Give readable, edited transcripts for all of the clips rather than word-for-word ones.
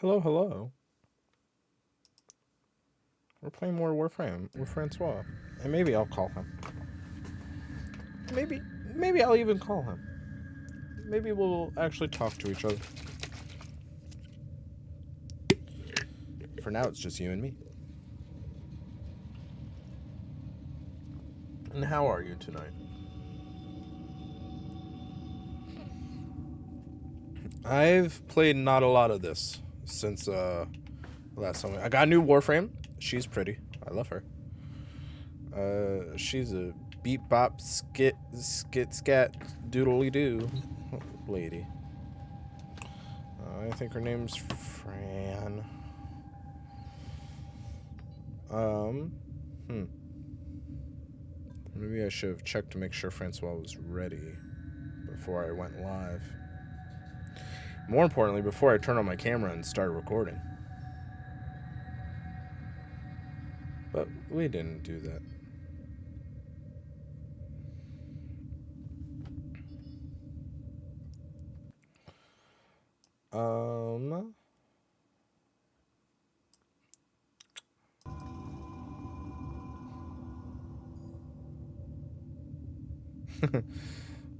Hello, hello. We're playing more Warframe with Francois. And maybe I'll call him. Maybe maybe I'll even call him. Maybe we'll actually talk to each other. For now, it's just you and me. And how are you tonight? I've played not a lot of this since last time. I got a new Warframe. She's pretty. I love her. She's a beat bop skit scat doodly doo lady. I think her name's Fran. Maybe I should have checked to make sure Francois was ready before I went live. More importantly, before I turned on my camera and started recording. But we didn't do that.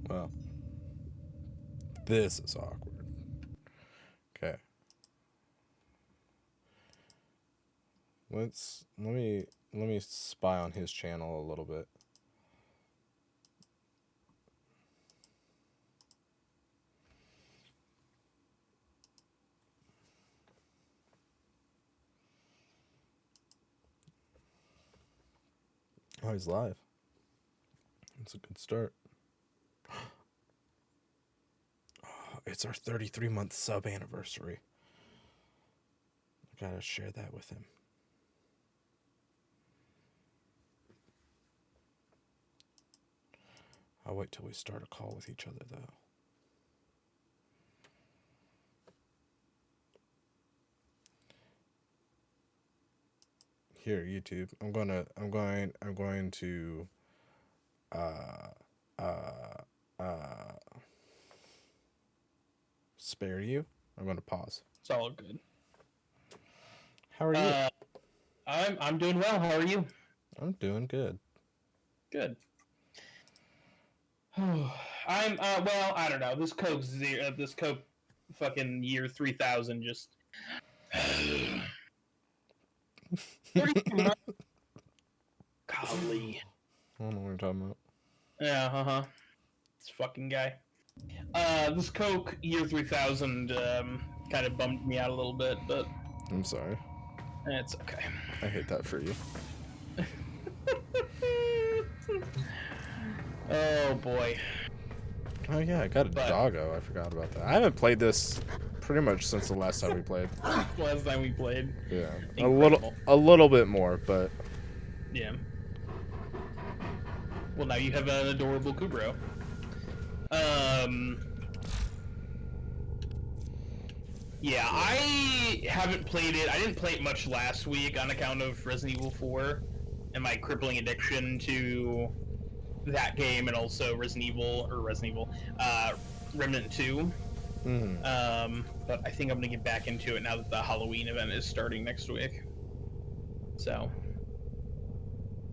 Well, this is awkward. Okay. Let me spy on his channel a little bit. Oh, he's live. That's a good start. Oh, it's our 33-month sub anniversary. I gotta share that with him. I'll wait till we start a call with each other, though. Here, YouTube. I'm going to spare you. I'm going to pause. It's all good. How are you? I'm doing well. How are you? I'm doing good. Good. I'm well, I don't know. This Coke fucking year 3000 just 33 months. Golly. I don't know what you're talking about. Yeah, this fucking guy. This Coke year 3000 kind of bummed me out a little bit, but I'm sorry. it's okay. I hate that for you. Oh boy. Oh yeah, I got a doggo. I forgot about that. I haven't played this pretty much since the last time we played. Last time we played. Yeah. Incredible. A little bit more, but yeah. Well, now you have an adorable Kubro. Yeah, I haven't played it. I didn't play it much last week on account of Resident Evil 4 and my crippling addiction to that game, and also Remnant 2. But I think I'm gonna get back into it now that the Halloween event is starting next week. So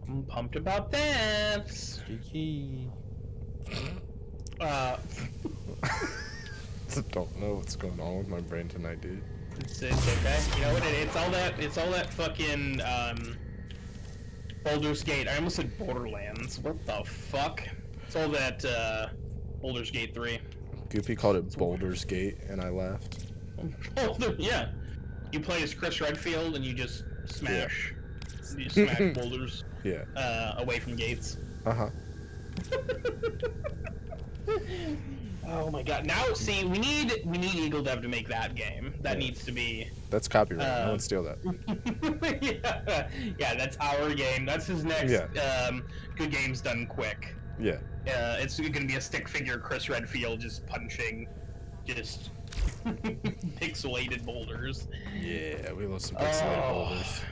I'm pumped about that. Don't know what's going on with my brain tonight, dude. It's okay. You know what? It's all that fucking Baldur's Gate. I almost said Borderlands. What the fuck? It's all that Baldur's Gate 3. Goopy called it Boulder's Gate, and I laughed. Yeah. You play as Chris Redfield, and you just smash. Yeah. You smash boulders. Yeah. Away from gates. Oh my god! Now, see, we need Eagle Dev to make that game. That needs to be. That's copyright. No one steal that. yeah, that's our game. That's his next. Good games done quick. Yeah. It's gonna be a stick figure Chris Redfield just punching, just pixelated boulders. Yeah, we love some pixelated boulders.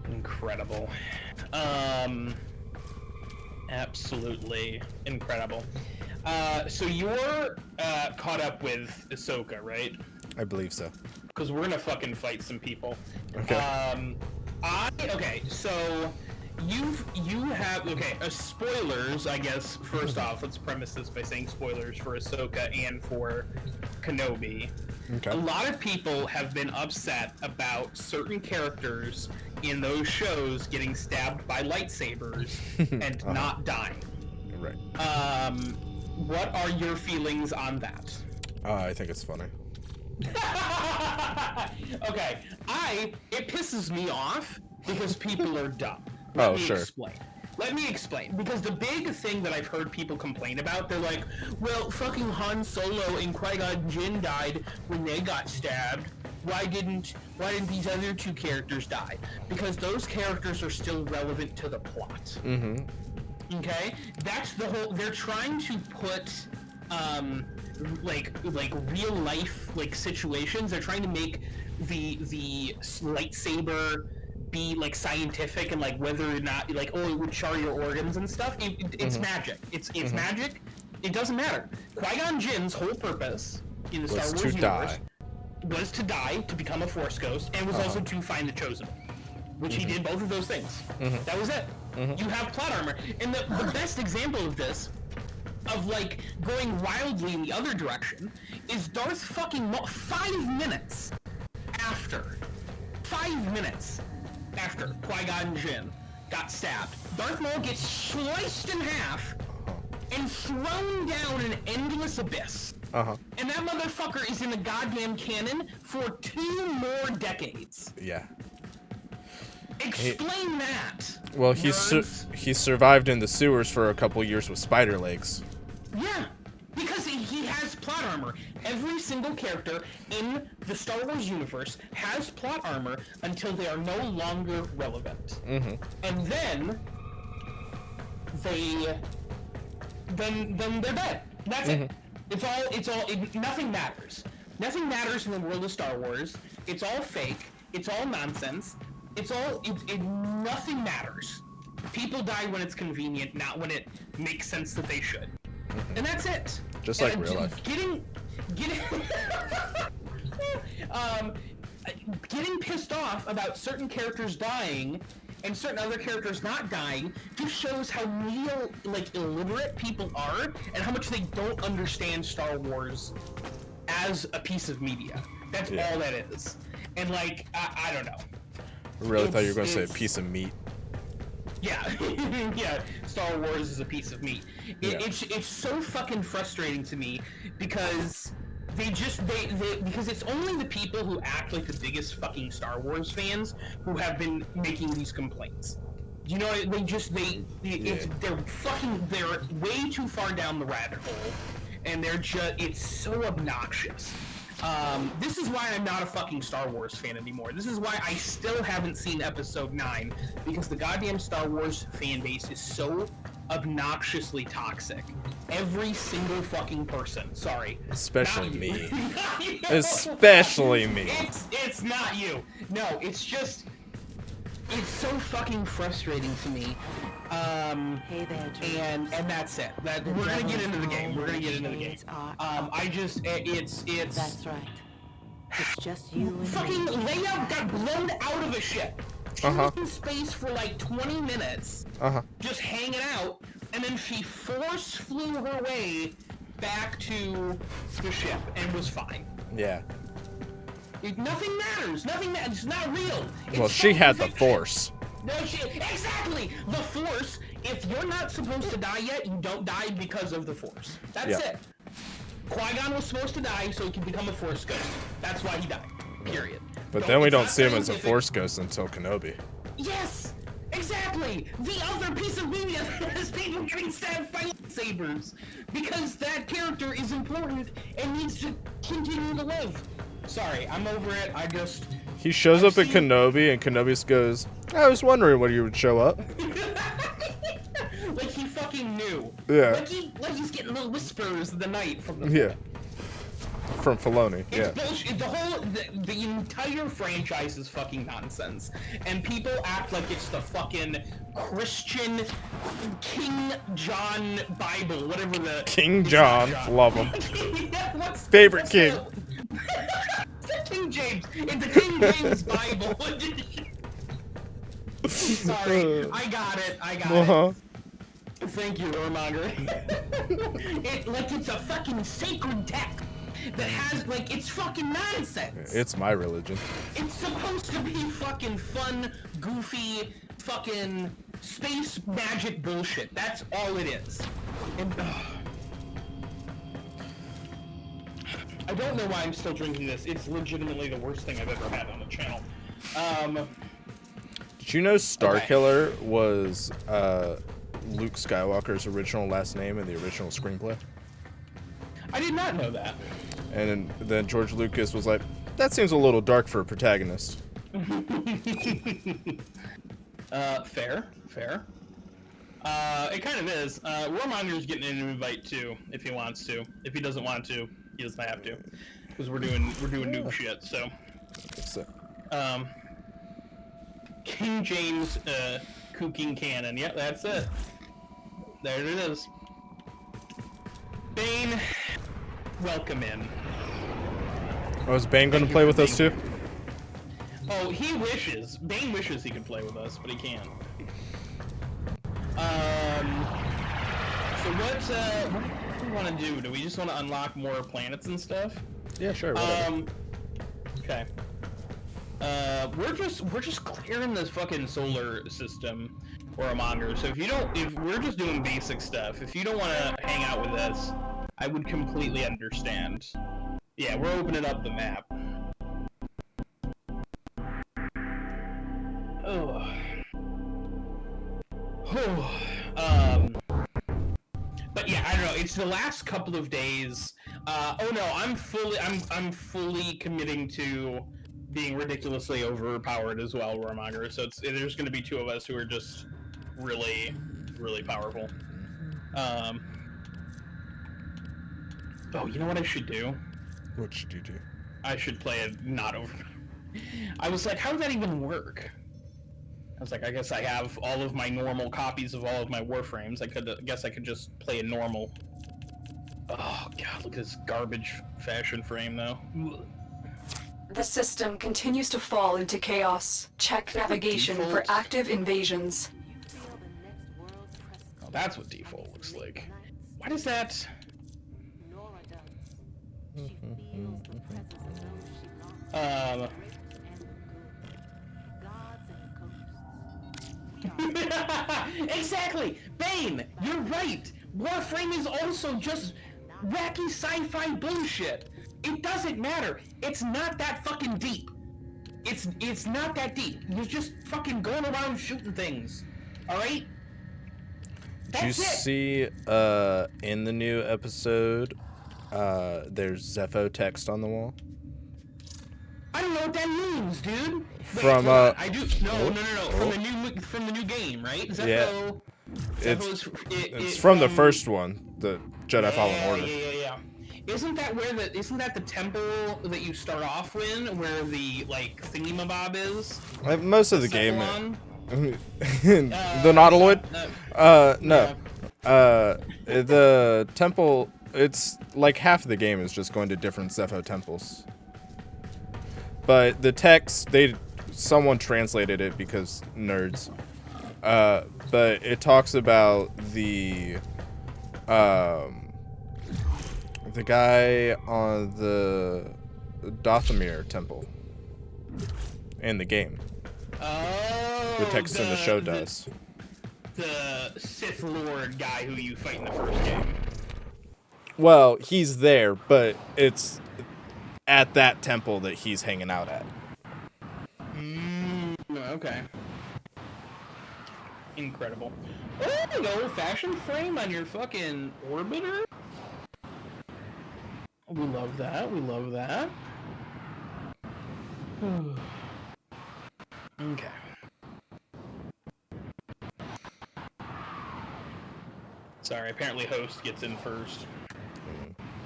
Incredible. Absolutely incredible. So you're caught up with Ahsoka, right? I believe so. Because we're gonna fucking fight some people. Okay. Okay, so you have spoilers, I guess. First off, let's premise this by saying spoilers for Ahsoka and for Kenobi. Okay. A lot of people have been upset about certain characters in those shows getting stabbed by lightsabers and not dying. Right. What are your feelings on that? I think it's funny. Okay, it pisses me off because people are dumb. Oh, Let me sure. explain. Let me explain. Because the big thing that I've heard people complain about, they're like, well, fucking Han Solo and Qui-Gon Jinn died when they got stabbed. Why didn't these other two characters die? Because those characters are still relevant to the plot. Mm-hmm. Okay? That's the whole... They're trying to put... like real life situations. They're trying to make the lightsaber be like scientific and like whether or not it would char your organs and stuff. It's magic. It's magic. It doesn't matter. Qui-Gon Jinn's whole purpose in the Star Wars universe was to die, to become a Force ghost, and was also to find the Chosen, which he did both of those things. That was it. You have plot armor, and the best example of this, of like going wildly in the other direction, is Darth fucking Maul. 5 minutes after Qui-Gon Jinn got stabbed, Darth Maul gets sliced in half and thrown down an endless abyss. And that motherfucker is in the goddamn canon for 2 more decades. Yeah. Explain that. Well, he survived in the sewers for a couple years with spider legs. Yeah, because he has plot armor. Every single character in the Star Wars universe has plot armor until they are no longer relevant. And then they're dead. That's it. Nothing matters. Nothing matters in the world of Star Wars. It's all fake. It's all nonsense. Nothing matters. People die when it's convenient, not when it makes sense that they should. And that's it. Just like real life. Getting pissed off about certain characters dying and certain other characters not dying just shows how real, illiterate people are and how much they don't understand Star Wars as a piece of media. That's all that is. And I don't know. I really thought you were going to say a piece of meat. Yeah, yeah. Star Wars is a piece of meat. It's so fucking frustrating to me because because it's only the people who act like the biggest fucking Star Wars fans who have been making these complaints. You know, they're way too far down the rabbit hole, and it's so obnoxious. This is why I'm not a fucking Star Wars fan anymore. This is why I still haven't seen Episode 9, because the goddamn Star Wars fan base is so obnoxiously toxic. Every single fucking person. Sorry. Especially me. Especially me. It's not you. No, it's just... It's so fucking frustrating to me. Hey there, and that's it. We're gonna get into the game. That's right. It's just you and fucking me. Leia got blown out of a ship. She was in space for 20 minutes, just hanging out, and then she force flew her way back to the ship and was fine. Yeah. Nothing matters. It's not real. Well, she had the Force. No shit. Exactly. The Force. If you're not supposed to die yet, you don't die because of the Force. That's it. Qui-Gon was supposed to die so he could become a Force ghost. That's why he died. Period. But then we don't see him as a Force ghost until Kenobi. Yes. Exactly. The other piece of media is people getting stabbed by lightsabers because that character is important and needs to continue to live. Sorry, I'm over it. He shows up at Kenobi, and Kenobi goes, I was wondering when you would show up. Like he fucking knew. Yeah. Like he's getting little whispers of the night from the... Yeah. From Filoni, It's yeah. bullshit. The entire franchise is fucking nonsense, and people act like it's the fucking Christian King John Bible, whatever the King it's not John, love him. Yeah, Favorite king. The King James. It's the King James Bible. Sorry, I got it. Thank you, Warmonger. It's a fucking sacred text that has, like, it's fucking nonsense. It's my religion. It's supposed to be fucking fun, goofy, fucking space magic bullshit. That's all it is. And, I don't know why I'm still drinking this. It's legitimately the worst thing I've ever had on the channel. Did you know Starkiller was Luke Skywalker's original last name in the original screenplay? I did not know that. And then George Lucas was like, that seems a little dark for a protagonist. Fair. It kind of is. Warmonger's getting an invite too, if he wants to. If he doesn't want to, he doesn't have to, because we're doing noob shit. So, King James, Cooking Cannon. Yep, that's it. There it is. Bane, welcome in. Oh, is Bane going to play with us too? Oh, he wishes. Bane wishes he could play with us, but he can't. So what do we want to do? Do we just want to unlock more planets and stuff? Yeah, sure. Whatever. Okay. We're just clearing this fucking solar system, Warmonger. So if we're just doing basic stuff, if you don't want to hang out with us, I would completely understand. Yeah, we're opening up the map. But yeah, I don't know. It's the last couple of days. Oh no, I'm fully committing to being ridiculously overpowered as well, Warmonger. So there's going to be two of us who are just really, really powerful. Oh, you know what I should do? What should you do? I should play it not over. I was like, how does that even work? I was like, I guess I have all of my normal copies of all of my Warframes. I guess I could just play a normal. Oh god, look at this garbage fashion frame though. The system continues to fall into chaos. Check navigation for active invasions. Oh, that's what default looks like. Why does that? Exactly! Bane! You're right! Warframe is also just wacky sci-fi bullshit! It doesn't matter! It's not that fucking deep! It's not that deep. You're just fucking going around shooting things. Alright? Did you see in the new episode there's Zepho text on the wall? I don't know what that means, dude. Wait, From I do. No. From the new game, right? Zepho, yeah. It's from the first one, the Jedi Fallen Order. Yeah. Isn't that the temple that you start off in, where the like thingamabob is? Most of the game. The Nautiloid? No. Yeah. The temple. It's like half of the game is just going to different Zepho temples. But the text, someone translated it because nerds. But it talks about the guy on the Dathomir temple in the game. Oh. The text in the show does. The Sith Lord guy who you fight in the first game. Well, he's there, but it's at that temple that he's hanging out at. Okay. Incredible. Oh, the old-fashioned frame on your fucking orbiter? We love that. Okay. Sorry, apparently host gets in first.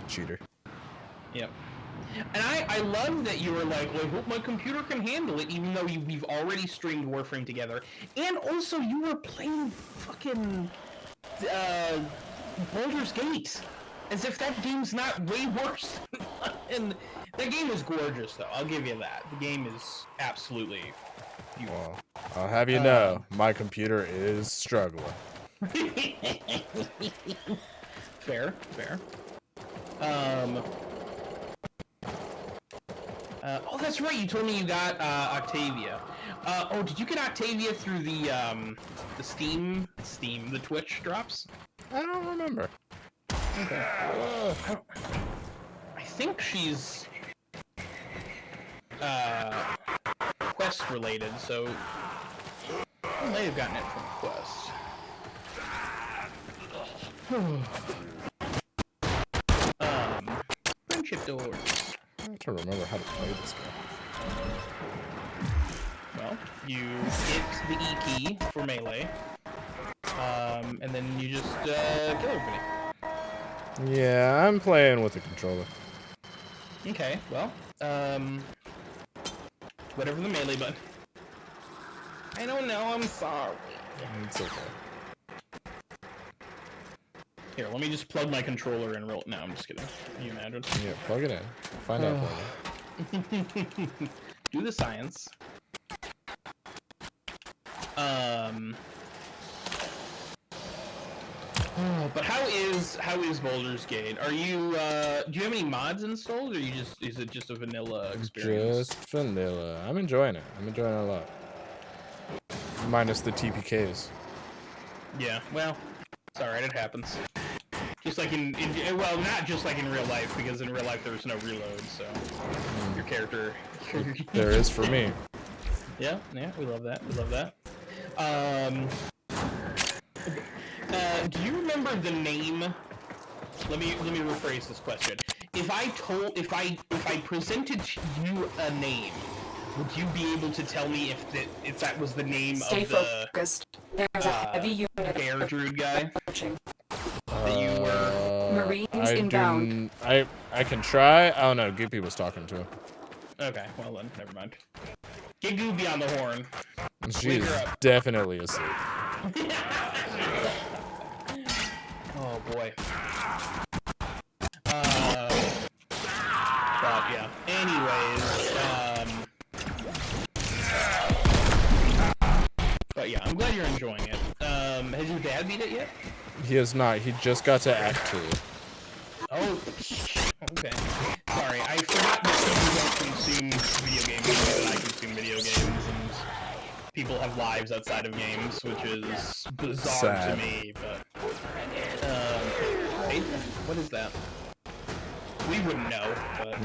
Cheater. Yep. And I love that you were like, well, I hope my computer can handle it, even though we've already streamed Warframe together. And also, you were playing fucking Baldur's Gate. As if that game's not way worse. And that game is gorgeous, though. I'll give you that. The game is absolutely beautiful. Well, I'll have you know, my computer is struggling. Fair. Oh, that's right. You told me you got Octavia. Oh, did you get Octavia through the Steam, the Twitch drops? I don't remember. Okay. I think she's quest related, so I may have gotten it from quest. Friendship doors. I have to remember how to play this game. Well, you hit the E key for melee, and then you just kill everybody. Yeah, I'm playing with the controller. Okay, well, whatever the melee button. I don't know, I'm sorry. It's okay. Here, let me just plug my controller in real... No, I'm just kidding. Can you imagine? Yeah, plug it in. Find out for me. Do the science. But how is Baldur's Gate? Are you do you have any mods installed, or is it just a vanilla experience? Just vanilla. I'm enjoying it. I'm enjoying it a lot. Minus the TPKs. Yeah, well, it's alright, it happens. Just like well, not just like in real life, because in real life there's no reload, so your character... There is for me. Yeah, we love that, do you remember the name? Let me rephrase this question. If I presented you a name, would you be able to tell me if that was the name Stay of the focused. There's a heavy unit bear druid guy approaching. that you were? Marines inbound. I can try. Oh no, Goopy was talking to him. Okay, well then, never mind. Get Goopy on the horn. She's definitely asleep. Oh boy. But yeah. Anyways, but yeah, I'm glad you're enjoying it. Has your dad beat it yet? He has not. He just got to Act 2. Oh, okay. Sorry, I forgot that people don't consume video games the way that I consume video games, and people have lives outside of games, which is bizarre Sad. to me, but... hey, what is that? We wouldn't know, but...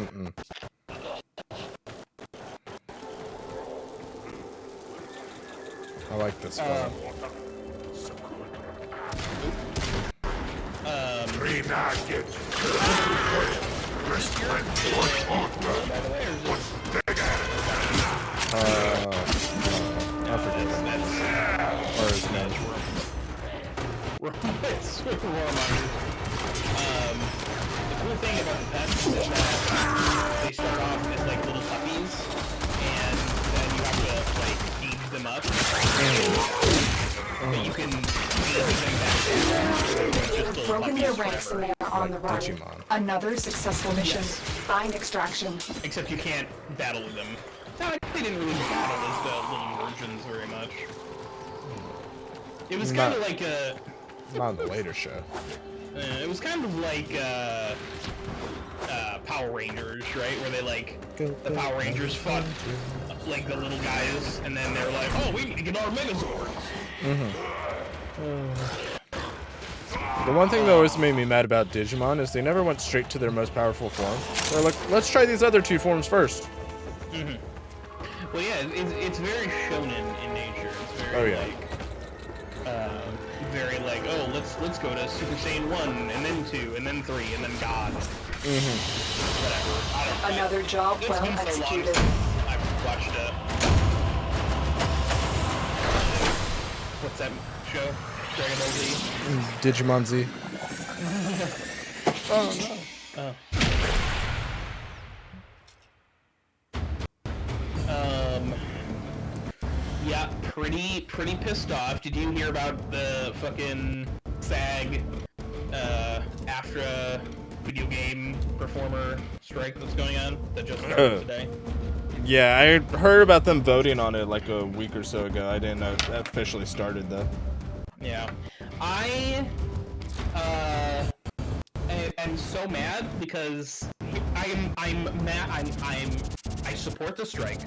I like this one. I forget it. Or his name. It's with warmongers. The cool thing about the pets is that they start off as like little puppies, and then you have to like age them up. But you can age them back just little Broken their puppies ranks and forever. they are on the run. Digimon. Another successful mission. Yes. Find extraction. Except you can't battle with them. No, they didn't really battle as the little versions very much. It was kind of like a... Not in the later show. It was kind of like Power Rangers, right? Where they like the Power Rangers fought like the little guys, and then they're like, "Oh, we need to get our Megazords." The one thing that always made me mad about Digimon is they never went straight to their most powerful form. They're like, let's try these other two forms first. Well, yeah, it's very shonen in nature. It's very very like, oh, let's go to Super Saiyan 1, and then 2, and then 3, and then God. Whatever. I don't know. Another job It's well been so long executed. since I've watched what's that show? Dragon Ball Z? Digimon Z. Oh no. pretty pissed off. Did you hear about the fucking SAG AFTRA video game performer strike that's going on that just started today? Yeah, I heard about them voting on it like a week or so ago. I didn't know it officially started though. Yeah, I am so mad because I'm mad. I support the strike,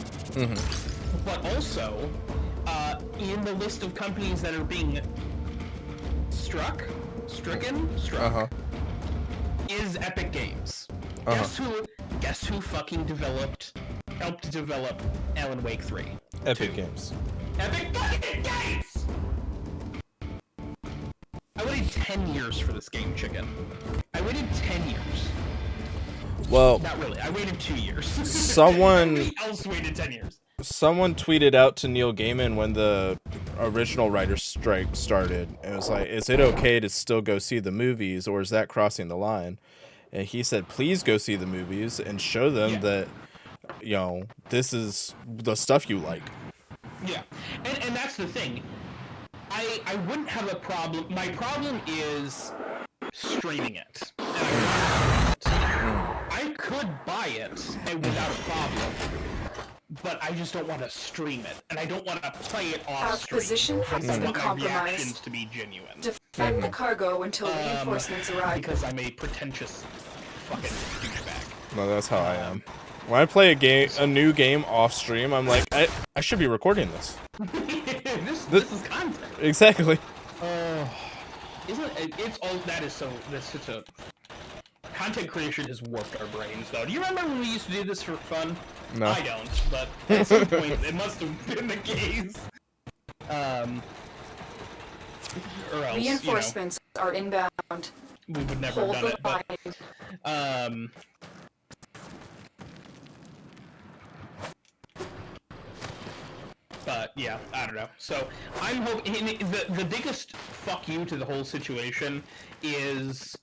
but also in the list of companies that are being struck is Epic Games. Guess who fucking helped develop Alan Wake 3? Epic Games. Epic fucking Games! I waited 10 years for this game, Chicken. I waited 10 years. Well, not really. I waited 2 years. Someone else waited 10 years. Someone tweeted out to Neil Gaiman when the original writer's strike started. And it was like, is it okay to still go see the movies, or is that crossing the line? And he said, please go see the movies and show them that, you know, this is the stuff you like. Yeah. And that's the thing. I wouldn't have a problem. My problem is streaming it. I could buy it without a problem, but I just don't want to stream it, and I don't want to play it off stream. Our position has been compromised. My reactions to be genuine. Defend the cargo until reinforcements arrive. Because I'm a pretentious fucking douchebag. No, that's how I am. When I play a new game off stream, I'm like, I should be recording this. this is content. Exactly. Isn't it? It's all that is so. That's such a content creation has warped our brains, though. Do you remember when we used to do this for fun? No. I don't, but at some point it must have been the case. Or else, reinforcements are inbound. We would never have done it. But, but yeah, I don't know. So I'm hoping the biggest fuck you to the whole situation is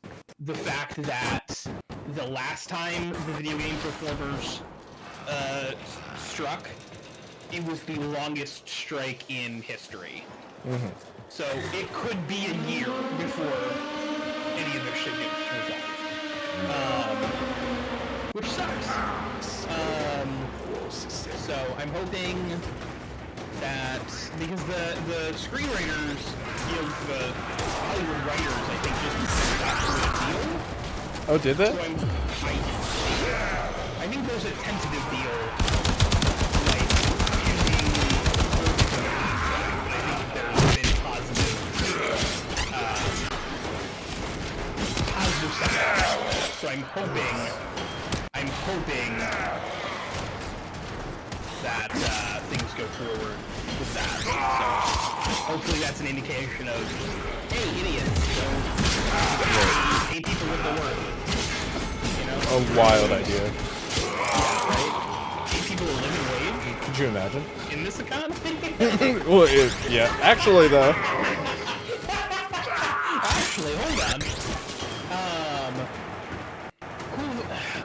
the fact that the last time the video game performers struck, it was the longest strike in history. So it could be a year before any of their shit gets resolved, which sucks. So I'm hoping that because the screenwriters give the Hollywood writers, I think, just got a deal. Oh, did that? So I think there's a tentative deal. Like, I think there's been positive stuff. So I'm hoping that things go forward with that. So hopefully that's an indication of, hey, idiots, pay people what they're worth. You know? A wild idea. Yeah, right? Pay people a living wage. Could you imagine? In this economy? Well, yeah. Actually, though. Actually, hold on.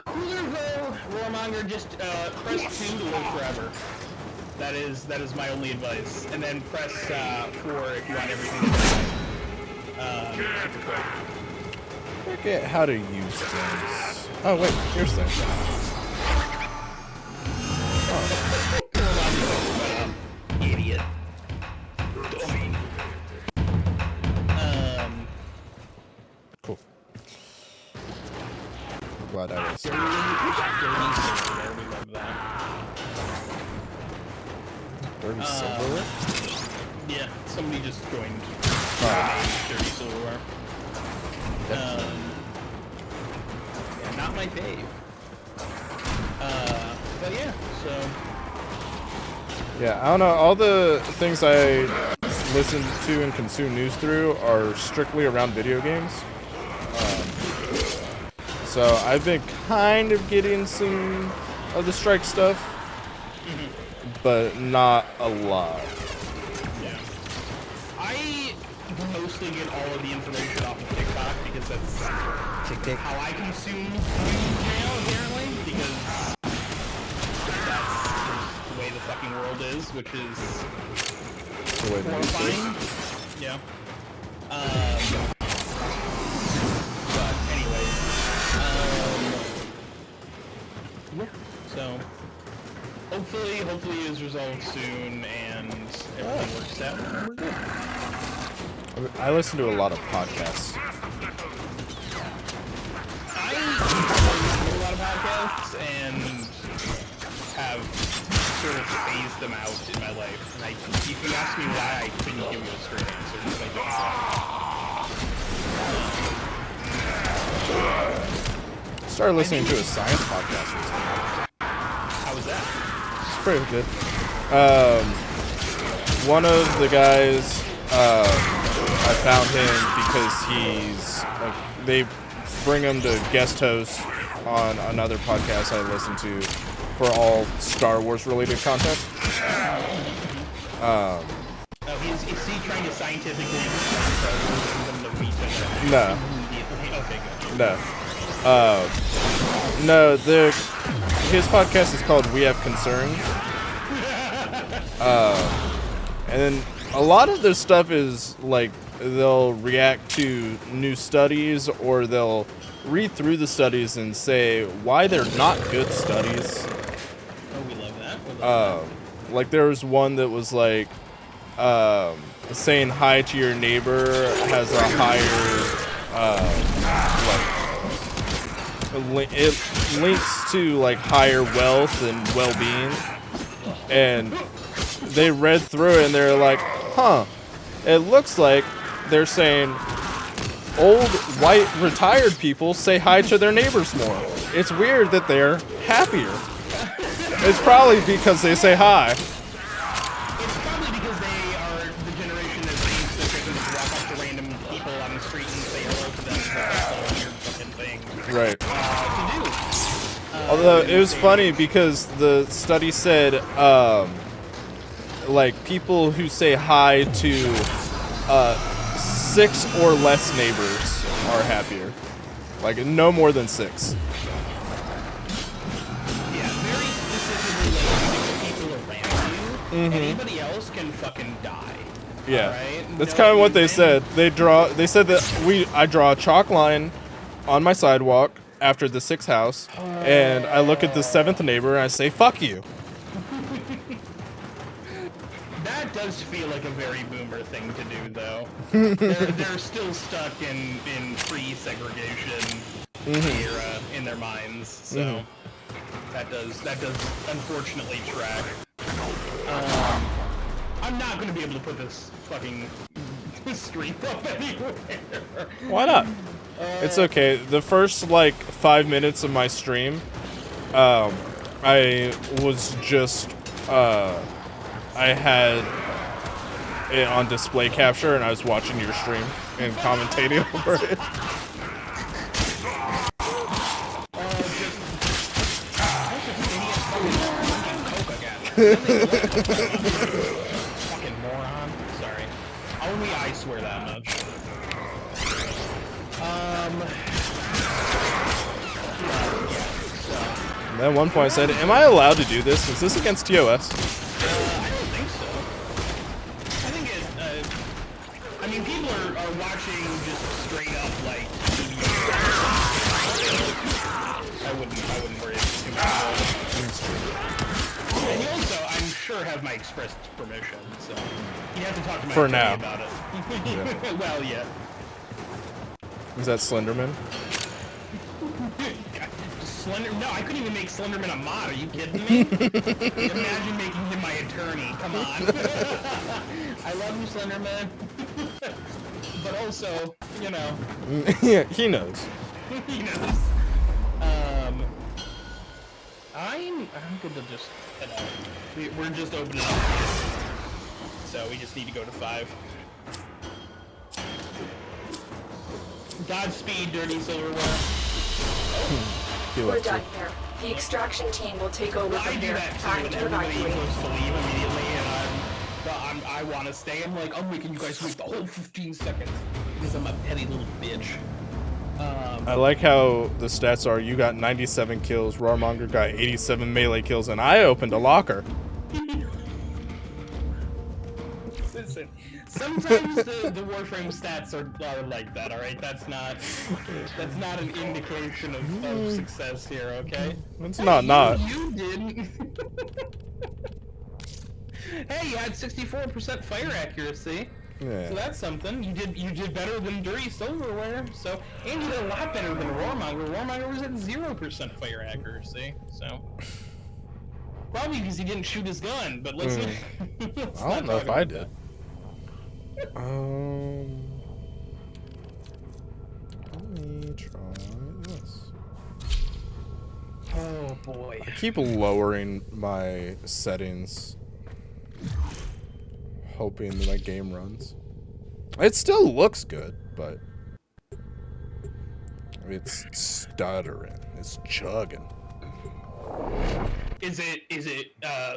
Cooler though, Warmonger, just press 2 to live forever. That is my only advice. And then press 4 if you want everything to die. Super quick. Forget how to use things. Oh wait, here's things. Idiot. Cool. Glad I was. We love that. Dirty silverware? Yeah, somebody just joined. Dirty silverware. Yeah, not my fave. But yeah, so. Yeah, I don't know. All the things I listen to and consume news through are strictly around video games. So I've been kind of getting some of the strike stuff, but not a lot. Yeah. I mostly get all of the information off of TikTok because that's how I consume news now, apparently, because that's the way the fucking world is, which is the way the news horrifying. is. Yeah. But anyways, yeah. So hopefully it is resolved soon and everything works out. And we're good. I listen to a lot of podcasts. I listen to a lot of podcasts and have sort of phased them out in my life. And you can ask me why, I couldn't give you a straight answer. Just like that. Started listening to a science podcast recently. How was that? It's pretty good. One of the guys, I found him because they bring him to guest host on another podcast I listen to for all Star Wars related content. Is he trying to scientifically explain them to each other? No. Okay, good. No. No, his podcast is called We Have Concerns. And then a lot of their stuff is like they'll react to new studies or they'll read through the studies and say why they're not good studies. Oh, we love that. Like there was one that was like saying hi to your neighbor has a higher it links to like higher wealth and well-being, and they read through it and they're like, huh, it looks like they're saying old white retired people say hi to their neighbors more. It's weird that they're happier. It's probably because they say hi. It's probably because they are the generation that thinks that they can just walk up to random people on the street and say hello to them. That's a weird fucking thing. Right. To do. Although it was funny because the study said, like people who say hi to 6 or less neighbors are happier. Like no more than 6. Yeah, very specifically like 6 people around you. Mhm. Anybody else can fucking die. Yeah, Alright? that's No, kind of what they you- said. They said that I draw a chalk line on my sidewalk after the 6th house, and I look at the 7th neighbor and I say, "Fuck you." That does feel like a very boomer thing to do, though. they're still stuck in pre-segregation era in their minds, so that does unfortunately track. I'm not going to be able to put this fucking stream up anywhere. Why not? It's okay. The first like 5 minutes of my stream, I was just I had it on display capture and I was watching your stream and commentating over it. Fucking moron. Sorry. Only I swear that much. And at one point I said, "Am I allowed to do this? Is this against TOS?" I don't think so. I think I mean, people are watching just straight up, like, TV. I wouldn't worry too much. And you also, I'm sure, have my express permission, so you have to talk to my For attorney now. about it. Yeah. Well, yeah. Is that Slenderman? No, I couldn't even make Slenderman a mod. Are you kidding me? Imagine making him my attorney. Come on. I love you, Slenderman. But also, you know. Yeah, he knows. He knows. I'm good to just head out. We're just opening up. So we just need to go to 5. Godspeed, dirty silverware. He We're left done you. here. The extraction team will take over I from do here. that too, Time and to everybody evacuate. goes to leave immediately, and I want to stay. I'm like, I'm making you guys wait the whole 15 seconds because I'm a petty little bitch. I like how the stats are. You got 97 kills. Roarmonger got 87 melee kills, and I opened a locker. Listen, Sometimes the Warframe stats are like that, alright? That's not an indication of success here, okay? It's Hey, not. You didn't. Hey, you had 64% fire accuracy. Yeah. So that's something. You did better than Dirty Silverware. So, and you did a lot better than Warmonger. Warmonger was at 0% fire accuracy. So probably because he didn't shoot his gun. But let's. Let's I don't know if I did. Let me try this. Oh boy. I keep lowering my settings, hoping that my game runs. It still looks good, but it's stuttering. It's chugging. Is it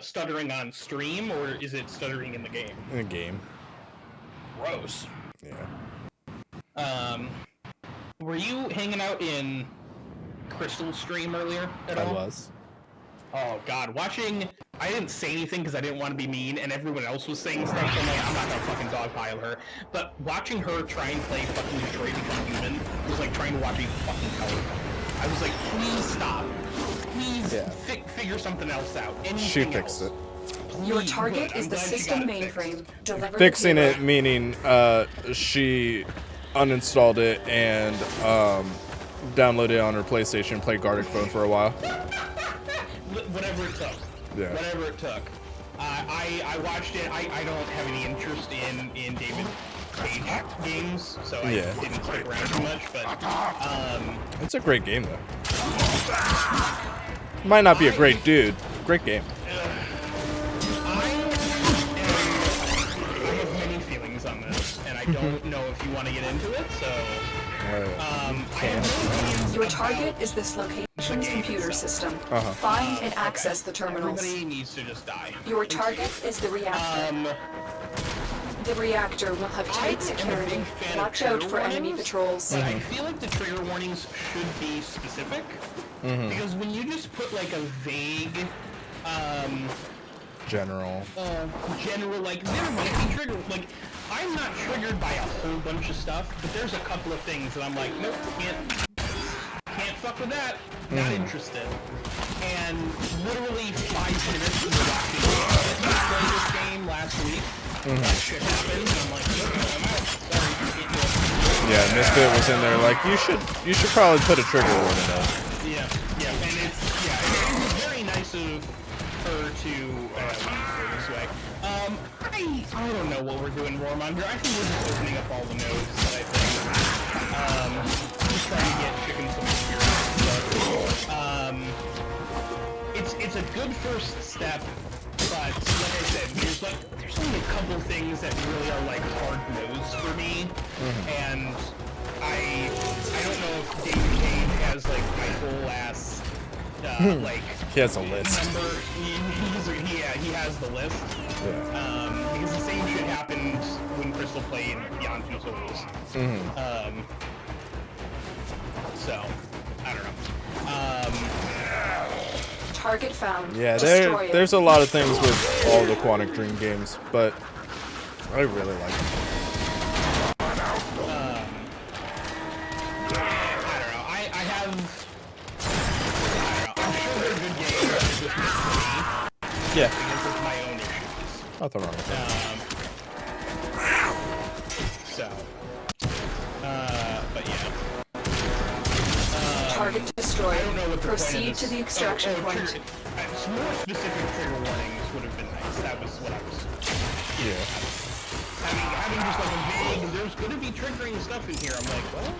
stuttering on stream or is it stuttering in the game? In a game. Gross. Yeah. Were you hanging out in Crystal's stream earlier at all? I was. Oh god, watching. I didn't say anything because I didn't want to be mean, and everyone else was saying stuff, so I'm like, I'm not gonna fucking dogpile her. But watching her try and play fucking Detroit Become Human was like trying to watch a fucking PowerPoint. I was like, please stop. Please figure something else out. Anything She fixed else. it. Your Please, target good. is I'm the glad she system got it fixed. mainframe. Deliver Fixing the it payload. meaning she uninstalled it and downloaded it on her PlayStation, played Gartic Phone for a while. Whatever it took. Yeah. Whatever it took. I watched it. I don't have any interest in David Cage games, so I didn't stick around too much. But It's a great game though. Might not be a great dude. Great game. I have many feelings on this, and I don't know if you want to get into it. So I have no opinions Your about target is this location's computer system. Find and access the terminals. Everybody needs to just die. Your target is the reactor. The reactor will have tight security. Watch out for enemy patrols. But I feel like the trigger warnings should be specific. Because when you just put like a vague, General. like there might be trigger, like I'm not triggered by a whole bunch of stuff, but there's a couple of things that I'm like, nope, can't fuck with that, not interested. And literally 5 minutes into watching play this game last week, that shit happened, and I'm like, nope, I'm out. Sorry, can't do it. Yeah, Misfit was in there like you should probably put a trigger warning up. Yeah, and it was very nice of her to leave this way. I don't know what we're doing, Warmonger. I think we're just opening up all the nodes that I think. Just trying to get Chicken some experience. It's a good first step, but like I said, there's only a couple things that really are like hard no's for me, and I don't know if David Cage has like my whole ass like He has a list. number. He has the list. Yeah. Because the same shit happened when Crystal played Beyond Two Souls. So I don't know. Target found. Yeah, Destroy it. there's a lot of things with all the Quantic Dream games, but I really like them. I don't know. I'm sure they're good games. It's just not for me. Yeah. Because of my own issues. Nothing wrong with that. But yeah. Target destroyed. I don't know what the Proceed point of to this. the extraction point. Some more specific trigger warnings would have been nice. That was what I was. Yeah. Having just like a vague, there's going to be triggering stuff in here. I'm like, well,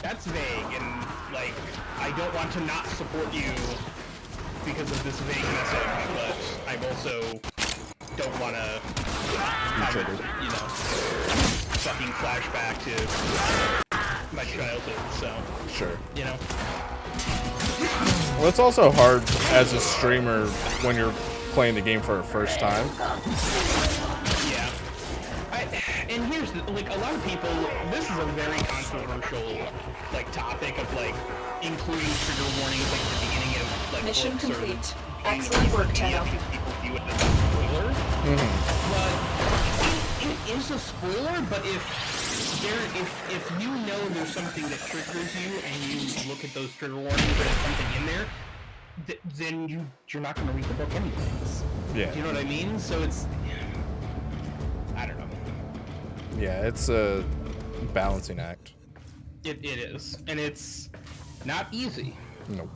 that's vague, and like, I don't want to not support you because of this vague message, but I also don't want to have it, fucking flashback to my childhood. So Sure. Well, Well, it's also hard as a streamer when you're playing the game for the first time. Yeah. And here's the, like, a lot of people, this is a very controversial, like, topic of, like, including trigger warnings, like, at the beginning of, like, Mission books or complete. things Excellent work, media, Tenno. because people view it as a spoiler. But it is a spoiler, but if you know there's something that triggers you and you look at those trigger warnings and there's something in there, then you're not going to read the book anyways. Yeah. Do you know what I mean? So it's, I don't know. Yeah, it's a balancing act. It is, and it's not easy. Nope.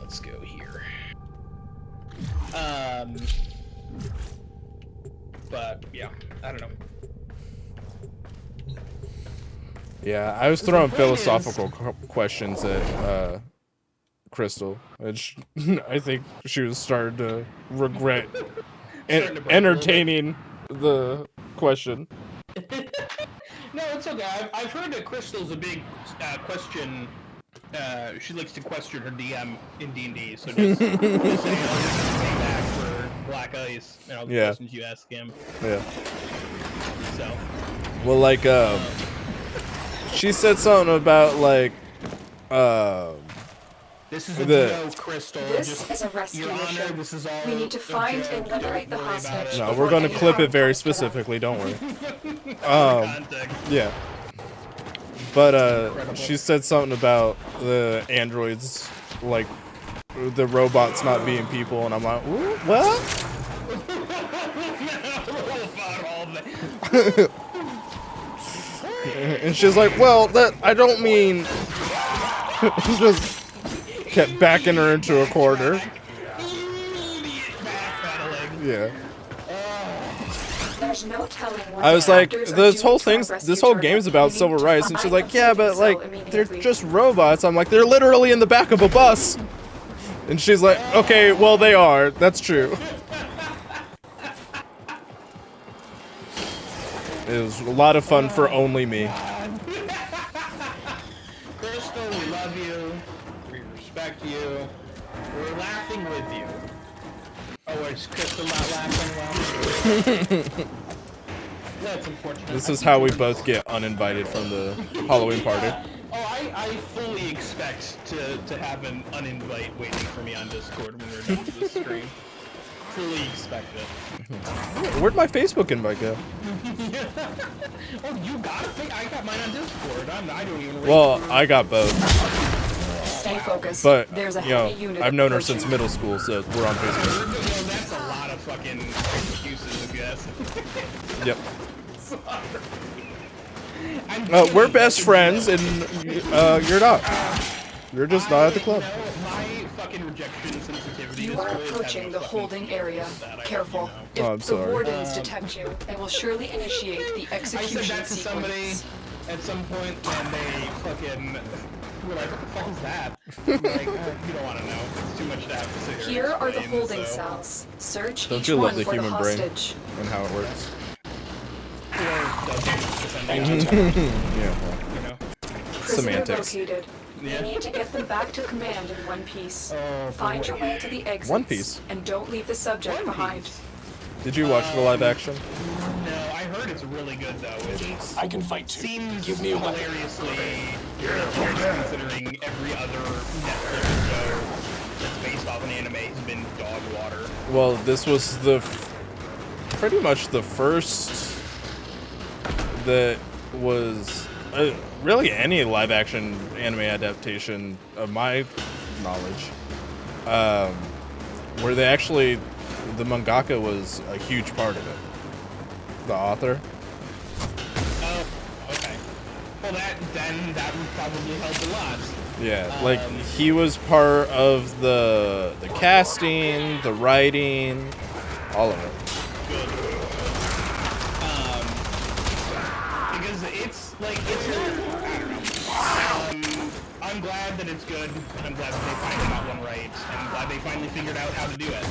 Let's go here. But yeah, I don't know. Yeah, I was throwing philosophical questions at Crystal, and I think she was starting to regret entertaining the question. No, it's okay. I've heard that Crystal's a big question. She likes to question her DM in D&D, so just say, pay back for Black Ice and all the questions you ask him. Yeah. So. Well, like, she said something about, like, this is a joke, Crystal. This is a rescue mission. This is all we need to find and liberate the hostage. No, we're going to clip it very specifically, don't worry. Yeah. But, she said something about the androids, like, the robots not being people, and I'm like, ooh, what? And she's like, well, that, I don't mean... just kept backing her into a corner. Yeah. There's no telling what I was like, actors are this doing whole to thing, our this whole rescue game's target. about We need civil to rights, and she's find like, yeah, them but so like, they're immediately. just robots. I'm like, they're literally in the back of a bus. And she's like, okay, well, they are. That's true. It was a lot of fun for only me. Crystal, we love you. We respect you. We're laughing with you. Oh, is Crystal not laughing well? That's unfortunate. This is how we both get uninvited from the Halloween party. Oh, I fully expect to have an uninvite waiting for me on Discord when we're done with this stream. Fully expect it. Where'd my Facebook invite go? Oh, you got it? I got mine on Discord. I don't even. Well, I got both. Stay focused. But, There's a you know, heavy unit I've known her approaching. since middle school, so we're on Facebook. Well, that's a lot of fucking excuses, I guess. Yep. I'm We're best friends, and you're not. You're just not at the club. You know, my fucking rejection sensitivity You is are always approaching having the fucking holding area. that, Careful. you know. Oh, I'm If the sorry. wardens detect you, they will surely initiate the I said execution that to somebody sequence. at some point, and they fucking were like, "What the fuck is that?" I'm like, you don't want to know. It's too much to have to say. or Here are the explain, holding so. cells. Search Don't each you love one the for the human brain? hostage. And how it works. Yeah. Yeah. You know. Prisoner Semantics. located. Yeah. You need to get them back to command in one piece. Oh, Find your way to the exits. One Piece. And don't leave the subject One behind. Piece. Did you watch the live action? No, I heard it's really good though. I can fight too. Seems Give me a weapon. hilariously ridiculous considering every other Netflix show that's based off an anime has been dog water. Well, this was pretty much the first that was really any live action anime adaptation of my knowledge, where they actually, the mangaka was a huge part of it. The author. Oh, okay. Well, that would probably help a lot. Yeah, like he was part of the casting, the writing, all of it. Because it's like it's not. I don't know. I'm glad that it's good. I'm glad that they finally got one right. I'm glad they finally figured out how to do it.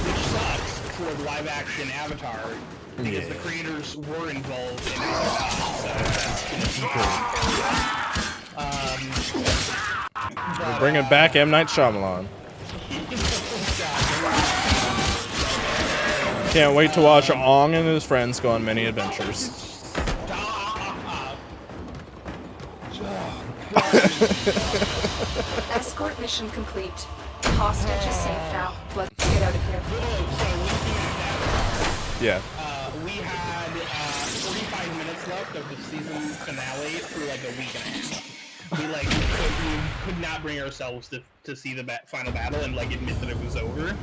Which sucks for the live action Avatar because the creators were involved in Avatar, so that's gonna We're bringing back M. Night Shyamalan. Can't wait to watch Ong and his friends go on many adventures. Escort mission complete. Hostage is safe now. Let's get out of here. Yeah. We had 45 minutes left of the season finale for like a week and a half. We like could not bring ourselves to see the final battle and like admit that it was over.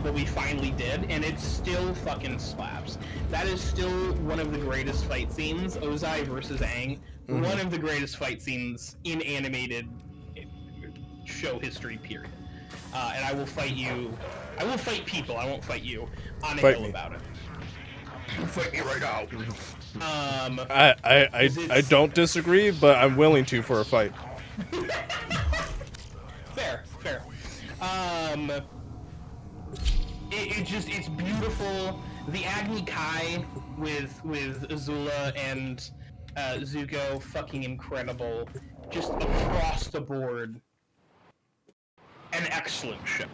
But we finally did, and it still fucking slaps. That is still one of the greatest fight scenes. Ozai versus Aang, one of the greatest fight scenes in animated show history. Period. And I will fight you. I will fight people. I won't fight you on a hill about it. Fight me right now. I don't disagree, but I'm willing to for a fight. Fair. It's beautiful. The Agni Kai with Azula and Zuko, fucking incredible. Just across the board, an excellent show.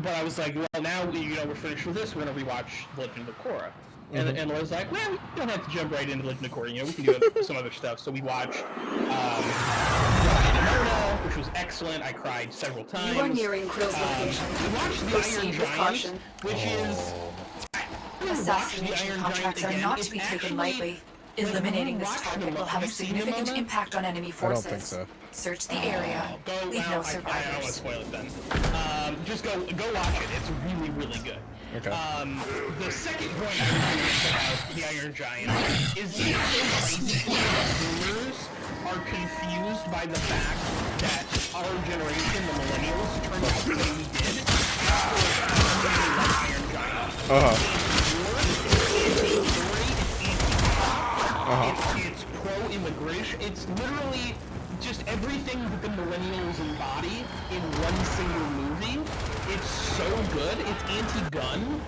But I was like, well, now we're finished with this. We're gonna rewatch Legend of Korra, and I was like, well, we don't have to jump right into Legend of Korra. We can do some other stuff. So we watched which was excellent. I cried several times. You are nearing Krill's location. We watched the Proceed Iron with Giant, caution. which is Assassination contracts are not to be taken lightly. Eliminating this target will have a significant impact on enemy I forces. don't think so. Search the area. Leave no I don't want to survivors. spoil it then. Just go watch it. It's really, really good. Okay. The second point I was going to say about the Iron Giant is it's so crazy that boomers are confused by the fact that our generation, the millennials, turned out the way we did after like Iron Giant. It's pro-immigration. It's literally just everything that the millennials embody in one single movie. It's so good. It's anti-gun.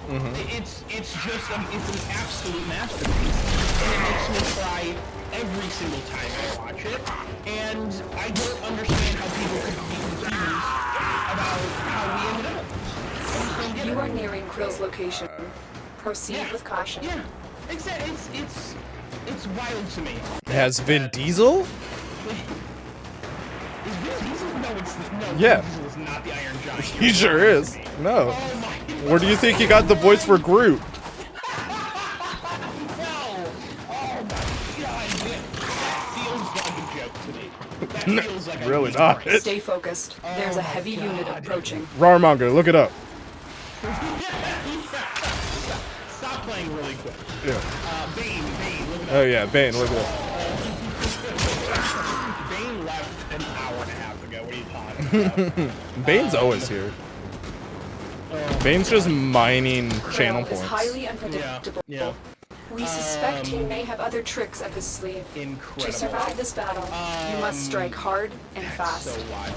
It's just it's an absolute masterpiece, and it makes me cry every single time I watch it. And I don't understand how people could be confused about how we ended up. I just don't get You it. are nearing Krill's location. Proceed with caution. Yeah, exactly. It's wild to me. It has Vin Diesel? Is Vin Diesel? No, Yeah. Vin Diesel is not the Iron Giant. He sure is. No. Oh my God. Where do you think he got the voice for Groot? No. Oh my God. That feels like a joke to me. That feels like Really not. Stay focused. There's a heavy unit approaching. Rarmanga, look it up. Stop playing really quick. Yeah. Bane, look at Oh yeah, Bane, look it up. Bane left an hour and a half ago. What are you talking about? Bane's always here. Bane's just mining channel Krill is points. highly unpredictable. Yeah. We suspect he may have other tricks up his sleeve. Incredible. To survive this battle, you must strike hard and fast. So wild.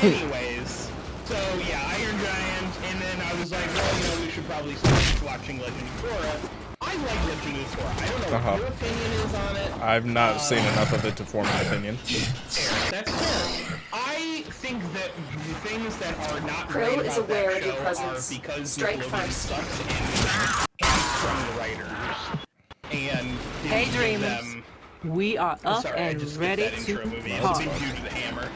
Anyways, so yeah, Iron Giant, and then I was like, well, we should probably start watching Legend of Korra. I like Legend of Korra. I don't know what your opinion is on it. I've not seen enough of it to form an opinion. That's fair. I think that the things that are not Krill great is about aware that of your show presence. are because Strike Nickelodeon first. sucks and from the writers. And Hey, didn't give dreamers. them. We are up Sorry, I and just ready skipped that to intro movie. It's party. been due to the hammer.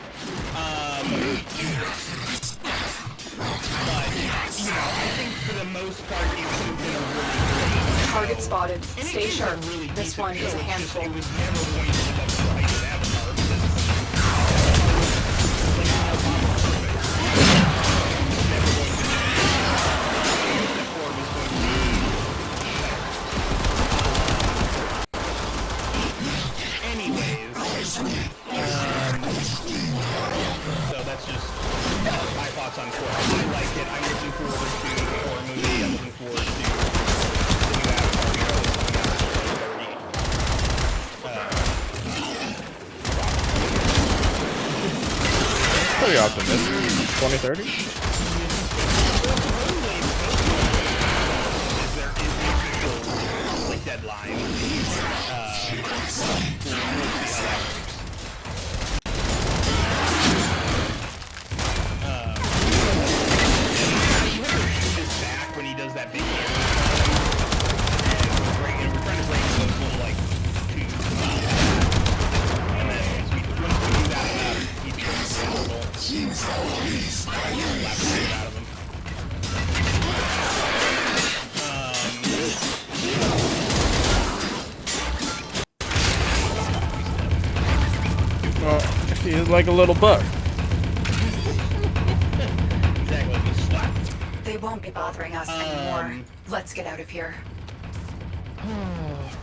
But, I think for the most part, it would have been a really great Target spotted. And it Stay is sharp. a really This decent one show. is a It's just, handful. it was never going to live up to the hype of Avatar because so that's just my thoughts on Korra. I like it. I'm looking forward to the Korra movie. I'm looking forward to the new Avatar show. Pretty optimistic. 2030? There is a like deadline. We'll see how that works. You have to shoot his back when he does that big hammer. And we're trying to break those little like tubes. And then once we do that enough, He's like a little buck. Exactly. Just slap. They won't be bothering us anymore. Let's get out of here.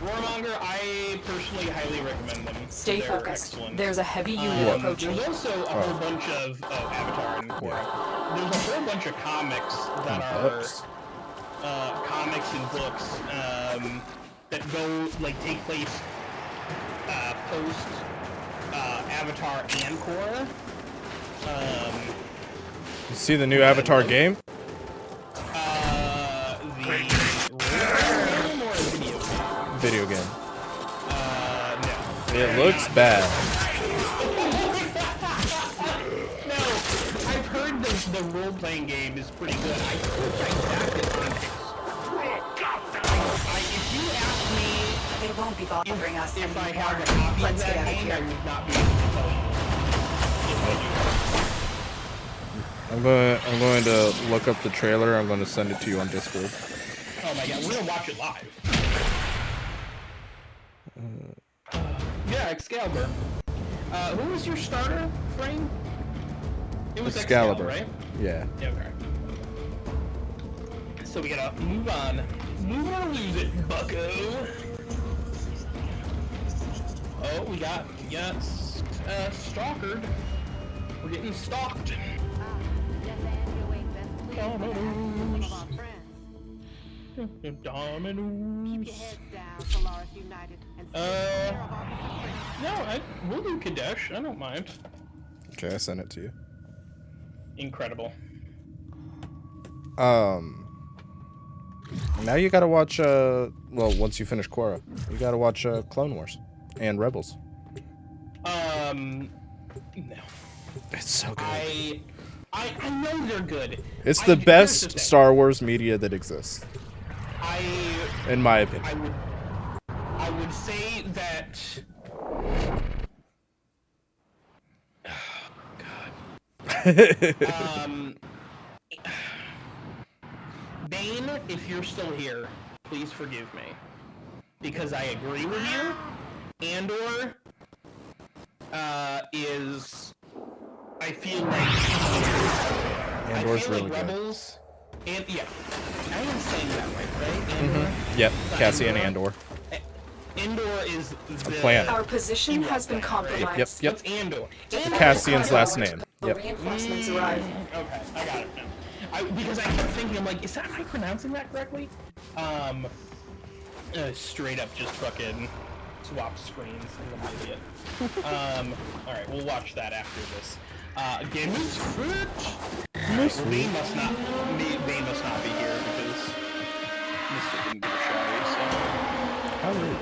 Warmonger, I personally highly recommend them. Stay They're focused. excellent. There's a heavy unit approaching. There's also a whole bunch of Avatar and Korra. There's a whole bunch of comics that are comics and books that go like take place post Avatar and Korra. You see the new Avatar game? Video game. No. It looks bad. No, I've heard the role-playing game is pretty good. I backed it on if you ask me, They won't be bothering us if I anymore. have a copy Let's of get that out of game, I here. would not be able to tell you if I do. I'm going to look up the trailer. I'm going to send it to you on Discord. Oh my god, we're gonna watch it live. Yeah, Excalibur. Who was your starter frame? It was Excalibur, right? Yeah. Yeah, okay. So we gotta move on. Move on or lose it, bucko. Oh, we got stalkered. We're getting stalked. Dominoes. Dominoes. No, we'll do Kadesh. I don't mind. Okay, I sent it to you. Incredible. Now you gotta watch, well, once you finish Korra, you gotta watch, Clone Wars and Rebels. No. It's so good. I know they're good. It's the best Star Wars media that exists. In my opinion. I would say that. Oh, God. Bane, if you're still here, please forgive me, because I agree with you. Andor is. I feel like. Andor's really good. Rebels. And yeah, I am saying that right? Andor? Yep, Cassian Andor. Andor is the planet. Our position has been compromised. Yep. What's Andor? Cassian's last name. The Yep. reinforcements arrive. Okay, I got it now. Because I kept thinking, I'm like, am I pronouncing that correctly? Straight up just fucking swap screens. I'm an idiot. Alright, we'll watch that after this. Game is fruit. Bane must not be here because Mr. didn't get a shot, so. How rude.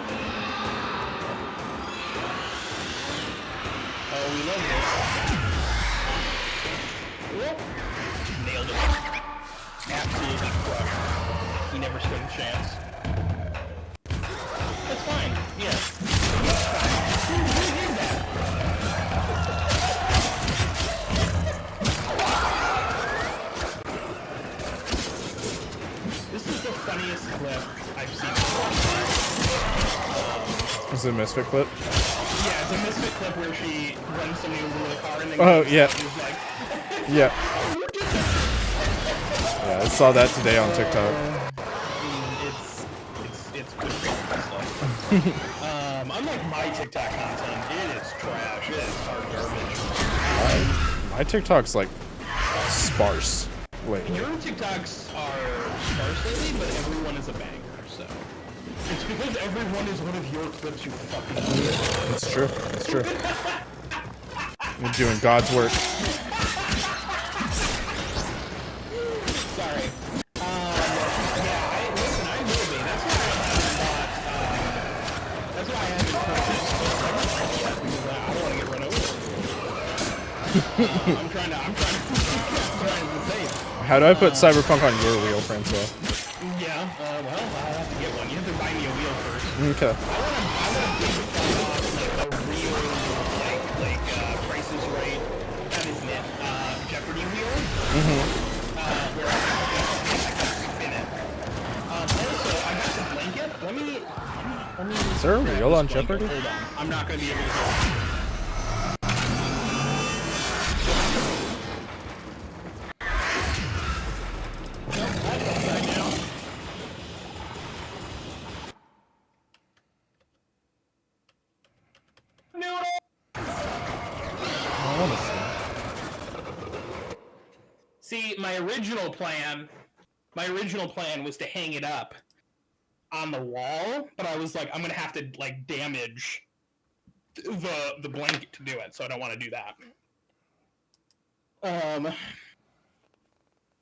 Oh, we love this. Whoop. Nailed it. Absolutely crushed. He never stood a chance. That's fine. Yeah. That's fine. Who did that? This is the funniest clip I've seen. Is it a Misfit clip? Yeah, it's a Misfit clip where she runs somebody over with a car and then yeah. is like, Yeah. Yeah, I saw that today on TikTok. It's good stuff. Unlike my TikTok content, it is trash. It is hard garbage. My TikTok's like sparse lately. Your TikToks are sparse lately, but everyone is a banger, so. It's because everyone is one of your clips, you fucking idiot. It's true. It's true. We're doing God's work. Sorry. Yeah, I will be. That's why I haven't purchased yet, because I don't want to get run over. I'm trying to save. How do I put Cyberpunk on your wheel, Francois? Yeah, well, I'll have to get one. You have to buy me a wheel first. Okay. I want to like a real, Price is Right, that isn't it, Jeopardy wheel. Where I can spin it. Also, I got the blanket. Let me. Is there a wheel on Jeopardy? Hold on. I'm not going to be able to. See, my original plan was to hang it up on the wall, but I was like, I'm gonna have to like damage the blanket to do it, so I don't want to do that.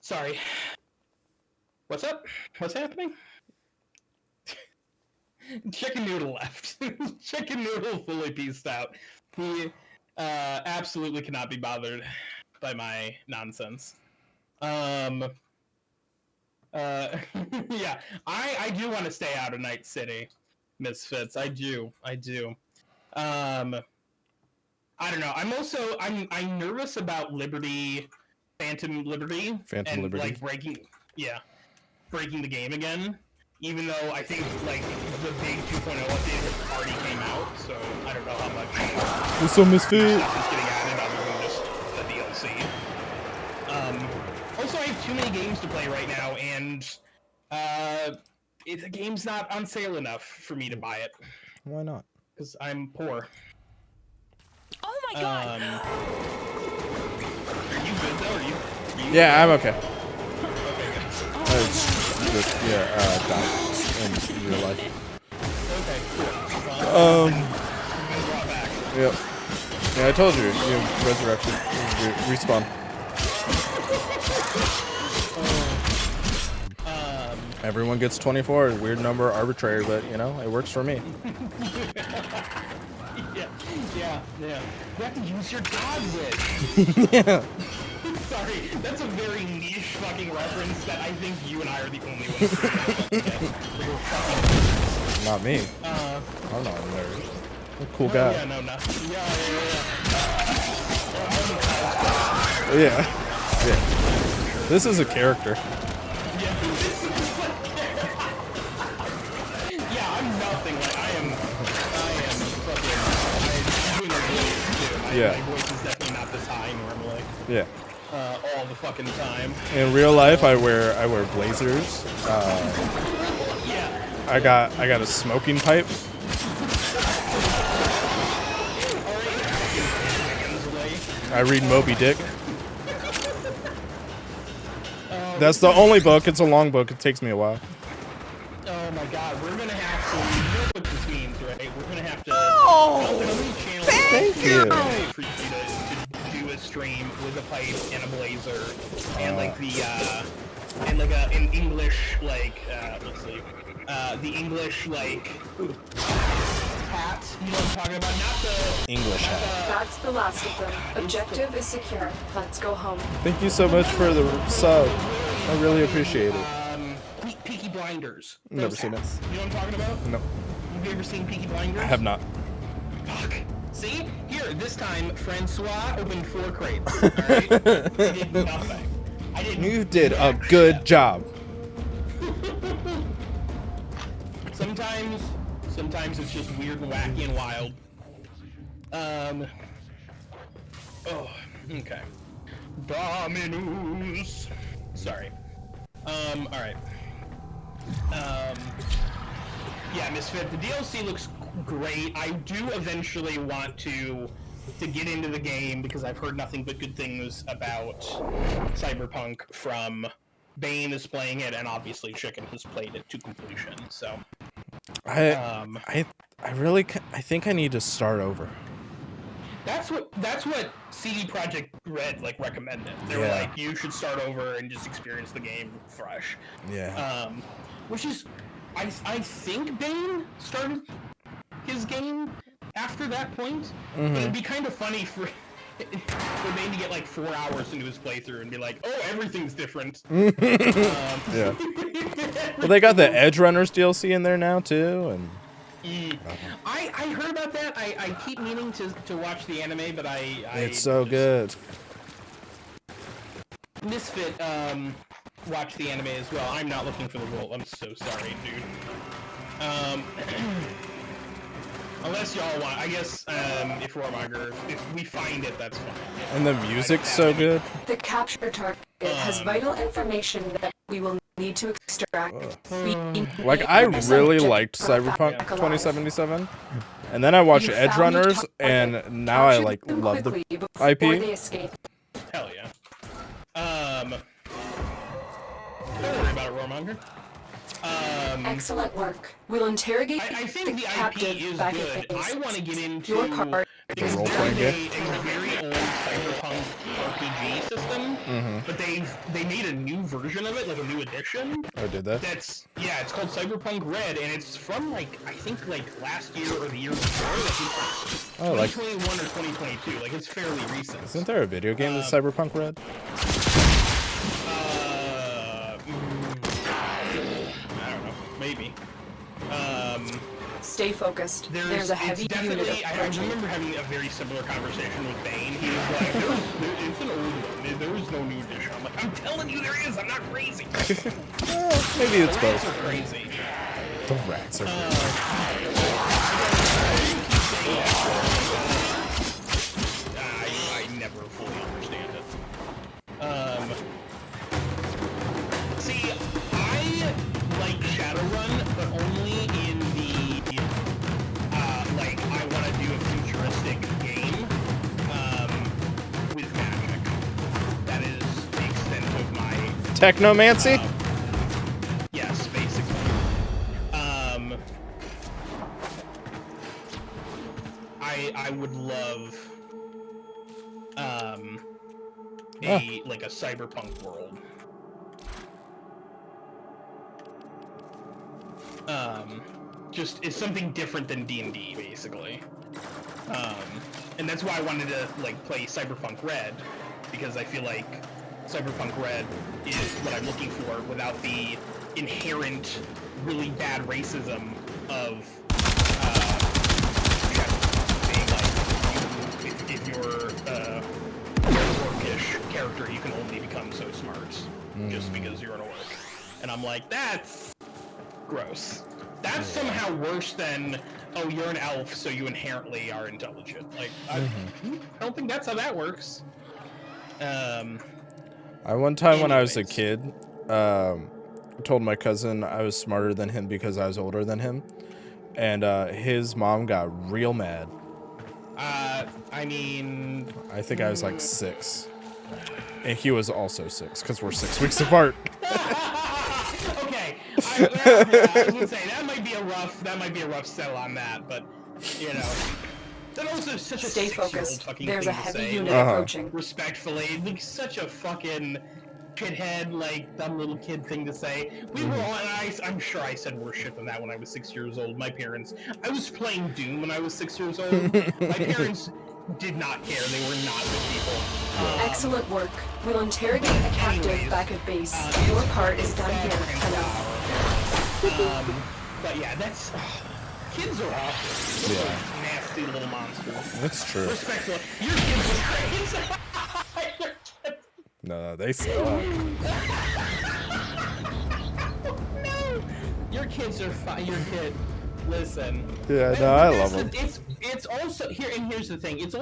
Sorry. What's up? What's happening? Chicken Noodle left. Chicken Noodle fully pieced out. He absolutely cannot be bothered by my nonsense. Yeah, I do want to stay out of Night City, Misfits. I do. I don't know. I'm nervous about Phantom Liberty, like breaking the game again. Even though I think like the big 2.0 update already came out, so I don't know how much What's up, Misfit? stuff is getting added other than just the DLC. Also, I have too many games to play right now, and the game's not on sale enough for me to buy it. Why not? Because I'm poor. Oh my god! Are you good though? Are you Yeah, I'm okay. Okay, good. Die in real life. Okay, cool. Brought back. Yep. Yeah, I told you. You resurrected. Respawn. Everyone gets 24. Weird number, arbitrary, but you know, it works for me. Yeah. You have to use your dog wig. Yeah. Sorry, that's a very niche fucking reference that I think you and I are the only ones who get. Not me. I'm not a nerd. I'm a cool guy. Yeah, no. Yeah. This is a character. Yeah, I'm nothing. Like, I am fucking. I'm doing a voice too. My voice is definitely not this high normally. Yeah. All the fucking time. In real life, I wear blazers. Yeah. I got a smoking pipe. I read Moby Dick. That's the only book. It's a long book. It takes me a while. Oh my god, we're gonna have to. You know what this means, right? We're gonna have to. Oh, thank you. For you to do a stream with a pipe and a blazer and like and like an English like let's see, the English like hat. You know what I'm talking about? Not the English hat. That's the last of them. Objective is secure. Let's go home. Thank you so much for the sub. I really appreciate it. Peaky Blinders. Never seen it. You know what I'm talking about? No. Have you ever seen Peaky Blinders? I have not. Fuck. See? Here, this time, Francois opened 4 crates. Alright? I did nothing. You did a good job. Sometimes it's just weird and wacky and wild. Oh, okay. Dominus. Sorry. Alright. Yeah, Misfit, the DLC looks great. I do eventually want to get into the game because I've heard nothing but good things about Cyberpunk from Bane is playing it, and obviously Chicken has played it to completion, so... I think I need to start over. That's what CD Projekt Red like recommended. They were like, you should start over and just experience the game fresh. Yeah. Which is, I think Bane started his game after that point. But it'd be kind of funny for Bane to get like 4 hours into his playthrough and be like, oh, everything's different. Yeah. Well, they got the Edge Runners DLC in there now too, and. I heard about that. I keep meaning to watch the anime, but it's so good. Misfit watch the anime as well. I'm not looking for the role. I'm so sorry, dude. Unless y'all want, I guess if Warmonger, if we find it, that's fine. Yeah. And the music's so good. The capture target has vital information that we will need to extract. Like, I really liked Cyberpunk 2077, and then I watched Edge Runners, and now I like love the IP. Hell yeah. Don't worry about it, Warmonger. Excellent work. We'll interrogate I think the the captive IP is back good. at base. I want to get into Your part because role there's playing a game. very old Cyberpunk RPG system, but they made a new version of it, like a new edition. Oh, did that? It's called Cyberpunk Red, and it's from like I think like last year or the year before, like it's 2021 or 2022. Like it's fairly recent. Isn't there a video game with Cyberpunk Red? I don't know, maybe. Stay focused. There's a heavy unit I approaching. remember having a very similar conversation with Bane. He was like, it's an old one. There is no new edition. I'm like, I'm telling you there is. I'm not crazy. Well, maybe it's The rats both. are crazy. The rats are I never fully understand it. See, I like Shadowrun, but only in the like I want to do a futuristic game with magic. That is the extent of my Technomancy? yes, basically. I would love like a cyberpunk world. Just it's something different than D&D basically. And that's why I wanted to like play Cyberpunk Red, because I feel like Cyberpunk Red is what I'm looking for without the inherent really bad racism of being like if you're a orcish character, you can only become so smart just because you're an orc. And I'm like, that's gross. That's somehow worse than, oh, you're an elf, so you inherently are intelligent. Like, I don't think that's how that works. One time when I was a kid, told my cousin I was smarter than him because I was older than him, and his mom got real mad. I mean... I think I was like 6. And he was also 6, because we're 6 weeks apart. Okay, I was gonna say that might be a rough sell on that, but you know, that also is such a Stay 6-year-old focused. fucking There's thing a to heavy say, unit like, approaching. respectfully, like such a fucking shithead, like dumb little kid thing to say. We were all, and I'm sure I said worse shit than that when I was 6 years old. My parents, I was playing Doom when I was 6 years old. My parents did not care. They were not good people. Excellent work. We'll interrogate the captive back at base. Your part is done here. Hello. But yeah, that's kids are awful. Yeah. Nasty little monsters. That's true. Respectful. Your kids are great. No, they suck. No, your kids are fine. Your kid. Listen. Yeah, no, I love them. It's also here, and here's the thing. It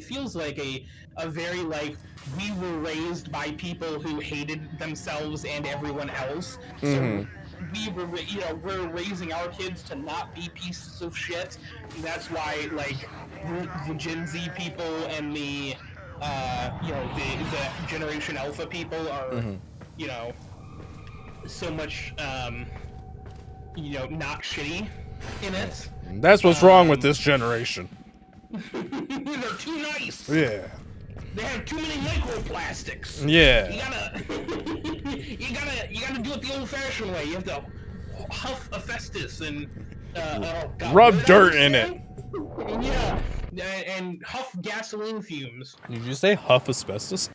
feels like a very like we were raised by people who hated themselves and everyone else. So we're raising our kids to not be pieces of shit. And that's why like the Gen Z people and the the Generation Alpha people are so much not shitty in it. That's what's wrong with this generation. They're too nice. Yeah. They have too many microplastics. Yeah. You gotta do it the old-fashioned way. You have to huff asbestos and rub dirt in it. Yeah, and huff gasoline fumes. Did you say huff asbestos?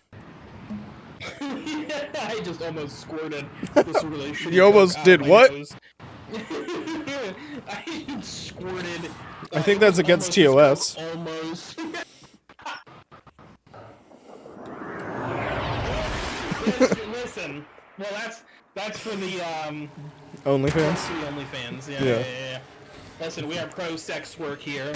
I just almost squirted this really shitty You almost joke out did my what? nose. I squirted. I think that's against TOS. Almost. Listen. Well, that's for the OnlyFans? the OnlyFans. Yeah. Listen, we are pro sex work here.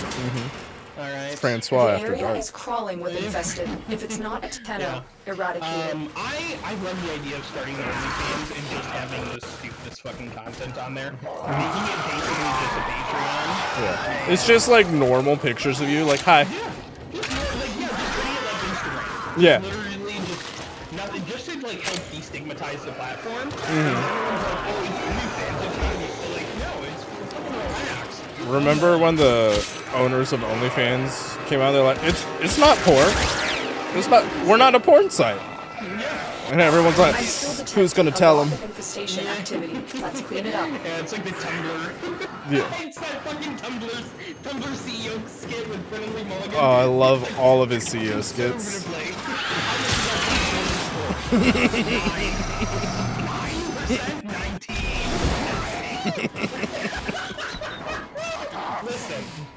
All right. Francois The after area dark. is crawling with infested. If it's not Tenno, eradicate it. I love the idea of starting the OnlyFans and just having this fucking content on there. Making it basically just a Patreon. Yeah. It's just like normal pictures of you, like, hi. Yeah. Just treating it like Instagram. Yeah. Literally just nothing. Just to like help destigmatize democratize the platform. Everyone's like, oh, it's OnlyFans. It's gotta be so, like, no, it's fucking relaxed. Remember when the owners of OnlyFans came out? They're like, it's not porn. It's not. We're not a porn site. And everyone's like, who's gonna tell them? Infestation activity. Let's clean it up. Yeah, it's like the Tumblr. Yeah. It's that fucking Tumblr CEO skit with Brennan Lee Mulligan. Oh, I love all of his CEO skits.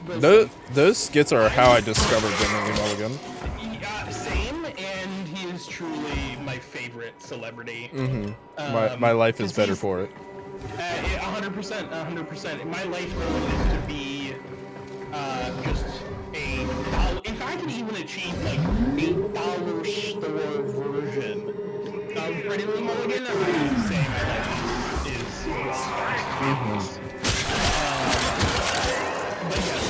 19. Those skits are how I discovered Brennan Lee Mulligan. Same, and he is truly my favorite celebrity. My life is better for it. 100%, 100%. My life goal is to be just a dollar. If I can even achieve like $8 store version of Brennan Lee Mulligan, I would say my life is but yes,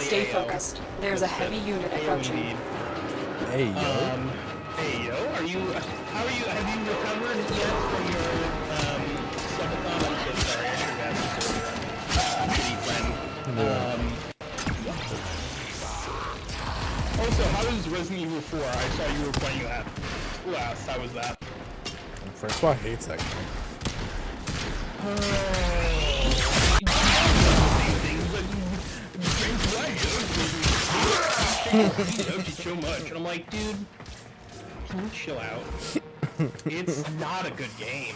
Stay focused. There's a heavy unit approaching. Hey yo. Hey yo, how are you? Have you recovered yet from your subathon? I'm so sorry, I should have asked you earlier. Also, how is Resident Evil 4? I saw you were playing that last. How was that? Francois hates that game. So much, and I'm like, dude, can you chill out? It's not a good game.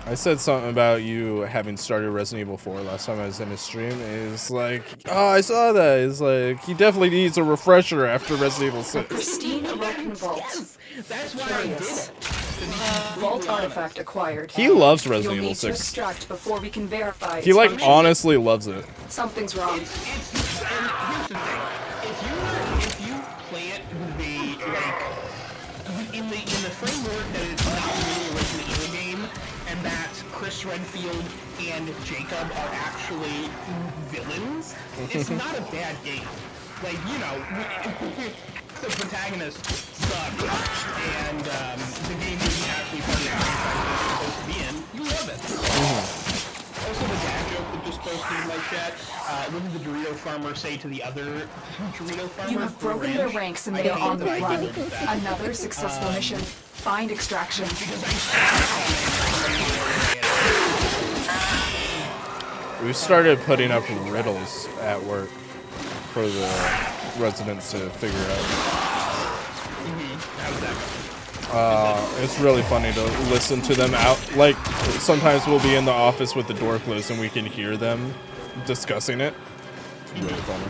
I said something about you having started Resident Evil 4 last time I was in his stream. It's like, oh, I saw that. It's like, he definitely needs a refresher after Resident Evil 6. Pristine American Vault. Yes, that's why I did it. Vault artifact acquired. He loves You'll Resident Evil need to 6. extract before we can verify. He, like, honestly loves it. Something's wrong. And here's the thing: if you play it with the like in the framework that it's not really a Resident Evil game, and that Chris Redfield and Jacob are actually villains, it's not a bad game. Like, you know, the protagonist sucks, and the game isn't actually part of the franchise it's supposed to be in. You love it. Also, the dad joke that just posted in my chat. What did the Dorito farmer say to the other Dorito farmer? You have broken their ranks and they are on the run. Another successful mission. Find extraction. We started putting up riddles at work for the residents to figure out. It's really funny to listen to them out. Like, sometimes we'll be in the office with the door closed and we can hear them discussing it. It's really funny.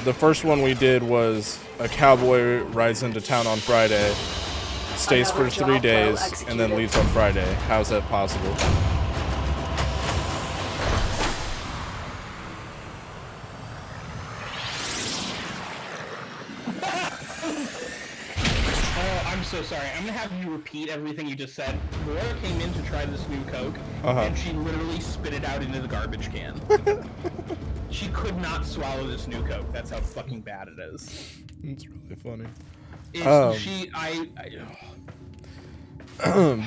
The first one we did was a cowboy rides into town on Friday, stays for 3 days, and then leaves on Friday. How's that possible? I'm so sorry. I'm gonna have you repeat everything you just said. Laura came in to try this new Coke, and she literally spit it out into the garbage can. She could not swallow this new Coke. That's how fucking bad it is. It's really funny.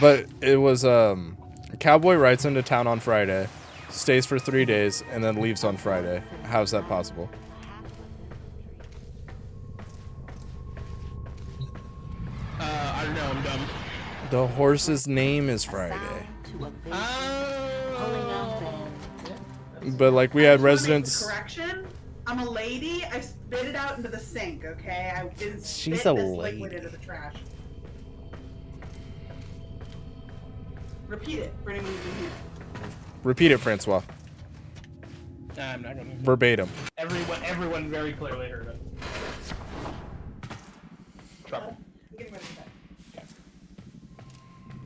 But it was a cowboy rides into town on Friday, stays for 3 days, and then leaves on Friday. How's that possible? I don't know. I'm dumb. The horse's name is Friday. But like we had residents. Correction. I'm a lady. I spit it out into the sink. Okay, I didn't spit She's a this lady. liquid into the trash. Repeat it. For anyone who's in here. Repeat it, Francois. I'm not gonna. Verbatim. Everyone very clearly heard it. Trouble. I'm getting ready for bed.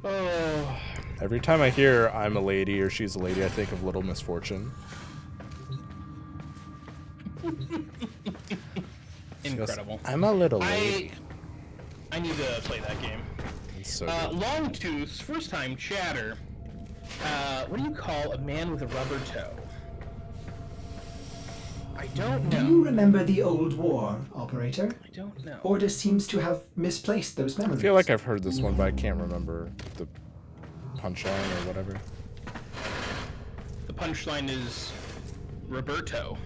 Oh. Every time I hear I'm a lady or she's a lady, I think of Little Misfortune. Incredible. I'm a little lady. I need to play that game. It's so good. Longtooth's first time chatter. What do you call a man with a rubber toe? I don't Do know. you remember the old war, operator? I don't know. Order seems to have misplaced those memories. I feel like I've heard this one, but I can't remember the punchline or whatever. The punchline is Roberto.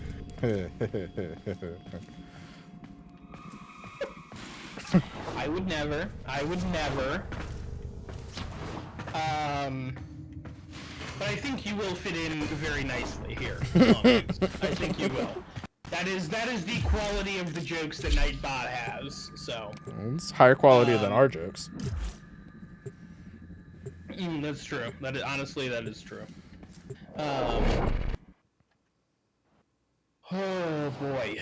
I would never. I would never. But I think you will fit in very nicely here. I think you will. That is the quality of the jokes that Nightbot has. So. It's higher quality than our jokes. That's true. Honestly, that is true. Oh boy.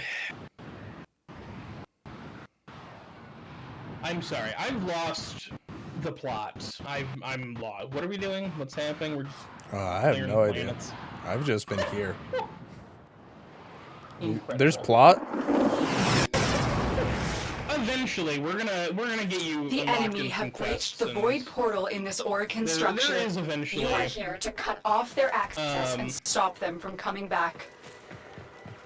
I'm sorry. I've lost the plot. I'm lost. What are we doing? What's happening? We're just I have no idea. planets. I've just been here. Incredible. There's plot? Eventually, we're gonna get you. The unlocked enemy in some have breached quests the and- void portal in this Orican structure. There is eventually. You are here to cut off their access and stop them from coming back.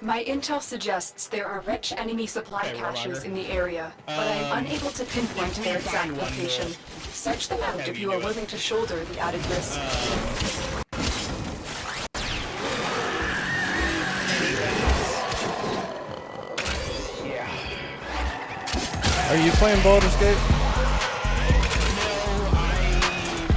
My intel suggests there are rich enemy supply Okay, caches Roger. in the area, but I'm unable to pinpoint if we their find exact one, location. we'll Search them out have if you you are do it. willing to shoulder the added risk. Yeah. Are you playing Baldur's Gate? No,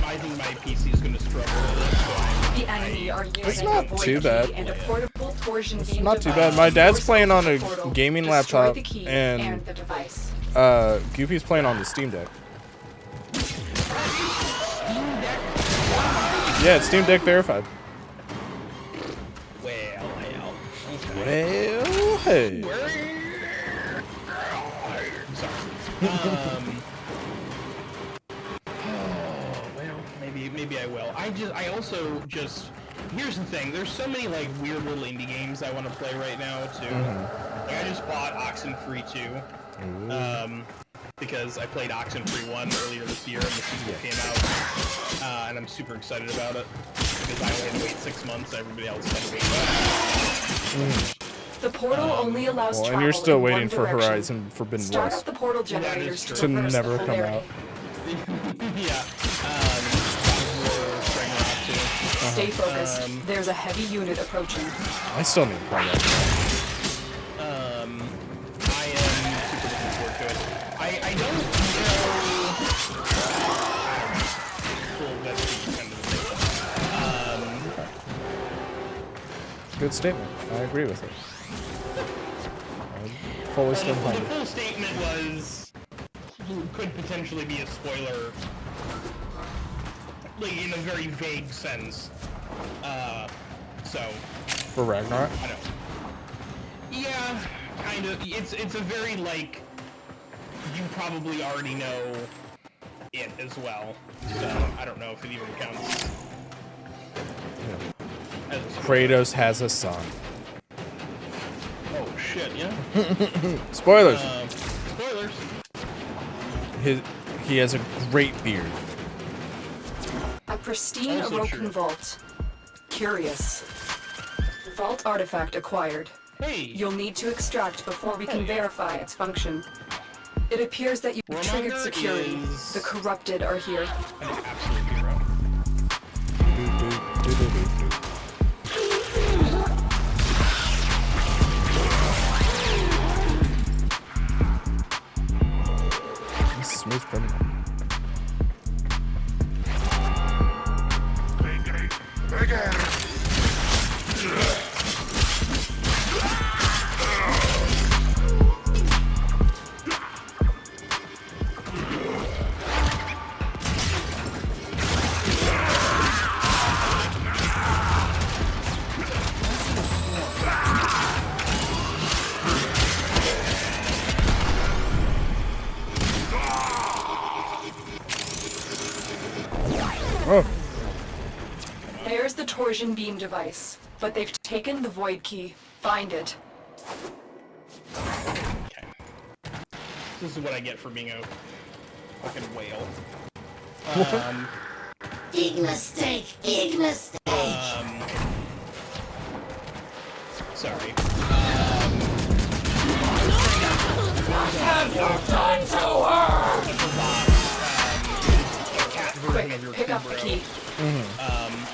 I think my PC is gonna struggle with it. So The enemy are using not a void too key bad. and a portable torsion beam Not too device bad. My to dad's force playing on open a the portal, gaming destroy laptop, the key and the device. Goofy's playing on the Steam Deck. Yeah, it's Steam Deck verified. Well. Well, hey. Well, maybe I will. I also just. Here's the thing. There's so many like weird little indie games I want to play right now too. Like I just bought Oxenfree 2. Because I played Oxenfree 1 earlier this year and the sequel came out. And I'm super excited about it. Because I only had to wait 6 months, everybody else had to wait. The portal only allows Well, travel and you're still in waiting one for direction. Horizon Forbidden Start West up the portal generators true. to to reverse never the come polarity. out. Yeah. Stay focused. There's a heavy unit approaching. I still need to play that. I am super looking forward to it. I don't know. Full that's kind of the thing. Good statement. I agree with it. I fully stand The behind it. full statement was could potentially be a spoiler, like in a very vague sense. So For Ragnarok? I don't. Yeah, kind of. It's a very like you probably already know it as well. So I don't know if it even counts. As a spoiler. Kratos has a son. Oh shit! Yeah. Spoilers! Spoilers. He has a great beard. A pristine Also Orokin true. vault. Curious. Vault artifact acquired. Hey. You'll need to extract before we can Hell yeah. verify its function. It appears that you've Warmonger triggered security. is- The corrupted are here. An absolute hero. Smooth criminal. Oh, There's the torsion beam device, but they've taken the void key. Find it. Okay. This is what I get for being a fucking whale. Big mistake, big mistake. Sorry. have you done to her? Quick, pick up the key.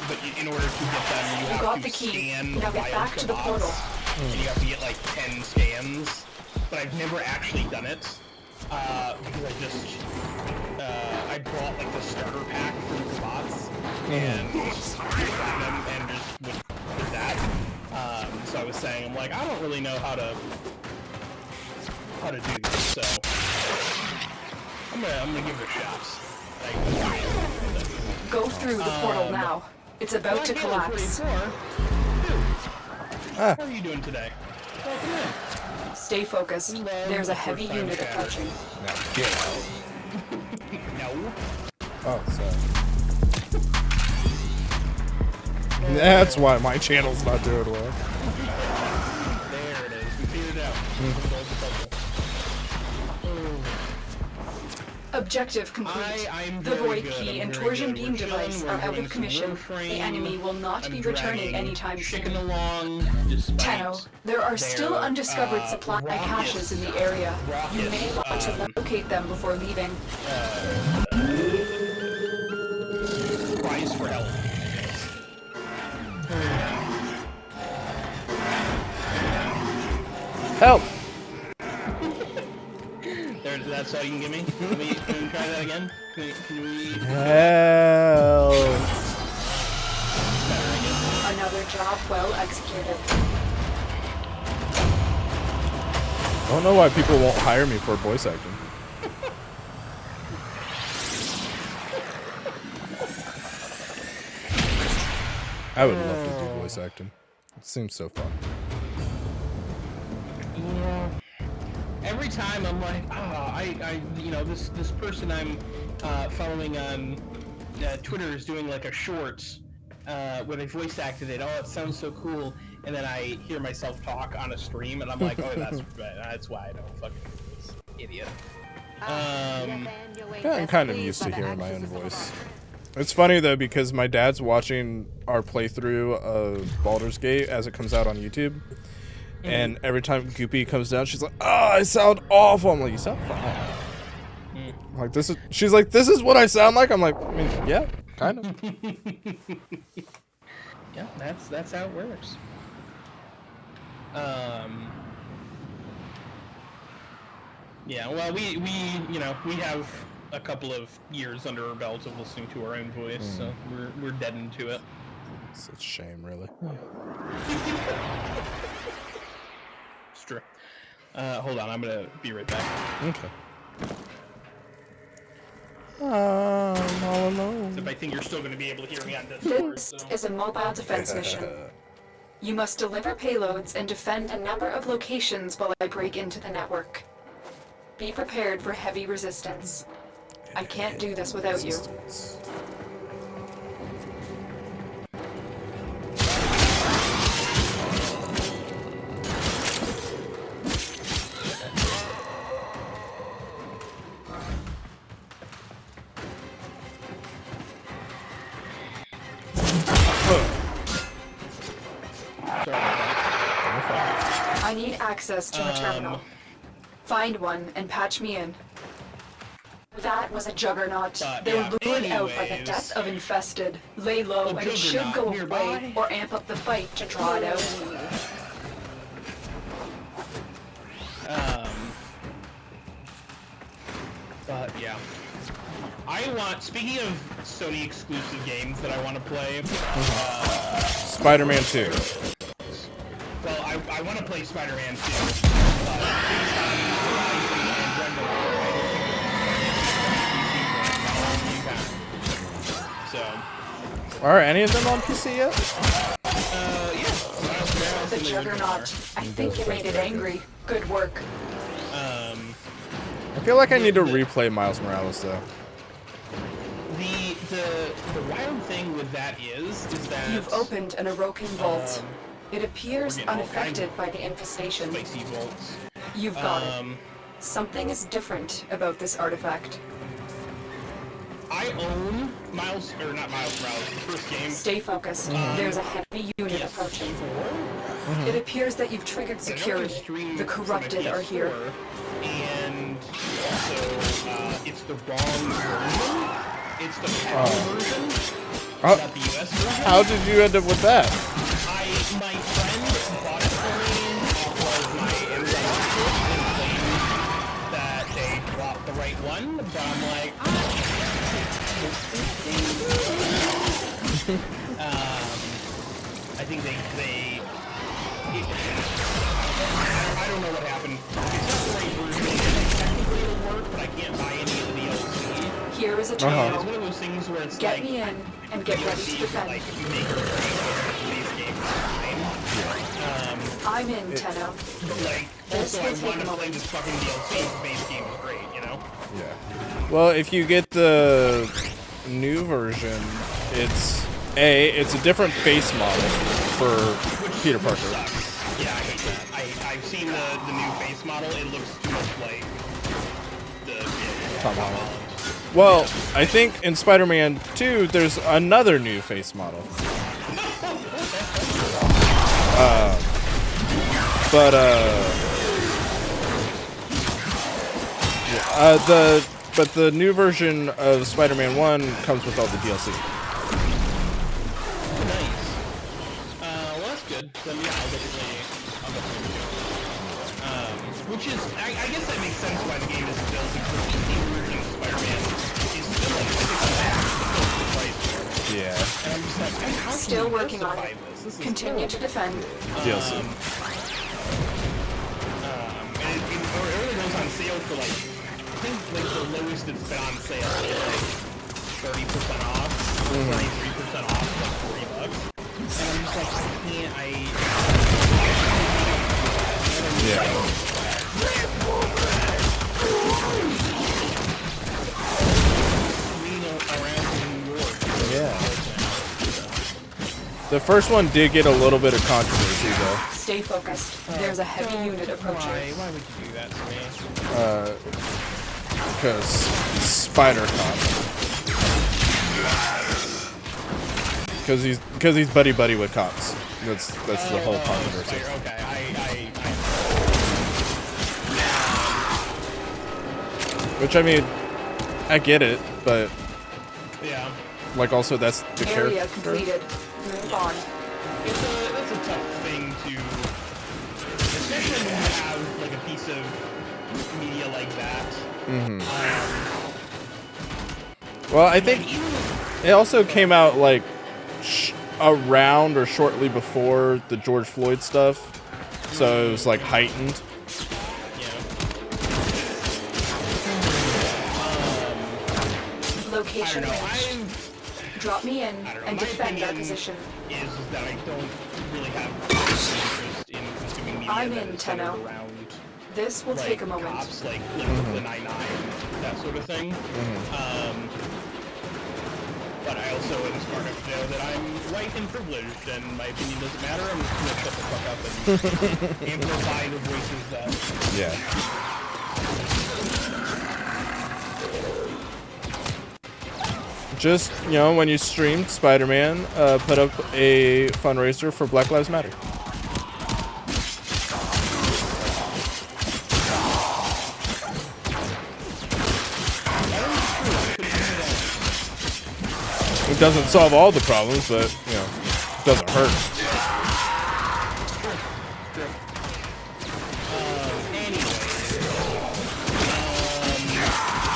But in order to get them, you have to scan now get back to the portal. And you have to get like 10 scans. But I've never actually done it because I bought like the starter pack from the bots and just with that. So I was saying, I'm like, I don't really know how to do this, so I'm gonna give it a shot. Go through the portal now. It's about to collapse. How are you doing today? Stay focused. There's a heavy unit approaching. Now get out. No. Oh, sorry. That's why my channel's not doing well. There it is. We figured it out. Objective complete. The void key and torsion beam device are out of commission. The enemy will not be returning anytime soon. Tenno, there are still undiscovered supply caches in the area. You may want to locate them before leaving. Prize for help. Help! That's all you can give me? Can we try that again? Can we... Help! Another job well executed. I don't know why people won't hire me for voice acting. I would love to do voice acting. It seems so fun. Yeah. Every time I'm like, this person I'm following on Twitter is doing like a short where they voice acted it. Oh, it sounds so cool. And then I hear myself talk on a stream, and I'm like, oh, that's why I don't fucking do this, idiot. I'm kind of used to hearing my own voice. It's funny though because my dad's watching our playthrough of Baldur's Gate as it comes out on YouTube. And every time Goopy comes down, she's like, "Oh, I sound awful." I'm like, "You sound fine." Like this is. She's like, "This is what I sound like." I'm like, I mean, yeah, kind of. Yeah, that's how it works. Yeah, well, we have a couple of years under our belt of listening to our own voice, so we're dead into it. It's a shame, really. It's true. Hold on, I'm gonna be right back. Okay. I'm all alone. Except I think you're still gonna be able to hear me on Discord. This is a mobile defense mission. You must deliver payloads and defend a number of locations while I break into the network. Be prepared for heavy resistance. I can't do this without you. I need access to a terminal. Find one and patch me in. That was a juggernaut. They were lured out by the death of infested. Lay low and it should go away, or amp up the fight to draw it out. But yeah. Speaking of Sony exclusive games that I want to play, Spider-Man 2. Well, I want to play Spider-Man 2. So. Are any of them on PC yet? Yeah. The Juggernaut. I think it made it angry. Good work. I feel like I need to replay Miles Morales though. The wild thing with that is that you've opened an Orokin vault. It appears unaffected by the infestation. Spicy vaults. You've got it. Something is different about this artifact. I own Miles, or not Miles Morales, the first game. Stay focused. There's a heavy unit approaching. It appears that you've triggered security. The corrupted are here. And also, it's the wrong version. It's the PAL version, not the US version. How did you end up with that? My friend bought it for me off of my Amazon and claimed that they bought the right one, but I'm like, I think they I don't know what happened. It's not the right version. Technically it'll work, but I can't buy any of the DLC. Here is a It's terminal. one of those things where it's Get like, me in and get ready to defend. like, you make or break these games fine. I'm in, Tenno. But like, also I want to play this fucking DLC. The base game is great, you know? Yeah. Well, if you get the new version, it's a different face model for Peter Parker. Sucks. Yeah, I hate that. I've seen the new face model. It looks too much like the Tom Holland. Well, I think in Spider-Man 2, there's another new face model. But the new version of Spider-Man 1 comes with all the DLC. Nice. Well, that's good. Then yeah, I'll definitely do it. Which is, I guess that makes sense why the game is still the new version of Spider-Man is still like $6 Yeah. and I'm just like, how can Still you working on justify it. this? This is Continue to defend. DLC. and it really goes on sale for like, I think like the lowest it's been on sale is like 30% off, 33% off, like $40. And I'm just like, Yeah. Yeah. The first one did get a little bit of controversy, though. Stay focused. There's a heavy unit approaching. Why would you do that to me? Because Spider-Cop. Because he's buddy with cops. That's the whole controversy. Okay, Which, I mean, I get it, but yeah. like also that's the Area character. completed. Move on. That's a tough thing to, especially when you have like a piece of media like that. Well, I think it also came out like around or shortly before the George Floyd stuff, so it was like heightened. Location range. Drop me in and defend our position. Is that I don't really have interest in consuming media I'm that in, is centered Tenno. around This will take a moment. cops, like the 9/9, that sort of thing. But I also am smart enough to know that I'm white and privileged, and my opinion doesn't matter. I'm just gonna shut the fuck up and amplify the voices that. Yeah. Just, you know, when you streamed Spider-Man, put up a fundraiser for Black Lives Matter. It doesn't solve all the problems, but, you know, it doesn't hurt.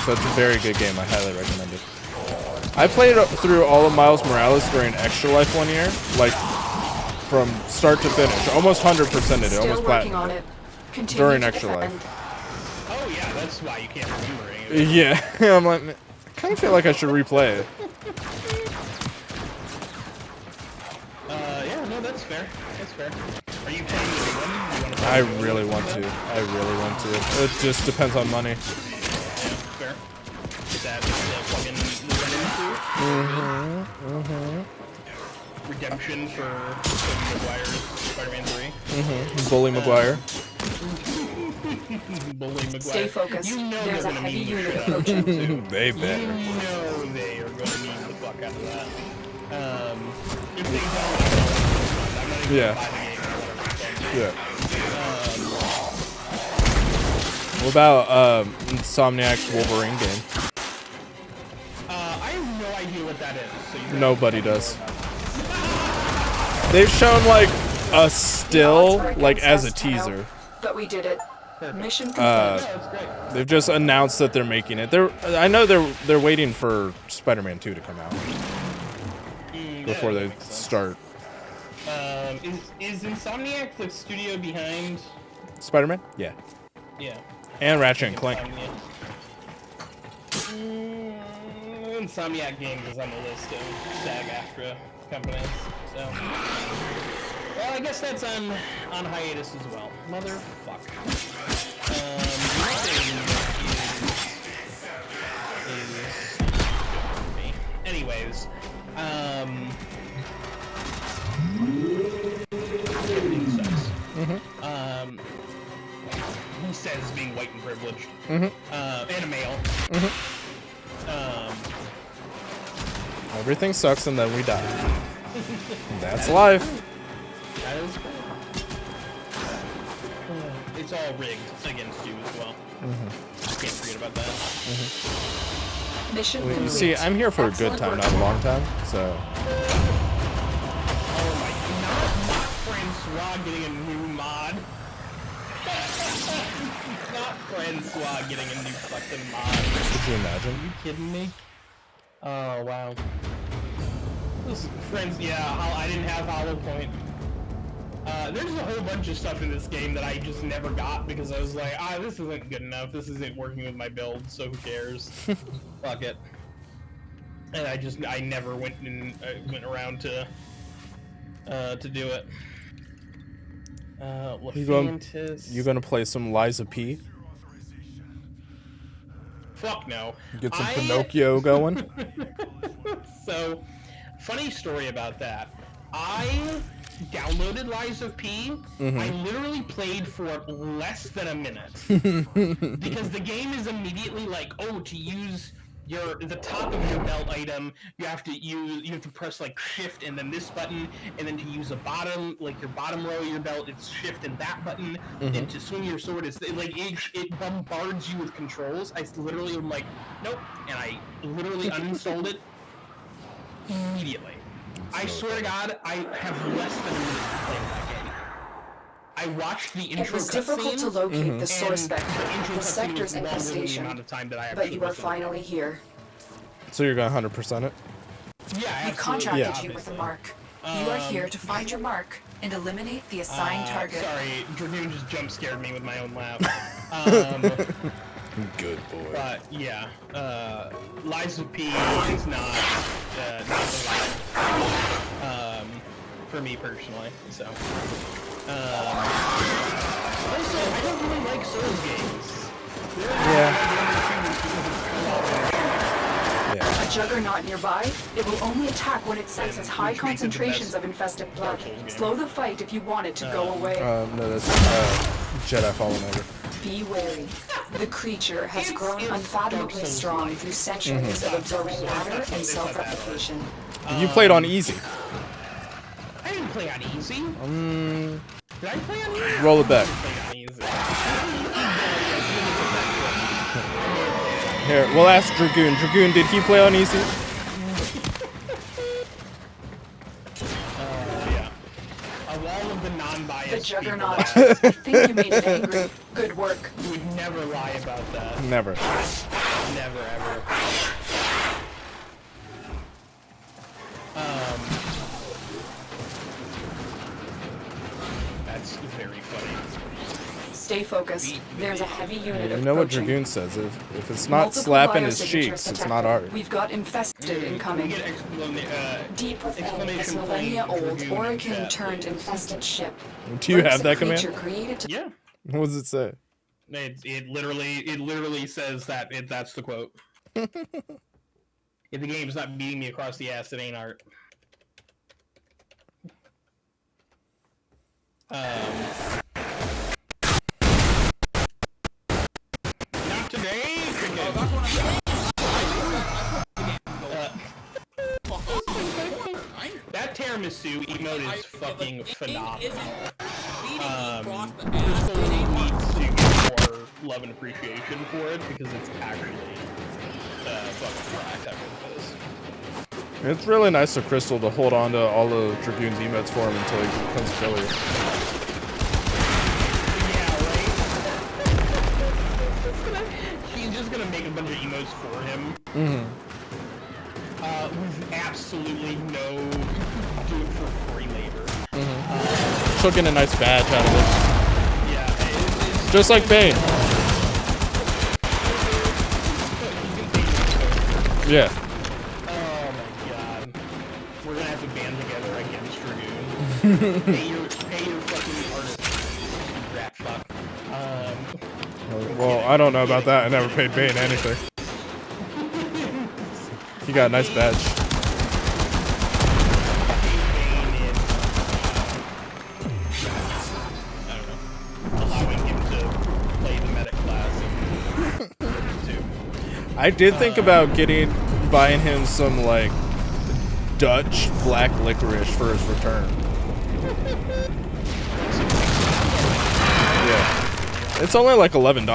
So it's a very good game. I highly recommend it. I played through all of Miles Morales during Extra Life one year, like from start to finish, almost 100%ed it, almost platinum. During Extra Life. Oh yeah, that's why you can't remember anything. Yeah, I'm like, I kind of feel like I should replay it. Yeah, no, that's fair. That's fair. Are you playing the new one? You wanna play I really want to. I really want to. It just depends on money. Yeah, fair. Is that the plugin you went into? Redemption for Tobey Maguire's Spider-Man 3. Bully Maguire. Bully McGuire. Stay focused. You know There's a they're gonna heavy meme the unit shit out of approaching. that, too. They better. You know they are gonna meme the fuck out of that. If they don't, I'm not even Yeah. gonna buy the game. Yeah. What about Insomniac's Wolverine game? I have no idea what that is. So you Nobody does. They've shown like a still, like as a teaser. But we did it. Mission complete. that's great. They've just announced that they're making it. I know they're waiting for Spider-Man 2 to come out before they start. Is Insomniac the studio behind? Spider-Man? Yeah. Yeah. And Ratchet and Clank. Insomniac Games is on the list of SAG-AFTRA companies, so. Well, I guess that's on hiatus as well. Motherfuck. Anyways, everything sucks. He says being white and privileged, and a male. Everything sucks and then we die. That's life. That is great. It's all rigged against you as well. Can't forget about that. Mission You complete. see, I'm here for a good time, not a long time, so. Oh my god, not Francois getting a new mod. Not Francois getting a new fucking mod. Could you imagine? Are you kidding me? Oh wow. This friends, yeah, I didn't have Hollow Point. There's a whole bunch of stuff in this game that I just never got because I was like, this isn't good enough. This isn't working with my build, so who cares? Fuck it. And I never went went around to do it. You gonna play some Liza P? Fuck no. Get some Pinocchio going? So, funny story about that. I downloaded Lies of P. I literally played for less than a minute because the game is immediately like, oh, to use the top of your belt item, you have to press like shift and then this button, and then to use a bottom, like your bottom row of your belt, it's shift and that button, and to swing your sword, it bombards you with controls. I literally am like, nope, and I literally uninstalled it immediately. I swear to God, I have less than a minute playing that game. I watched the intro It was difficult to locate the source vector, the sector's infestation, but you are finally here. So you're gonna 100% it? Yeah, We've contracted you with a mark. You are here to find your mark and eliminate the assigned target. Sorry, Dragoon just jump scared me with my own laugh. Good boy. But yeah, Lies of P is not the one for me personally. So, also I don't really like Souls games. Yeah. A juggernaut nearby, it will only attack when it senses high concentrations of infested blood. Slow the fight if you want it to go away. No, that's Jedi Fallen Order. Be wary. The creature has grown unfathomably strong through centuries of absorbing matter and self-replication. You played on easy. I didn't play on easy. Did I play on easy? Roll it back. I played on easy. Here, we'll ask Dragoon. Dragoon, did he play on easy? Yeah. Of all of the non-biased The juggernaut. people, I think you made it angry. Good work. you would never lie about that. Never. Never, ever. That's very funny. Stay focused. There's a heavy unit You know what approaching. Dragoon says. If it's not Multiple slapping his biosignatures cheeks, it's detected. not art. We've got infested We incoming. get Deep within this exclamation point, millennia-old Dragoon in Orokin chat. turned infested ship. Do you Lurks have a that creature command? created to Yeah. What does it say? It literally says that. That's the quote. If the game's not beating me across the ass, it ain't art. tiramisu emote is fucking phenomenal. Crystal needs to get more love and appreciation for it because it's actually fucking black. That really is. It's really nice of Crystal to hold on to all the Dragoon's emotes for him until he becomes a killer. She's just gonna make a bunch of emotes for him. With absolutely no do it for free labor. She'll get a nice badge out of it. Yeah, it's Just like Bane. Yeah. Oh my god. We're gonna have to band together against Dragoon. pay your fucking artist, you rat fuck. Well, I don't know about that. I never paid Bane anything. He got a nice badge. I don't know. Allowing him to play the medic class and I did think about buying him some like Dutch black licorice for his return. Yeah, it's only like $11.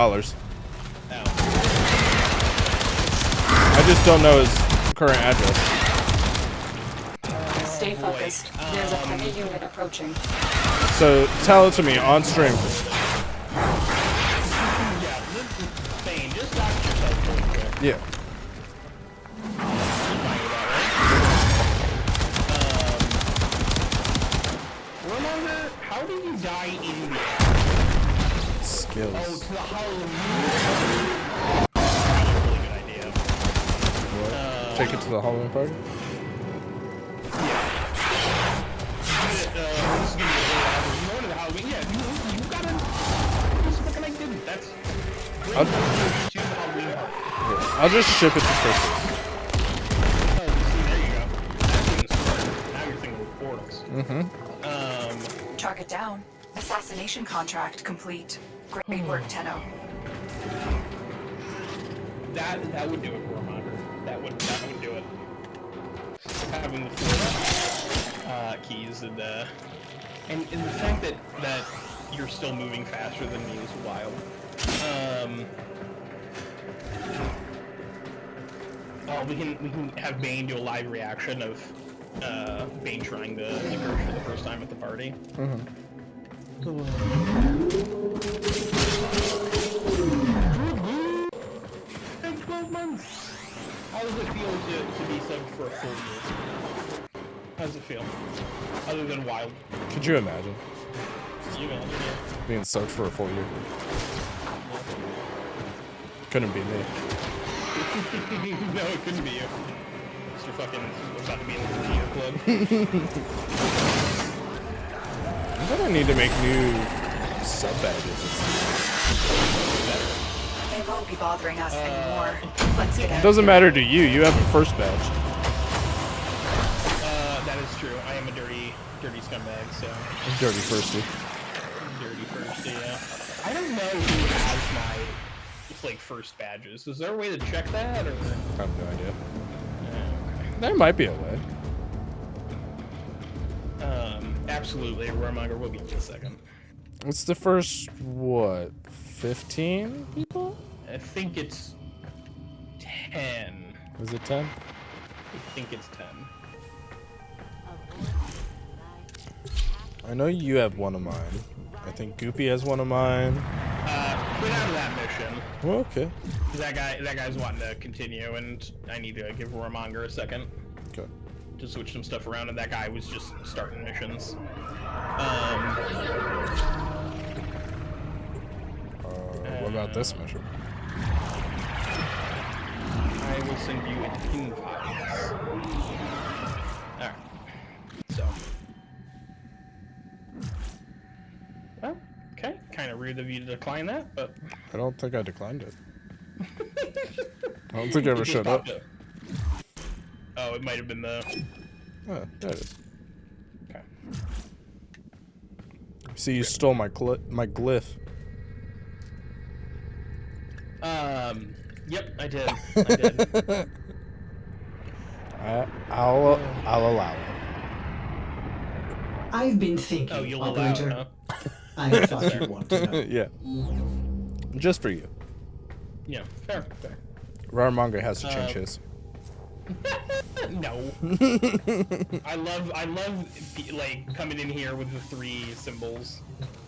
I just don't know his current address. Stay focused. There's a heavy unit approaching. So tell it to me on stream. Bane, just dox yourself real quick. Yeah. Remember, how did you die in the Skills. Oh, to the Halloween. Really good idea. What? Take it to the Halloween party? This is gonna be a going to the Halloween. Yeah, you gotta. What can I do? That's. To the Halloween party. I'll just ship it to Crystal. Oh, see, there you go. That's in the store. Now you're thinking with portals. Target down. Assassination contract complete. Great work, Tenno. That would do it, Warmonger. That would do it. Having the four keys and the fact that you're still moving faster than me is wild. Oh, we can have Bane do a live reaction of Bane trying the curse for the first time at the party. 12 months. How does it feel to be subbed for a full year? How does it feel? Other than wild. Could you imagine Could you imagine it? being soaked for a full year? Couldn't be me. No, it couldn't be you. Mr. fucking about to be in the 3-year club. I'm gonna need to make new sub badges. They won't be bothering us anymore. Let's get out. It doesn't matter to you. You have a first badge. That is true. I am a dirty scumbag, so. Dirty firsty. Dirty first, yeah. I don't know who has my first badges. Is there a way to check that, or? I have no idea. Okay. There might be a way. Absolutely. Warmonger will be in a second. It's the first, what, 15 people? I think it's 10. Is it 10? I think it's 10. I know you have one of mine. I think Goopy has one of mine. Quit out of that mission. Well, okay. That guy's wanting to continue, and I need to give Warmonger a second. Okay. To switch some stuff around, and that guy was just starting missions. What about this mission? I will send you an invite. Alright. So. Well, okay. Kind of rude of you to decline that, but... I don't think I declined it. I don't think I ever showed up. Oh, it might have been the... Oh, there it is. Okay. See, you stole my glyph. Yep, I did. I did. I'll allow it. I've been thinking, Oh, you'll operator. allow it, huh? I thought you'd want to know. Yeah. Just for you. Yeah, fair. Raramanga has to change his. No. I love like coming in here with the 3 symbols.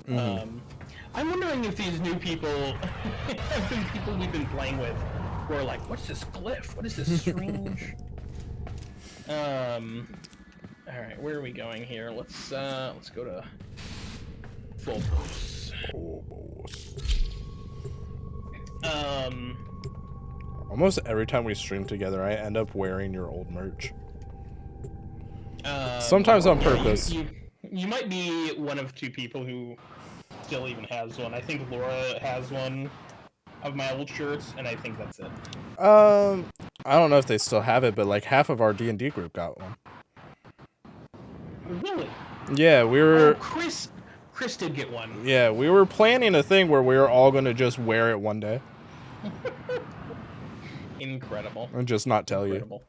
I'm wondering if these new people have been people we've been playing with who are like, what's this glyph? What is this strange? Alright, where are we going here? Let's go to Phobos. Almost every time we stream together, I end up wearing your old merch. Sometimes on purpose. You might be one of 2 people who still even has one. I think Laura has one of my old shirts, and I think that's it. I don't know if they still have it, but like half of our D&D group got one. Really? Yeah, we were. Oh, Chris did get one. Yeah, we were planning a thing where we were all gonna just wear it one day. Incredible. And just not tell you.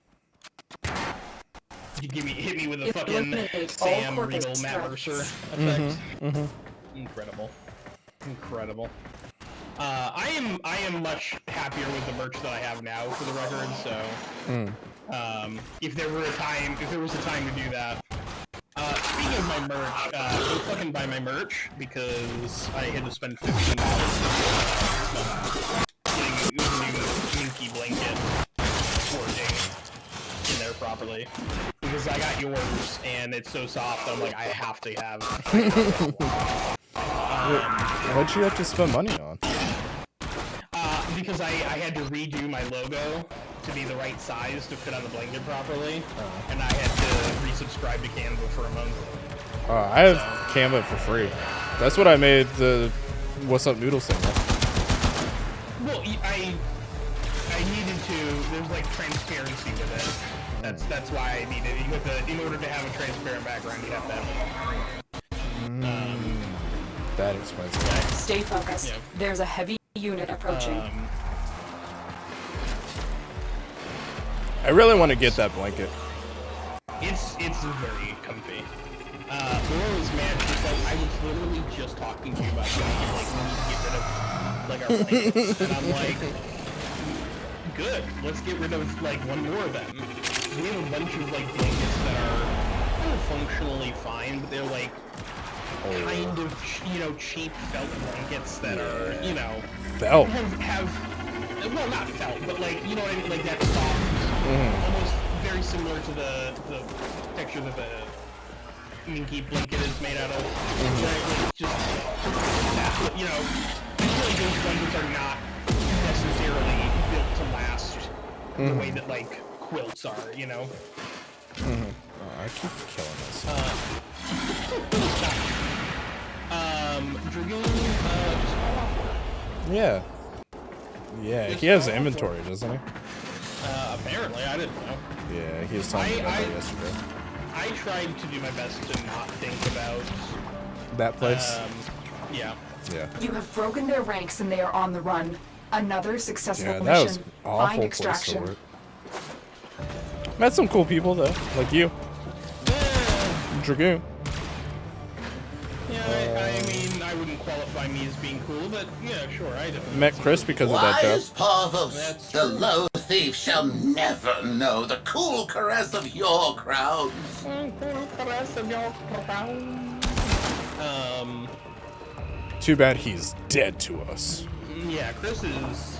You hit me with a fucking Sam Regal Matt Mercer effect. Incredible. I am much happier with the merch that I have now, for the record. So, if there was a time to do that. Speaking of my merch, go fucking buy my merch because I had to spend $15 getting a new minky blanket forging in there properly. Because I got yours and it's so soft, I'm like, I have to have. What'd you have to spend money on? Because I had to redo my logo to be the right size to fit on the blanket properly, and I had to resubscribe to Canva for a month. I have Canva for free. That's what I made the What's Up Noodles thing with. Well, I needed to. There's like transparency with it. That's why I needed it. In order to have a transparent background, you have to have it. That expensive. Stay focused. Yeah. There's a heavy unit approaching. I really want to get that blanket. It's very comfy. Laura was mad. She's like, I was literally just talking to you about like we need to get rid of like our blankets, and I'm like, good. Let's get rid of like one more of them. We have a bunch of like blankets that are kind of functionally fine, but they're like kind of cheap felt blankets that are Felt. have well, not felt, but like what I mean, like that soft, almost very similar to the texture that the minky blanket is made out of. Right? Like just that, I feel like those blankets are not necessarily built to last the way that like quilts are, Oh, I keep killing this. Dragoon, just fall off. Yeah. Yeah, he has inventory, doesn't he? Apparently, I didn't know. Yeah, he was telling me about that yesterday. I tried to do my best to not think about That place? Yeah. Yeah. You have broken their ranks and they are on the run. Another successful Yeah, that was mission. awful Find place to extraction. work. Met some cool people though, like you. Dragoon. Yeah, I mean, I wouldn't qualify me as being cool, but yeah, sure, I do. Met Chris because of that job. Wise Parvos, the low thief shall never know the cool caress of your crowd. Too bad he's dead to us. Yeah, Chris is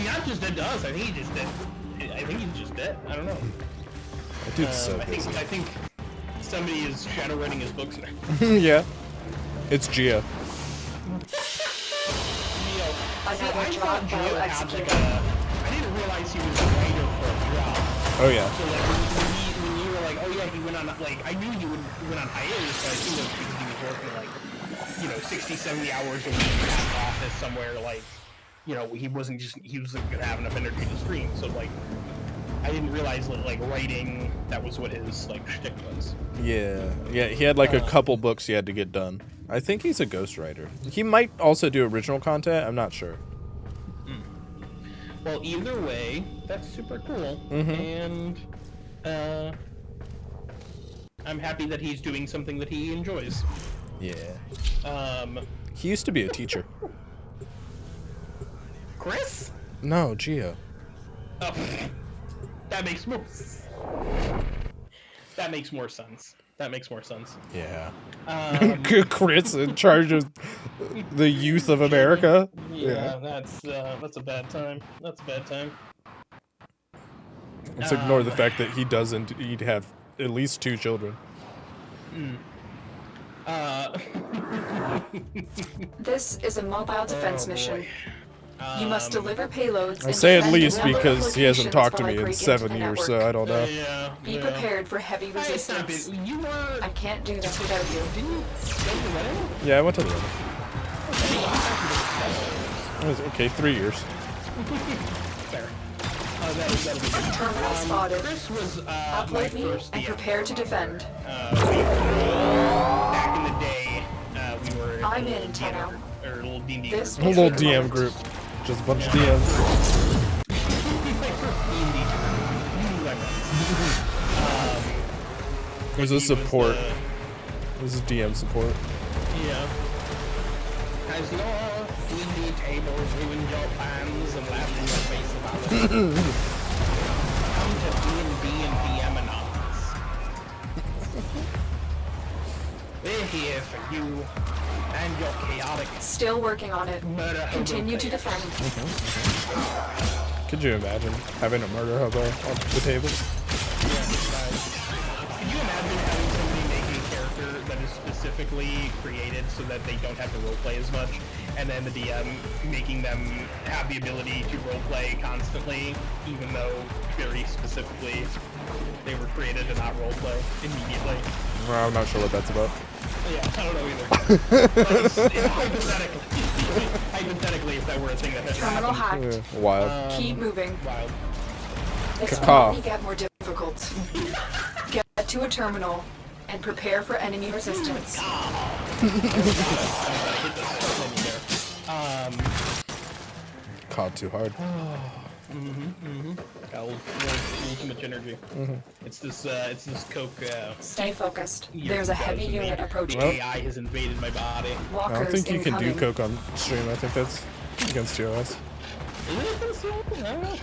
not just dead to us. I think he's just dead. I think he's just dead. I don't know. That dude's so I busy. think somebody is shadow writing his books now. Yeah. It's Gia. I thought Gio had like a. I didn't realize he was a writer for a job. Oh yeah. So like when you were like, oh yeah, he went on like I knew he went on hiatus, but I think it was because he was working like 60, 70 hours a week in an office somewhere. Like he was gonna have enough energy to stream. So like I didn't realize that like writing that was what his like shtick was. Yeah. Yeah. He had like a couple books he had to get done. I think he's a ghostwriter. He might also do original content. I'm not sure. Well, either way, that's super cool. And I'm happy that he's doing something that he enjoys. Yeah. He used to be a teacher. Chris? No, Gio. Oh, that makes more. That makes more sense. That makes more sense. Yeah. Chris in charge of the youth of America. Yeah, that's a bad time. That's a bad time. Let's ignore the fact that he doesn't. He'd have at least 2 children. This is a mobile defense mission. You must deliver payloads. I and say at defend a least number of because he hasn't locations talked to while I me in break into 7 the years, network. so I don't know. Yeah. Be prepared for heavy resistance. You were. I can't do this without you. Didn't you go to the wedding? Yeah, I went to the wedding. It was okay, 3 years. Fair. That'll be good. Terminal spotted. Chris was my Upload me first and DM. prepare to defend. Back in the day, we were. I'm a little in, Tenno. Or a little D&D This group. A little DM group. Just a bunch of DMs. It was a support. It was a DM support. Yeah. Has your D&D tables ruined your plans and laughed in your face about it? Come to D&D and DM Anonymous. We're here for you and your chaotic Still working on it. murder. Continue to defend. Could you imagine having a murder hobo on the table? Could you imagine having somebody make a character that is specifically created so that they don't have to roleplay as much, and then the DM making them have the ability to roleplay constantly, even though very specifically they were created to not roleplay immediately? Well, I'm not sure what that's about. Yeah, I don't know either. But hypothetically, if that were a thing that had Terminal happened. hacked. Yeah, wild. Keep moving. Wild. This will Caw. only get more difficult. Get to a terminal and prepare for enemy resistance. Caught too hard. Got a little too much energy. It's this coke. Stay focused. You're There's a heavy dosing me. unit approaching. The AI has invaded my body. I Walkers don't think you can do incoming. coke on stream. I think that's against TOS. Is it concealed? I don't know.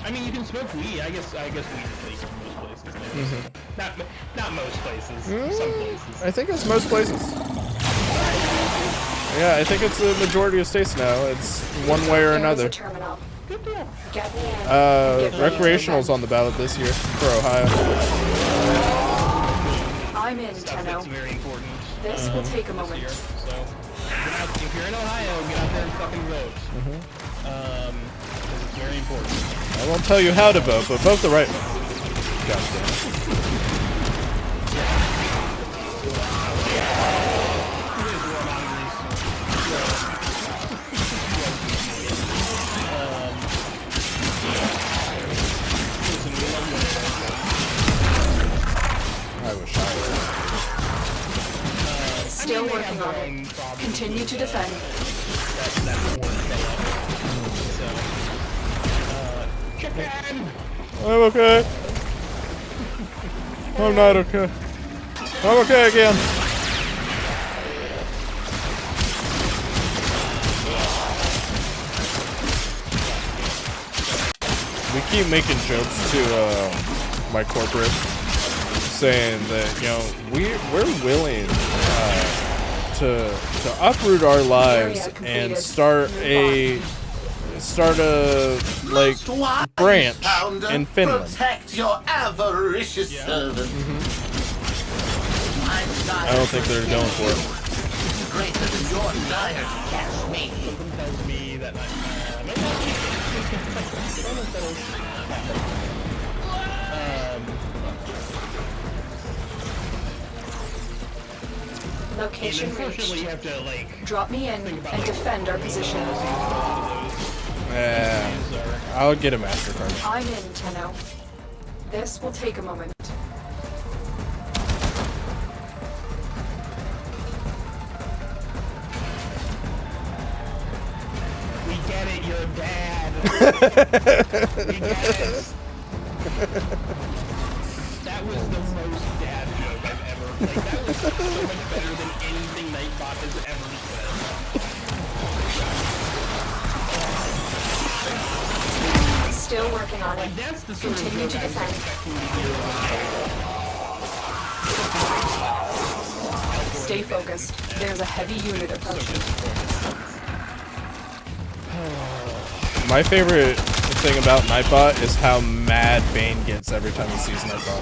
I mean, you can smoke weed. I guess weed is legal in most places. Maybe. Not most places. Some places. I think it's most places. Yeah, I think it's the majority of states now. It's one way or There is another. a terminal. Good deal. Get me in. Get me Recreational's in. on the ballot this year for Ohio. I'm in, Stuff Tenno. that's very important. This will take a this moment. year. So, get out, if you're in Ohio, get out there and fucking vote. Because it's very important. I won't tell you how to vote, but vote the right way. God damn it. I wish I was. Still working on it. Continue to defend. Chicken! I'm okay. I'm not okay. I'm okay again. We keep making jokes to my corporate, saying that we're willing to uproot our lives and start a like branch in Finland. Protect your avaricious servant. I don't think they're going for it. Greater than your desire to catch me. Something tells me that Location unfortunately, reached. you have to like. Drop me in and defend our position. I'll get a MasterCard. I'm in, Tenno. This will take a moment. We get it, you're dad. We get it. That was the most dad joke Like, that was so much better than anything Nightbot has ever said. Still working on Like, it. that's the sort Continue of to joke I was defend. expecting to hear when Stay focused. There's a heavy unit approaching. My favorite thing about Nightbot is how mad Bane gets every time he sees Nightbot.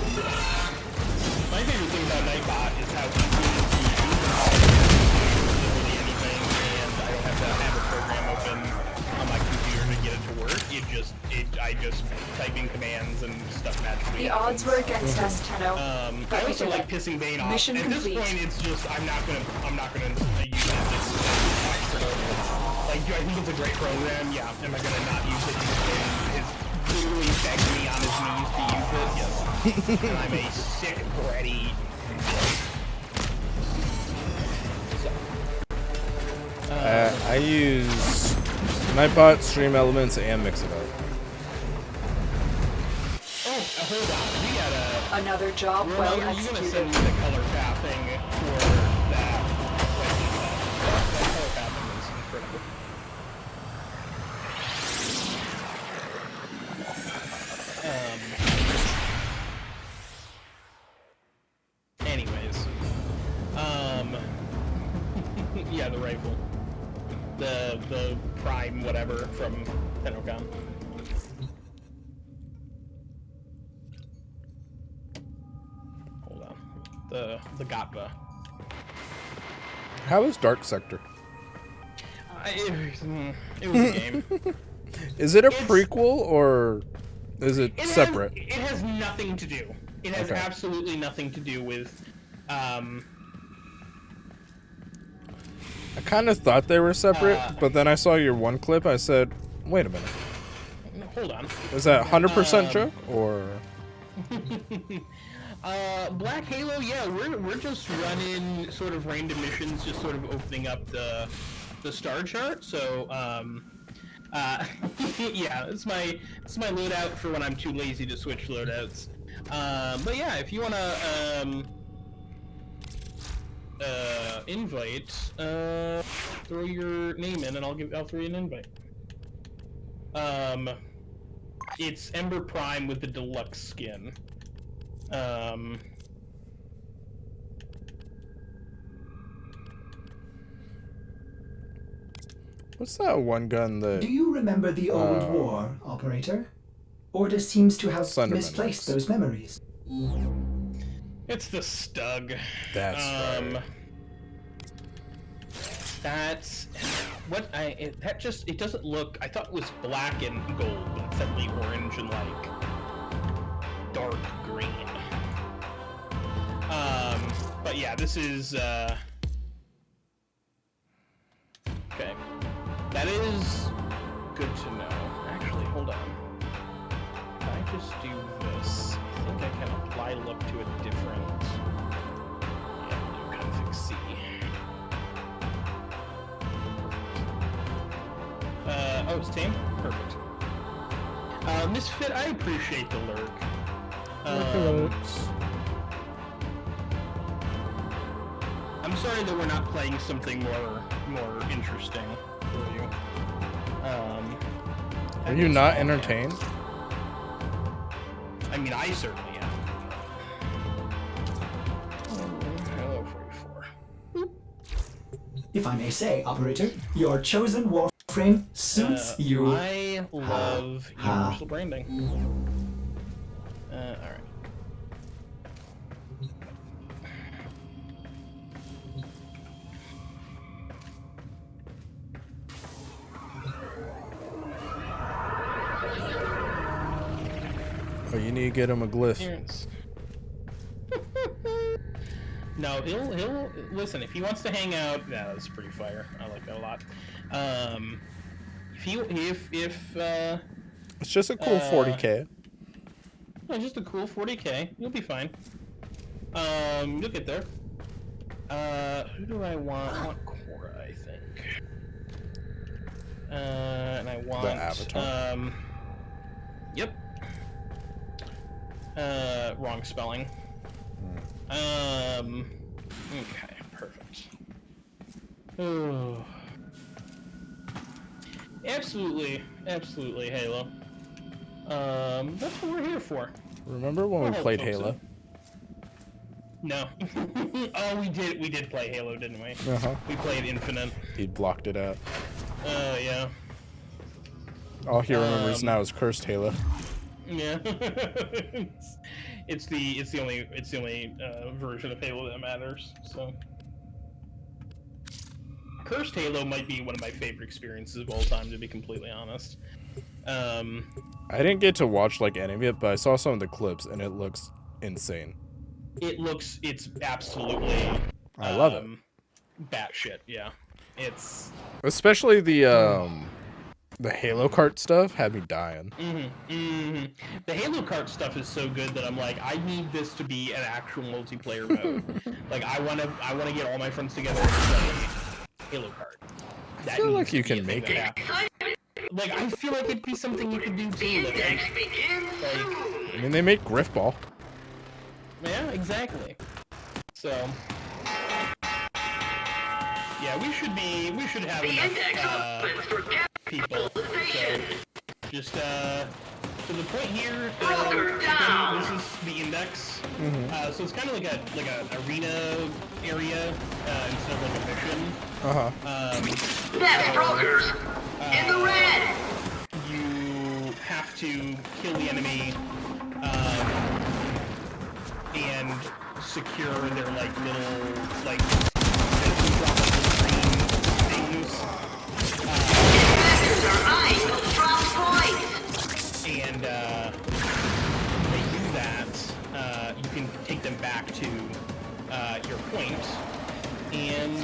My favorite thing about Nightbot is how easy it is to use literally anything, and I don't have to have a program open on my computer to get it to work. I just type in commands and stuff naturally. The odds were against us, Tenno. I also like pissing Bane off. Mission At complete. this point, it's just I'm not gonna use it. Like, do I think it's a great program? Yeah. Am I gonna not use it because Bane is literally begging me on his knees to use it? Yes. And I'm a sick, bratty. I use Nightbot, Stream Elements, and Mix It Up. Hold on. We gotta. Another job Roman, well are you gonna executed. send me the color pathing for that? That color pathing is incredible. Anyways. Yeah, the rifle. The prime whatever from Tennokan. Hold on. The Gatva. How is Dark Sector? It was a game. Is it a prequel or is it separate? It has nothing to do. It has Okay. absolutely nothing to do with. I kind of thought they were separate, but then I saw your one clip. I said, "Wait a minute, Hold on. is that 100% joke or?" Black Halo, yeah, we're just running sort of random missions, just sort of opening up the star chart. So yeah, it's my loadout for when I'm too lazy to switch loadouts. But yeah, if you wanna invite, throw your name in and I'll throw you an invite. It's Ember Prime with the deluxe skin. What's that one gun that? Do you remember the old war, Operator? Order seems to have Slenderman misplaced is. those memories. It's the Stug. That's right. That's what it doesn't look. I thought it was black and gold, but it's definitely orange and like dark green. But yeah, this is okay. That is good to know. Actually, hold on. If I just do this, I think I can apply look to a different. Yeah, new config C. Oh, it's tame? Perfect. Misfit, I appreciate the lurk. I'm sorry that we're not playing something more interesting for you. Are you not entertained? I mean, I certainly am. Hello, 44. If I may say, Operator, your chosen Warframe suits you. I love universal branding. Alright. Oh, you need to get him a glyph. Appearance. No, he'll listen if he wants to hang out. Yeah, that's pretty fire. I like that a lot. If It's just a cool 40K. no, just a cool 40K, you'll be fine. You'll get there. Who do I want? I want Cora, I think. And I want The Avatar? Yep. Wrong spelling. Okay, perfect. Oh. Absolutely, Halo. That's what we're here for. Remember when we played Halo? No. Oh, we did play Halo, didn't we? Uh-huh. We played Infinite. He blocked it out. Oh, yeah. All he remembers now is Cursed Halo. Yeah. it's the only version of Halo that matters, so. Cursed Halo might be one of my favorite experiences of all time, to be completely honest. I didn't get to watch like any of it, but I saw some of the clips and it looks insane. It's absolutely I love it. Batshit, yeah. It's especially the Halo Kart stuff had me dying. The Halo Kart stuff is so good that I'm like, I need this to be an actual multiplayer mode. Like I wanna get all my friends together and play Halo Kart. I feel like you can make it. Like I feel like it'd be something you could do too. Like, I mean, they make Griffball. yeah, exactly. So yeah, we should have enough people. So just to the point here, this is the index. So it's kind of like an arena area instead of like a mission. Brokers in the red. You have to kill the enemy and secure their like little like green things. Investors are eyeing those drop points. And when they do that, you can take them back to your point, and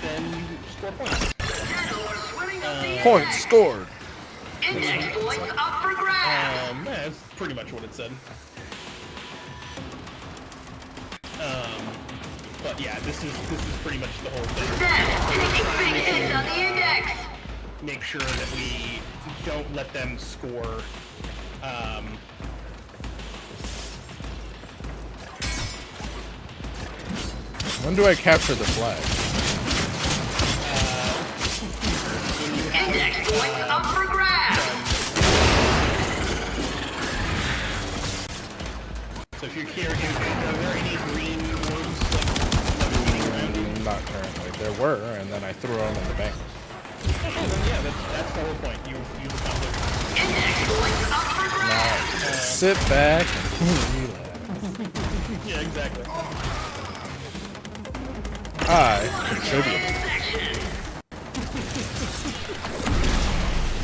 then you score points. Points scored. Index points up for grabs. Yeah, that's pretty much what it said. But yeah, this is pretty much the whole thing. Taking big hits on the index. Make sure that we don't let them score. When do I capture the flag? Index points up for grabs. So if you're here, are there any green orbs levitating around you? Not currently. There were, and then I threw them in the bank. Okay, then yeah, that's the whole point. You've accomplished. Index points up for grabs. Now, sit back and relax. Yeah, exactly. I contribute.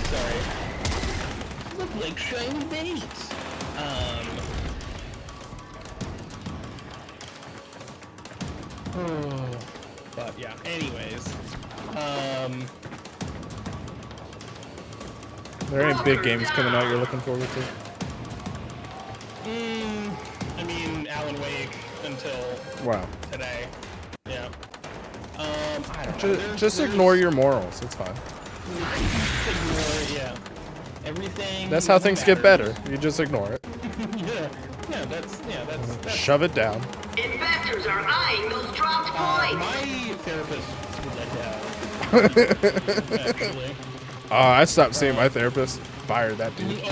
Sorry. Look like shiny bait. But yeah. Anyways. There ain't big games coming out you're looking forward to? I mean, Alan Wake until today. Yeah. I don't know. Just ignore your morals. It's fine. Yeah. Everything. That's how things get better. You just ignore it. Yeah. That's. Shove it down. Investors are eyeing those dropped points. My therapist would like that. Actually. I stopped seeing my therapist. Fired that dude. Oh,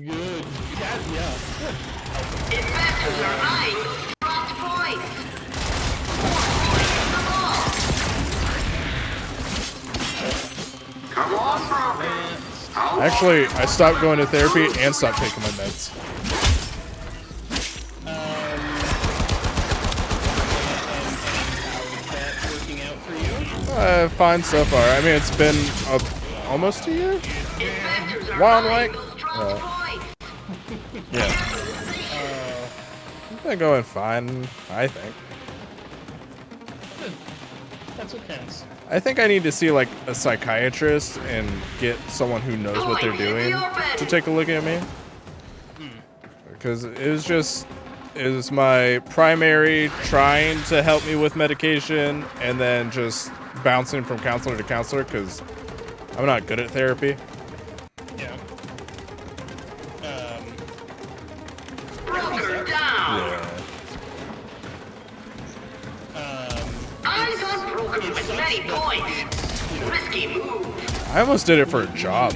good. Yeah. Good. Investors are eyeing those dropped points. Come on, Brokers. Actually, I stopped going to therapy and stopped taking my meds. Fine so far. I mean, it's been almost a year? Wild like? Yeah. It's been going fine, I think. That's what counts. I think I need to see like a psychiatrist and get someone who knows what they're doing to take a look at me. Because it was my primary trying to help me with medication and then just bouncing from counselor to counselor because I'm not good at therapy. Yeah. with many points. Risky move. I almost did it for a job.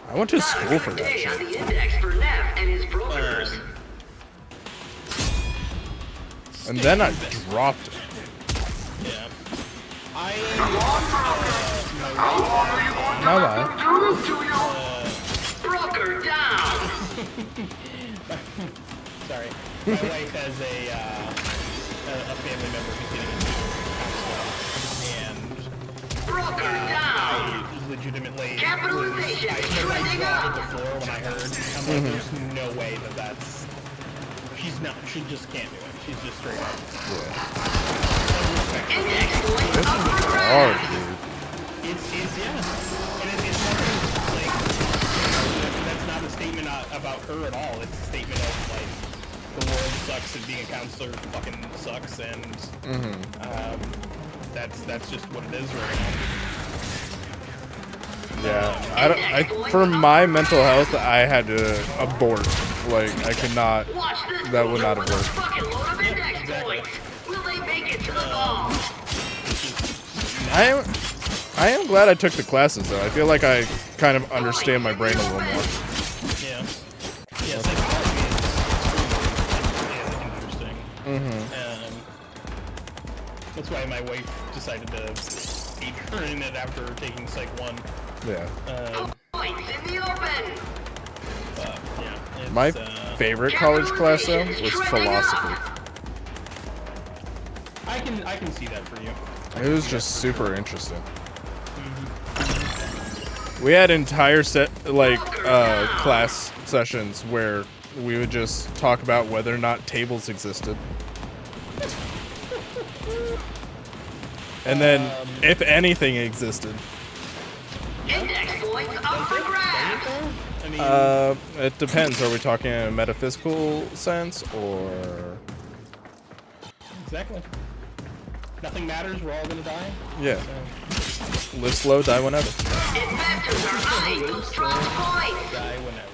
I went to school for that shit. On the index for Neff and his brokers. And then I dropped it. Yeah. My life. Broker down. Sorry. My wife has a family member who's getting into counseling, and broker down. I legitimately capitalization trending up the floor when I heard. I'm like, there's no way that's. She just can't do it. She's just straight up. This is hard, dude. It's yeah. And it's nothing like that's not a statement about her at all. It's a statement of like the world sucks and being a counselor fucking sucks, and that's just what it is right now. Yeah, for my mental health, I had to abort. Like, I could not, that would not have worked. I am glad I took the classes, though. I feel like I kind of understand my brain a little more. Yeah. Yeah, psychology is interesting. That's why my wife decided to major in it after taking Psych 1. Yeah. Points in the open. Yeah, my favorite college class, though, was philosophy. I can see that for you. It was just super interesting. We had entire class sessions where we would just talk about whether or not tables existed. And then, if anything existed. Index points up for grabs. It depends. Are we talking in a metaphysical sense, or... Exactly. Nothing matters, we're all gonna die. Yeah. So. Live slow, die whenever. Investors are eyeing those strong points. Die whenever.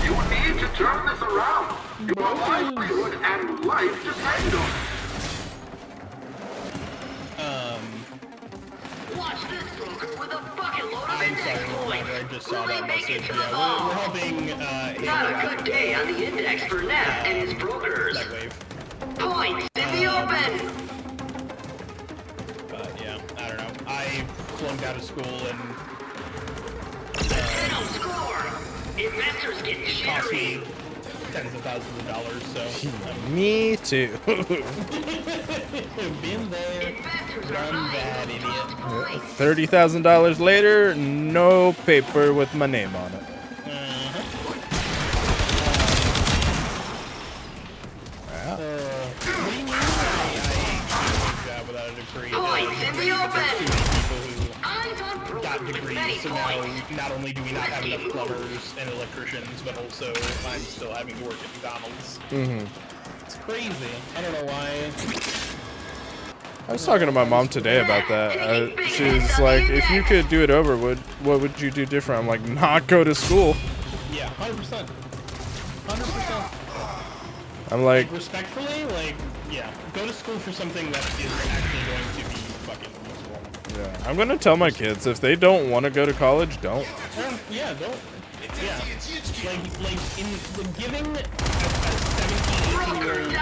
You need to turn this around. Your livelihood and life depend on it. Watch this broker with a bucket load of index points. I just saw that message. Yeah, we're helping. Not a good day on the index for Neff and his brokers. That wave. Points in the open. But yeah, I don't know. I flunked out of school and. Final score. Investors get jittery. Cost me tens of thousands of dollars. So. Me too. Been there. Done that, idiot. $30,000 later, no paper with my name on it. Points in the open. Got degrees, so now not only do we not have enough plumbers and electricians, but also I'm still having to work at McDonald's. It's crazy. I don't know why. I was talking to my mom today about that. She's like, if you could do it over, what would you do different? I'm like, not go to school. Yeah, 100%. 100%. I'm like, respectfully, like, yeah, go to school for something that is actually going to be fucking useful. Yeah, I'm gonna tell my kids if they don't want to go to college, don't. Yeah, don't. Yeah, like in giving a 17-year-old kid.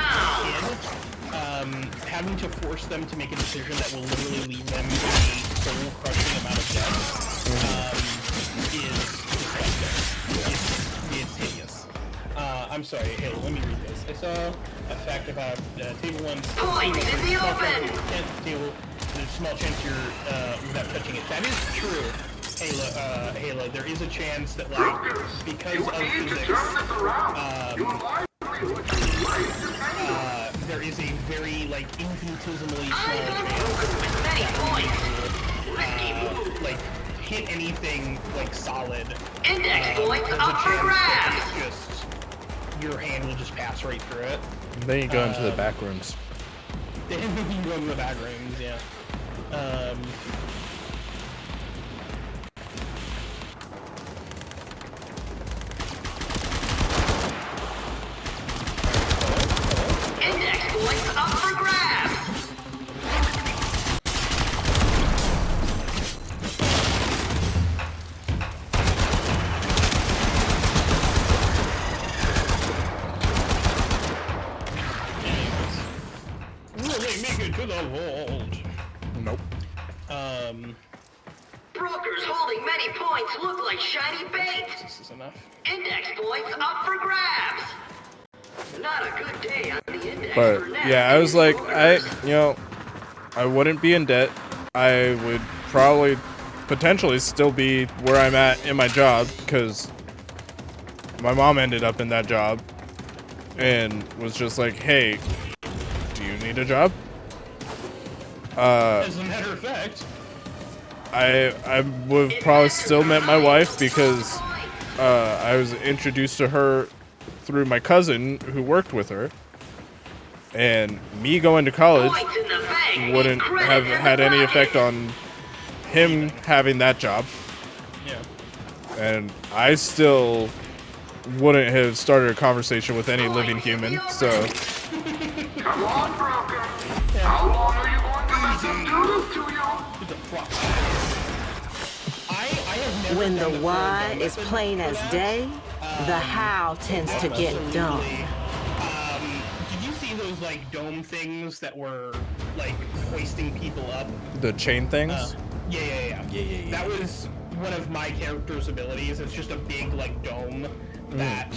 Having to force them to make a decision that will literally leave them in a soul-crushing amount of debt is disgusting. It's hideous. I'm sorry, hey, let me read this. I saw a fact about table 1. Points in the open! Table, there's a small chance you're without touching it. That is true. Halo, there is a chance that, like, because of physics, there is a very, like, infinitesimally small chance like, hit anything, like, solid. Index points up for grabs! Just, your hand will just pass right through it. Then you go into the back rooms. Then you go into the back rooms, yeah. old. Nope. Brokers holding many points look like shiny bait. This is enough. Index points up for grabs. Not a good day on the index. But yeah, I was like, I wouldn't be in debt. I would probably potentially still be where I'm at in my job because my mom ended up in that job and was just like, hey, do you need a job? As a matter of fact, I would have probably still met my wife because I was introduced to her through my cousin who worked with her. And me going to college wouldn't have had any effect on him having that job. Yeah. And I still wouldn't have started a conversation with any living human, so. Come on, broker. How long are you going to let them do this to you? I have never When the done why third is weapon plain for as that. day, the how tends to get dumb. Did you see those like dome things that were like hoisting people up? The chain things? Yeah. That was one of my character's abilities. It's just a big like dome that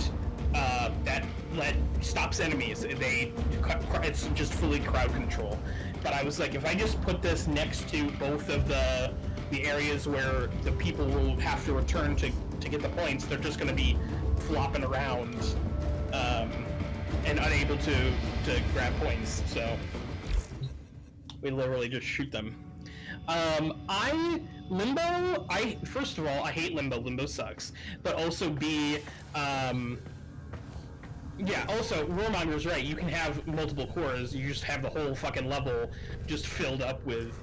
stops enemies. It's just fully crowd control. But I was like, if I just put this next to both of the areas where the people will have to return to get the points, they're just going to be flopping around and unable to grab points. So we literally just shoot them. Limbo, first of all, I hate Limbo. Limbo sucks. But also B, yeah, also, Warmonger's right. You can have multiple cores. You just have the whole fucking level just filled up with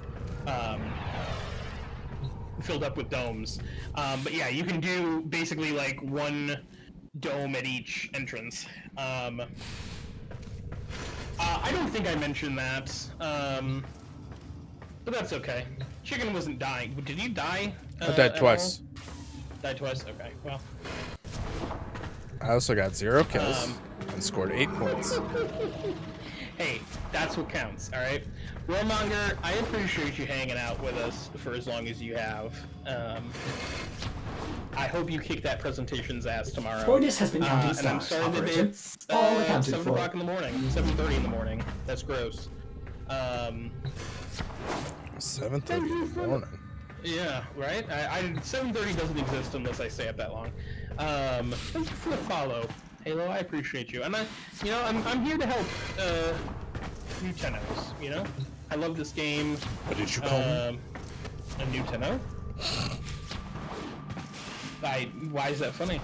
domes. But yeah, you can do basically like one dome at each entrance. I don't think I mentioned that, but that's okay. Chicken wasn't dying. Did you die? I died twice. Died twice? Okay, well. I also got 0 kills and scored 8 points. Hey, that's what counts, alright? Warmonger, I appreciate you hanging out with us for as long as you have. I hope you kick that presentation's ass tomorrow. Orders has been counted and I'm stars, sorry that operator. it's All accounted 7 for. o'clock in the morning, 7:30 in the morning. That's gross. 7:30 in the morning. Yeah, right? 7:30 doesn't exist unless I stay up that long. Thank you for the follow, Halo. I appreciate you, and I'm here to help new Tennos. You know, I love this game. What did you call me? A new Tenno. Why is that funny?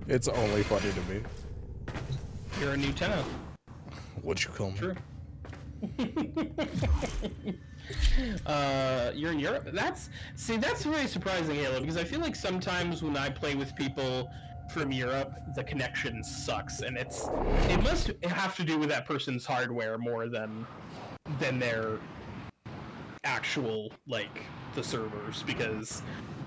It's only funny to me. You're a new Tenno. What'd you call me? True. You're in Europe? That's really surprising, Halo, because I feel like sometimes when I play with people from Europe, the connection sucks, and it must have to do with that person's hardware more than their actual, like, the servers, because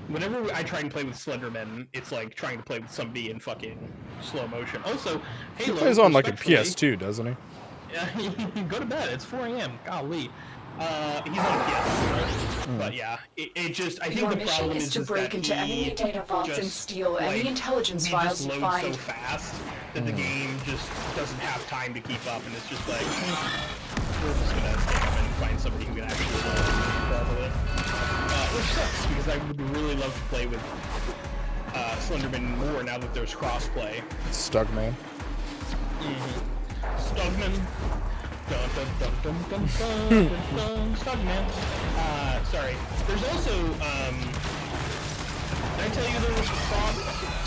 whenever I try and play with Slenderman, it's like trying to play with somebody in fucking slow motion. Also, Halo, He plays on like a PS2, doesn't he? Yeah, go to bed. It's 4 a.m. Golly. He's on a PS2, right? But yeah, it just, I think Your the mission problem is to break into enemy data vaults and steal any intelligence files you find. so fast that the game just doesn't have time to keep up, and it's just like, we're just gonna pick up and find somebody who can actually roll properly. Which sucks, because I would really love to play with Slenderman more now that there's crossplay. Stugman. Stugman. Dun, dun, dun, dun, dun, dun, dun, Stugman. Sorry. There's also, did I tell you there was a cross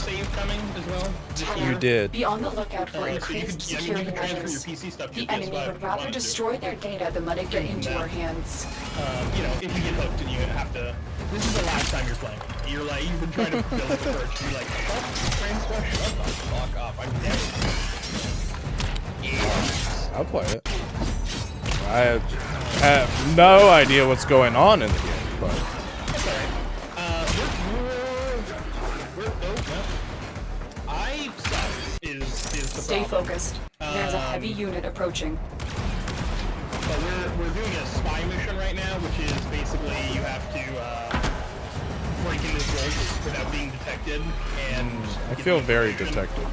save coming as well? You did. Be on the lookout for So increased you security can transfer your measures. PC stuff to The your enemy PS5 would if you rather wanted to. destroy their data than let it get into our hands. If you get hooked and you have to, this is the last time you're playing. You're like, you've been trying to build the perch, you're like, shut the fuck up, I'm dead. Yeah. I'll play it. I have no idea what's going on in the game, but That's alright. I suck is the Stay problem. focused. There's a heavy unit approaching. But we're doing a spy mission right now, which is basically you have to break into vaults without being detected, and I feel very detected.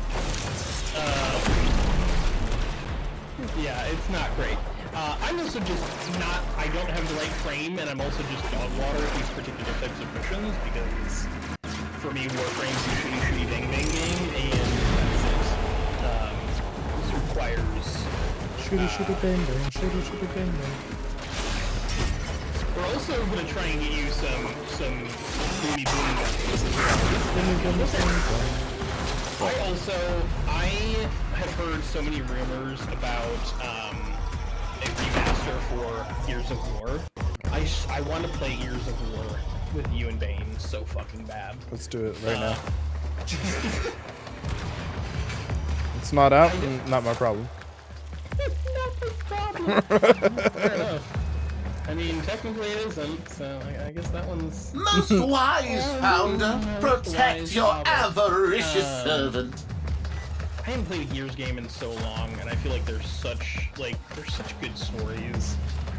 Yeah, it's not great. I'm also just not, I don't have the right frame, and I'm also just dog water at these particular types of missions, because for me, Warframe's a shitty bang bang game, and that's it. This requires... Shitty bang bang, shitty bang bang. We're also going to try and get you some boomy boom guns as well. I have heard so many rumors about a remaster for Gears of War. I want to play Gears of War with you and Bane so fucking bad. Let's do it right now. It's not out, not my problem. Not the problem. Fair enough. I mean, technically it isn't, so I guess that one's... Most wise founder, protect your avaricious servant. I haven't played a Gears game in so long, and I feel like there's such good stories,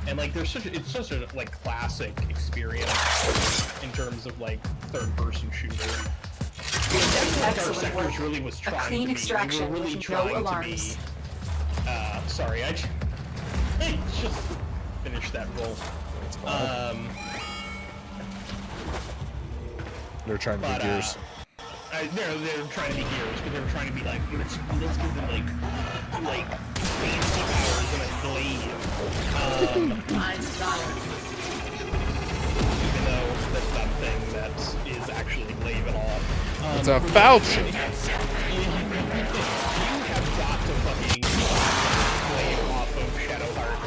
and like it's such a like classic experience in terms of like third-person shooter. Excellent Sectors work. really was A trying clean to extraction be, we were really with trying no to alarms. be. Sorry, I just finished that roll. They're trying to be Gears. They're trying to be Gears, but they're trying to be like, let's give them like fancy powers and a glaive. Even though that's not a thing that is actually a glaive at all. It's a falchion. You have got to fucking glaive off of Shadowheart.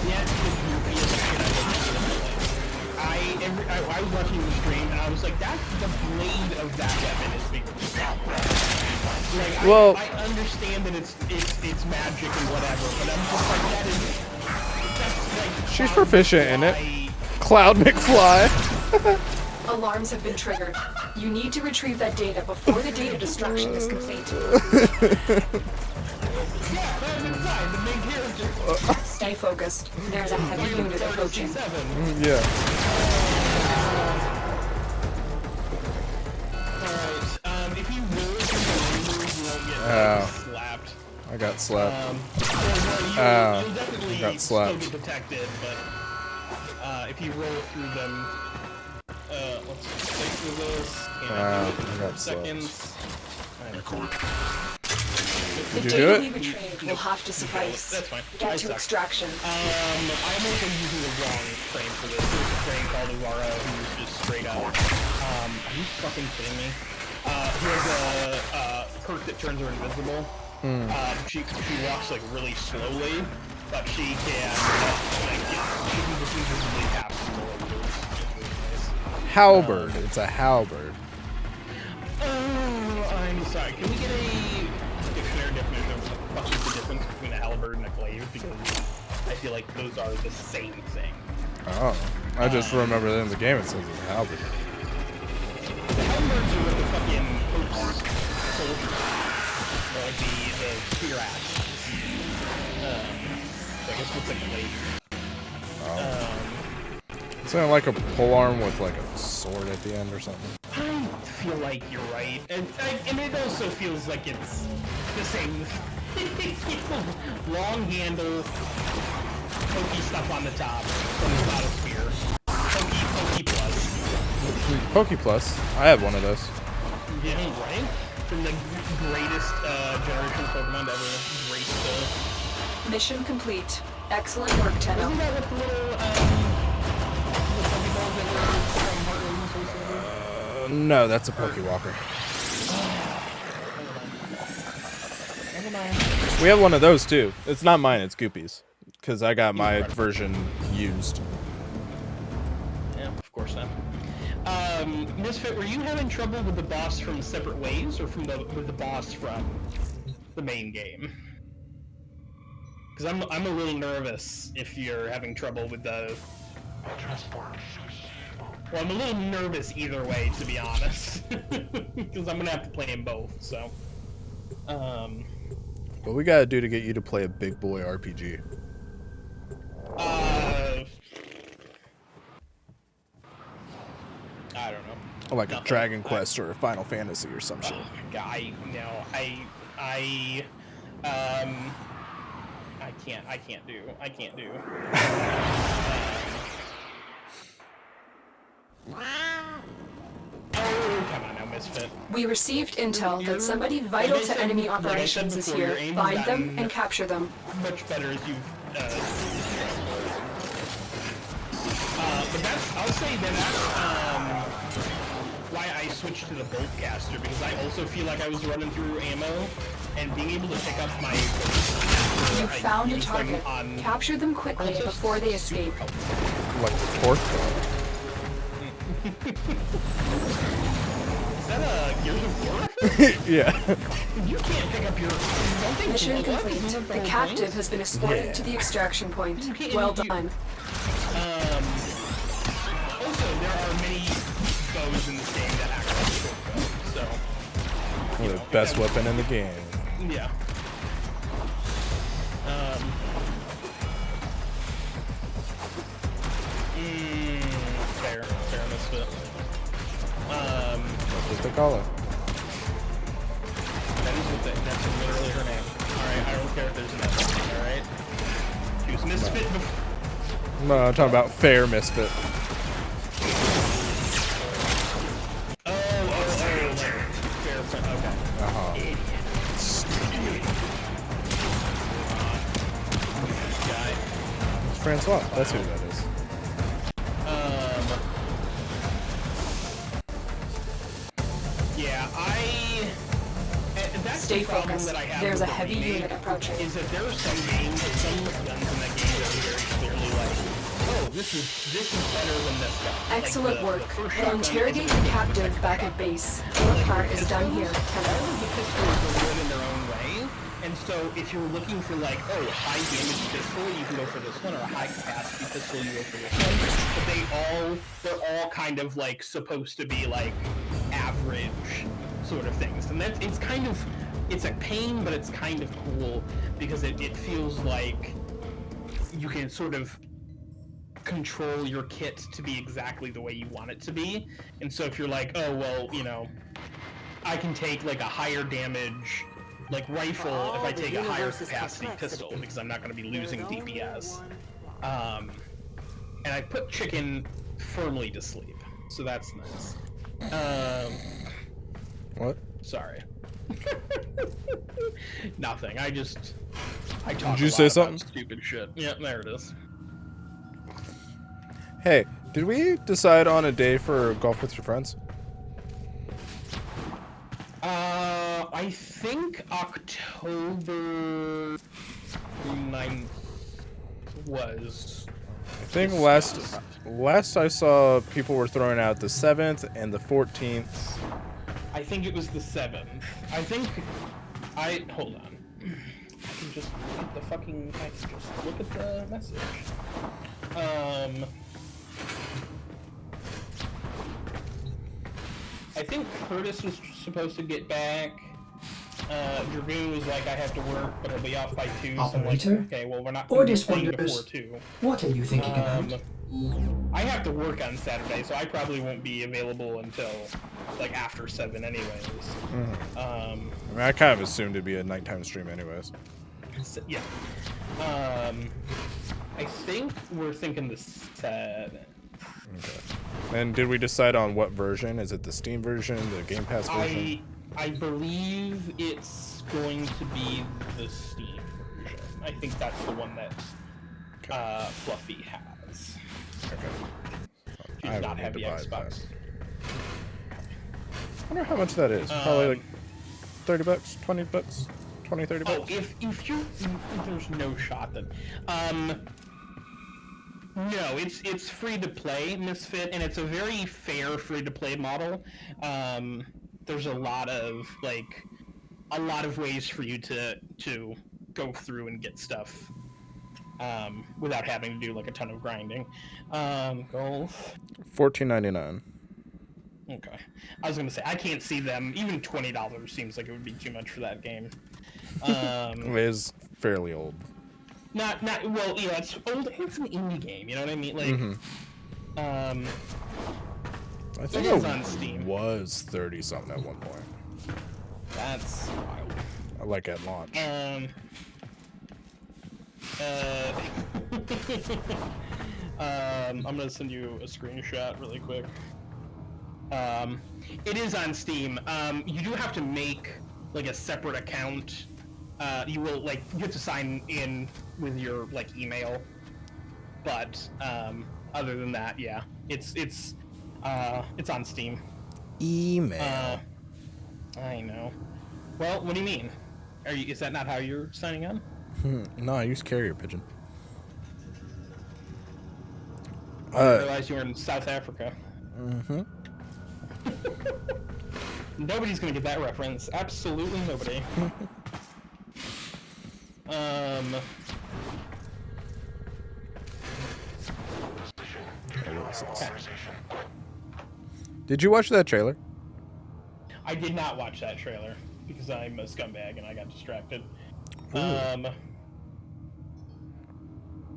That's the goofiest shit I've ever seen in my life. I was watching the stream and I was like, that's the blade of that weapon is big. Like, well, I understand that it's magic and whatever, but I'm just like, that's like... She's proficient in it. Cloud McFly. Alarms have been triggered. You need to retrieve that data before the data destruction is complete. Stay focused. There's a heavy unit approaching. Yeah. Alright, if you roll through the numbers, you won't get slapped. I got slapped. You'll definitely got slapped. still get detected, but if you roll through them, let's play through this. I got seconds. The Did you do data it? we retrieved will have to suffice. That's fine. Get to extraction. I'm also using the wrong frame for this. There's a frame called Uvara who's just straight up. Are you fucking kidding me? He has a perk that turns her invisible. She walks like really slowly, but she can she can just invisibly pass through like this. It's really nice. Halberd. It's a halberd. I'm sorry. Can we get a dictionary definition of what is the difference between a halberd and a glaive? Because I feel like those are the same thing. Oh, I just remember that in the game it says it's a halberd. The halberds are with the fucking soldiers. Or like the spear axes. So I guess what's a glaive? Isn't it like a polearm with like a sword at the end or something? I feel like you're right, and it also feels like it's the same. Long handle, pokey stuff on the top, but it's not a spear. Pokey plus. Pokey Plus. I have one of those. Yeah, right? From the greatest generation Pokemon to ever grace the... Mission complete. Excellent work, Tenno. Isn't that what the little, Pokeballs that were from Heartland supposed to be? No, that's a Pokewalker. Never mind. We have one of those too. It's not mine, it's Goopy's. Because I got my version used. Yeah, of course not. Misfit, were you having trouble with the boss from Separate Ways, or with the boss from the main game? Because I'm a little nervous if you're having trouble with the... Well, I'm a little nervous either way, to be honest. Because I'm gonna have to play them both, so... What we gotta do to get you to play a big boy RPG? Or like a Dragon Quest or a Final Fantasy or some shit. I can't do. Oh, come on now, Misfit. We received intel that somebody vital to enemy operations is here. Find them and capture them. Much better as you've. But I'll say that's why I switched to the Boltcaster, because I also feel like I was running through ammo and being able to pick up my. You found a target. Capture them quickly before they escape. Like the torque? Is that a Gears of War reference? Yeah. You can't pick up your... Mission complete. The captive has been escorted to the extraction point. Well done. Also, there are many bows in this game that act like short bows, so... The best weapon in the game. Yeah. Fair Misfit. That's what they call it. That's literally her name. Alright, I don't care if there's an S, alright? She was Misfit before. No, I'm talking about fair Misfit. Like fair, okay. Idiot. Guy. It's Francois, that's who that is. Yeah, that's Stay the problem focused. that I have There's with a the heavy remake, unit approaching. Is that there are some games, some guns in that game that are very clearly like, oh, this is better than this guy. Excellent like work. The We'll interrogate the captive back at base. Your part is done here. All of the pistols are good in their own way, and so if you're looking for like, oh, high damage pistol, you can go for this one, or a high capacity pistol, you go for this one. But they're all kind of like supposed to be like average sort of things, and it's a pain, but it's kind of cool because it feels like you can sort of control your kit to be exactly the way you want it to be. And so if you're like, oh well, I can take like a higher damage like rifle if I take a higher capacity pistol because I'm not going to be losing DPS. And I put Chicken firmly to sleep, so that's nice. What? Sorry. Nothing. I talk Did you a say lot something? about stupid shit. Yeah, there it is. Hey, did we decide on a day for golf with your friends? I think October 9th was. I think last I saw people were throwing out the 7th and the 14th. I think it was the 7th. Hold on. I can just look at the message. I think Curtis was supposed to get back. Dragoon was like, I have to work, but I'll be off by 2. Operator? So I'm like, okay, well, we're not Or going to be playing Wonders, before 2. what are you thinking about? I have to work on Saturday, so I probably won't be available until like after 7 anyways. Mm-hmm. I mean, I kind of assumed it'd be a nighttime stream anyways. Yeah. I think we're thinking the 7th. Okay. And did we decide on what version? Is it the Steam version, the Game Pass version? I believe it's going to be the Steam version. I think that's the one that Fluffy has. Okay. She does not have the Xbox. I wonder how much that is. Probably like $30, $20, 20, $30. Oh, if you there's no shot then. No, it's free to play, Misfit, and it's a very fair free to play model. There's a lot of ways for you to go through and get stuff without having to do like a ton of grinding. Golf. $14.99. Okay, I was gonna say I can't see them. Even $20 seems like it would be too much for that game. It is fairly old. Not well, it's old. It's an indie game. You know what I mean? Like, I I think It is on Steam. was 30 something at one point. That's wild. Like at launch. I'm gonna send you a screenshot really quick. It is on Steam. You do have to make like a separate account. You will you have to sign in with your email. But other than that, yeah, it's on Steam. Email. I know. Well, what do you mean? Is that not how you're signing on? No, I use carrier pigeon. I realized you were in South Africa. Mm-hmm. Nobody's gonna get that reference. Absolutely nobody. Did you watch that trailer? I did not watch that trailer because I'm a scumbag and I got distracted. Ooh. All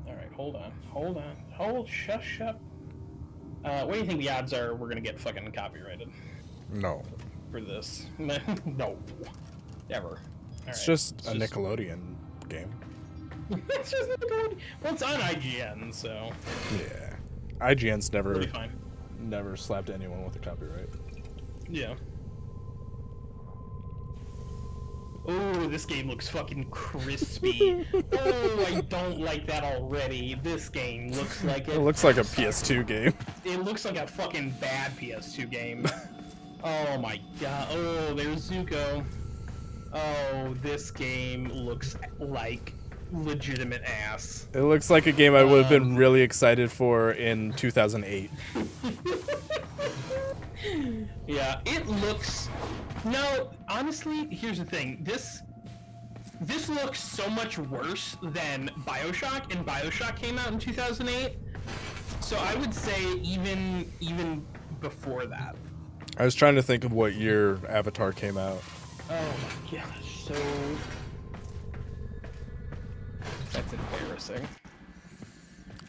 right, hold on. Shush up. What do you think the odds are we're gonna get fucking copyrighted? No. For this? No. Never. It's just a Nickelodeon game. It's just Nickelodeon. Well, it's on IGN, so. Yeah. IGN's It'll be fine. never slapped anyone with a copyright. Yeah. Oh, this game looks fucking crispy. Oh, I don't like that already. This game looks like it looks like a PS2 game. It looks like a fucking bad PS2 game. Oh my god. Oh, there's Zuko. Oh, this game looks like legitimate ass. It looks like a game I would have been really excited for in 2008. Yeah, it looks... No, honestly, here's the thing. This looks so much worse than BioShock, and BioShock came out in 2008. So I would say even before that. I was trying to think of what year Avatar came out. Oh my gosh, so... That's embarrassing.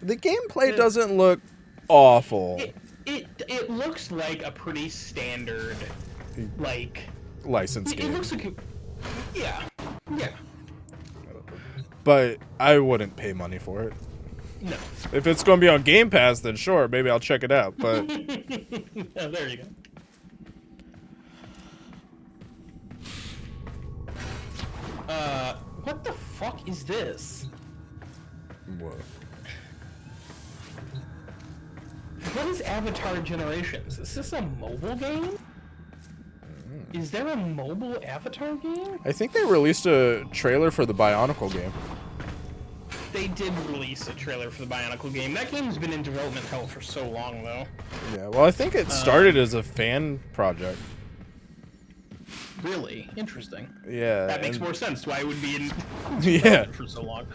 The gameplay doesn't look awful. It looks like a pretty standard, license game. It looks like yeah. But I wouldn't pay money for it. No. If it's going to be on Game Pass, then sure, maybe I'll check it out. But oh, there you go. What the fuck is this? What? What is Avatar Generations? Is this a mobile game? Is there a mobile Avatar game? I think they released a trailer for the Bionicle game. They did release a trailer for the Bionicle game. That game's been in development hell for so long, though. Yeah, well, I think it started as a fan project. Really? Interesting. Yeah. That makes more sense why it would be in yeah. for so long.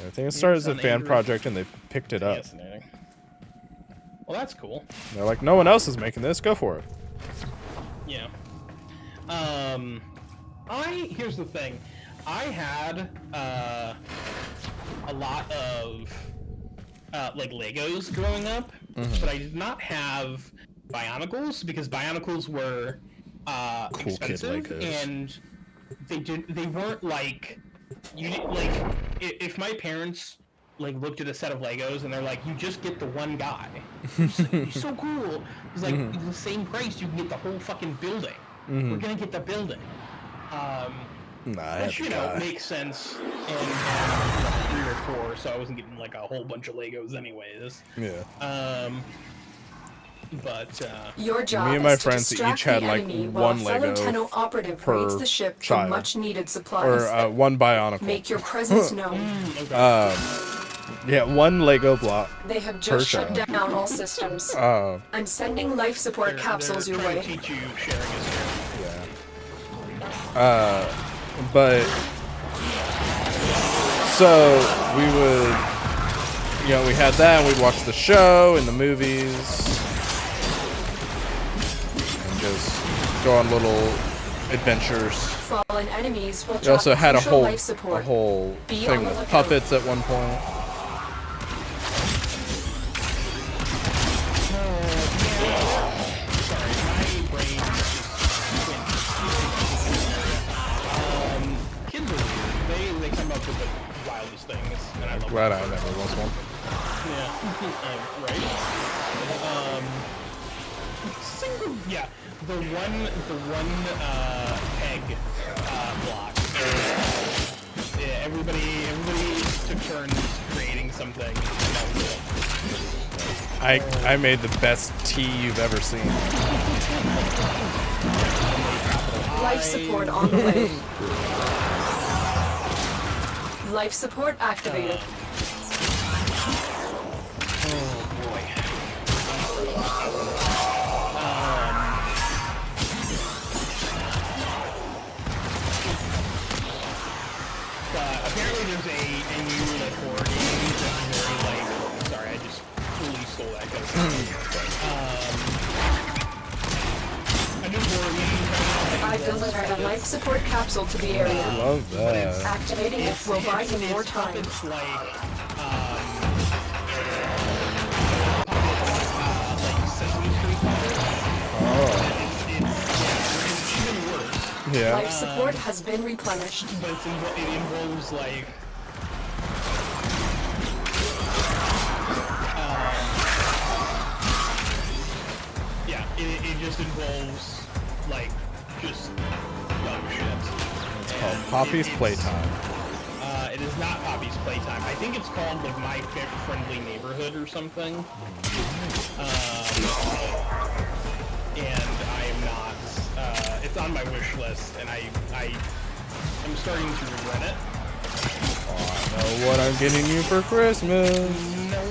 I think it started as a fan project and they picked it up. Fascinating. Well, that's cool. They're like, no one else is making this, go for it. Yeah. Here's the thing. I had a lot of Legos growing up, but I did not have Bionicles because Bionicles were cool expensive, kid Legos. and they weren't if my parents looked at a set of Legos and they're like, you just get the one guy. He's so cool. It's the same price, you can get the whole fucking building. We're gonna get the building. Which, makes sense. And 3 or 4, so I wasn't getting a whole bunch of Legos anyways. Yeah. Your job me and my is to friends distract each had the enemy one while a fellow Lego Tenno operative per raids the ship for child. much needed supplies. Or one Bionicle. Make your presence known. Yeah, one Lego block. They have just shut child. down all systems. I'm sending life support capsules your way. Teach you sharing is Yeah. But so we would, we had that, and we'd watch the show and the movies, and just go on little adventures. Fallen enemies will We also drop had a crucial whole life support. thing with puppets at one point. Glad I never was one. Yeah. Right. Single. Yeah. The one peg block. Yeah. Everybody took turns creating something. And that was it. I made the best tea you've ever seen. Life support on the way. Life support activated. Oh boy. Apparently there's a new horror game that's very like. Sorry, I just totally stole that. I delivered a life support capsule to the area. I love that. Activating it will buy you more time. It's like Sesame Street puppets. Oh. It's even worse. Yeah. Life support has been replenished. But it involves like yeah, it just involves like just dumb shit. It's called Poppy's Playtime. It is not Poppy's Playtime. I think it's called like My Friendly Neighborhood or something. And I am not. It's on my wish list, and I'm starting to regret it. Oh, I know what I'm getting you for Christmas. No.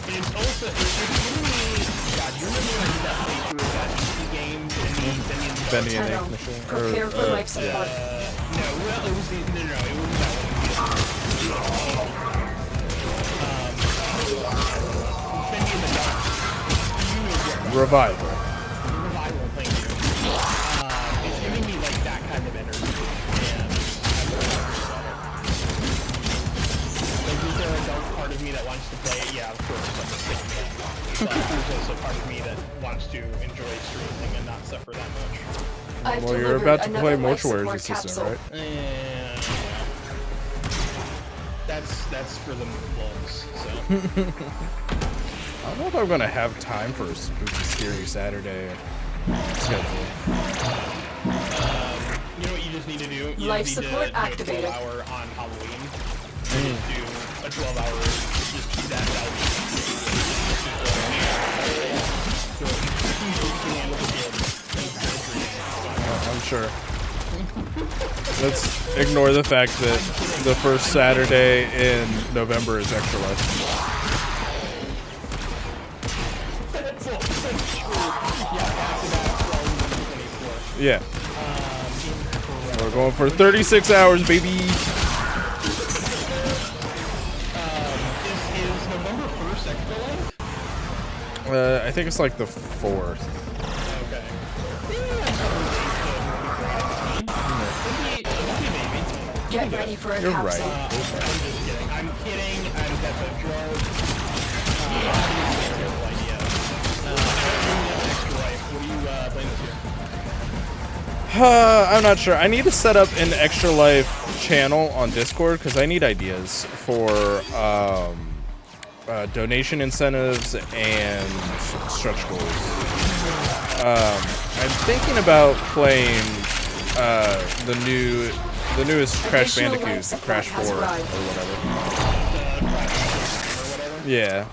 It's also it's giving me. God, you remember when that playthrough of that PC game, Bendy and Ink Machine? Prepare for life support. No, well, it was the no, it wasn't that one. Bendy in the Dark. Revival. Revival, thank you. It's giving me like that kind of energy, and I'm really happy about it. Like, is there a dark part of me that wants to play it? Yeah, of course, I'm a sick man. But there's also part of me that wants to enjoy streaming and not suffer that much. Well, you're about to play Mortuary's Assistant, right? Yeah. That's for the vlogs, so. I don't know if I'm gonna have time for a spooky, scary Saturday schedule. You know what you just need to do? You Life just need support to do activated. a 12-hour on Halloween. Just do a 12-hour, just do that Halloween. I'm sure. Let's ignore the fact that the first Saturday in November is Extra Life. Yeah. We're going for 36 hours, baby. Is November 1st Extra Life? I think it's like the 4th. Okay. Get ready for a You're capsule. right. I'm just kidding. I'm kidding. That's a joke. Terrible idea. Extra Life. What are you playing this year? I'm not sure. I need to set up an Extra Life channel on Discord because I need ideas for donation incentives and stretch goals. I'm thinking about playing the newest Crash Bandicoot, Crash 4 or whatever. Yeah.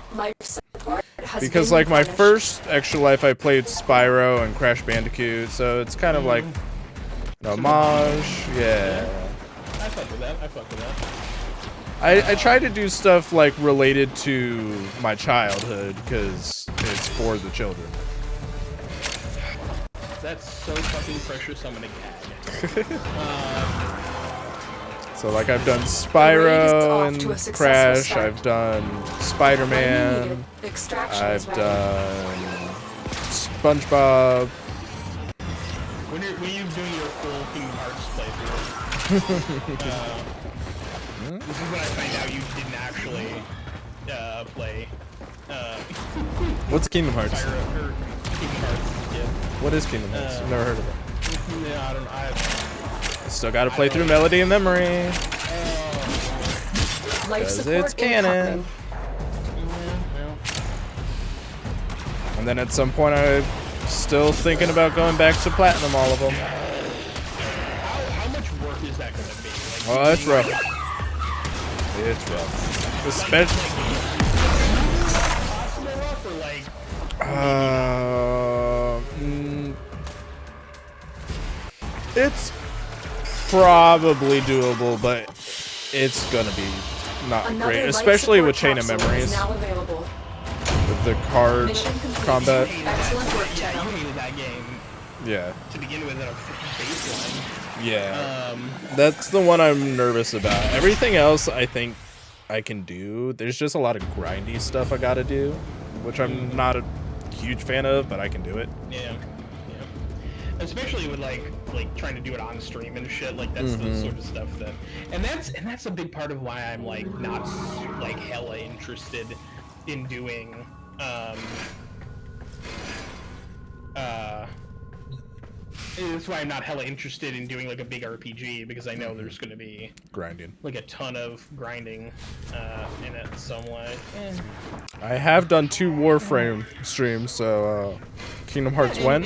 Because like my first Extra Life I played Spyro and Crash Bandicoot, so it's kind of like an homage. Yeah. I fuck with that. I fuck with that. I try to do stuff like related to my childhood because it's for the children. That's so fucking precious. I'm gonna gag. So like I've done Spyro and Crash, I've done Spider-Man, I've done SpongeBob. When you're doing your full Kingdom Hearts playthrough, this is when I find out you didn't actually play. What's Kingdom Hearts? Kingdom Hearts, yeah. What is Kingdom Hearts? I've never heard of it. Yeah, I don't. Still gotta play through Melody and Memory. Because it's canon. And then at some point I'm still thinking about going back to Platinum all of them. How much work is that going to be? Like, Oh, it's rough. It's rough. Especially... rough or like... It's probably doable, but it's gonna be not great, especially with Chain of Memories. With the card combat. Excellent work, Chad. You hated that game. Yeah. To begin with, at a baseline. Yeah. That's the one I'm nervous about. Everything else I think I can do. There's just a lot of grindy stuff I gotta do, which I'm not a huge fan of, but I can do it. Yeah. Especially with like trying to do it on stream and shit, like that's the sort of stuff that, and that's a big part of why I'm like not like hella interested in doing it's why I'm not hella interested in doing like a big RPG, because I know there's gonna be grinding, like a ton of grinding in it some way. I have done 2 Warframe streams, so Kingdom Hearts when?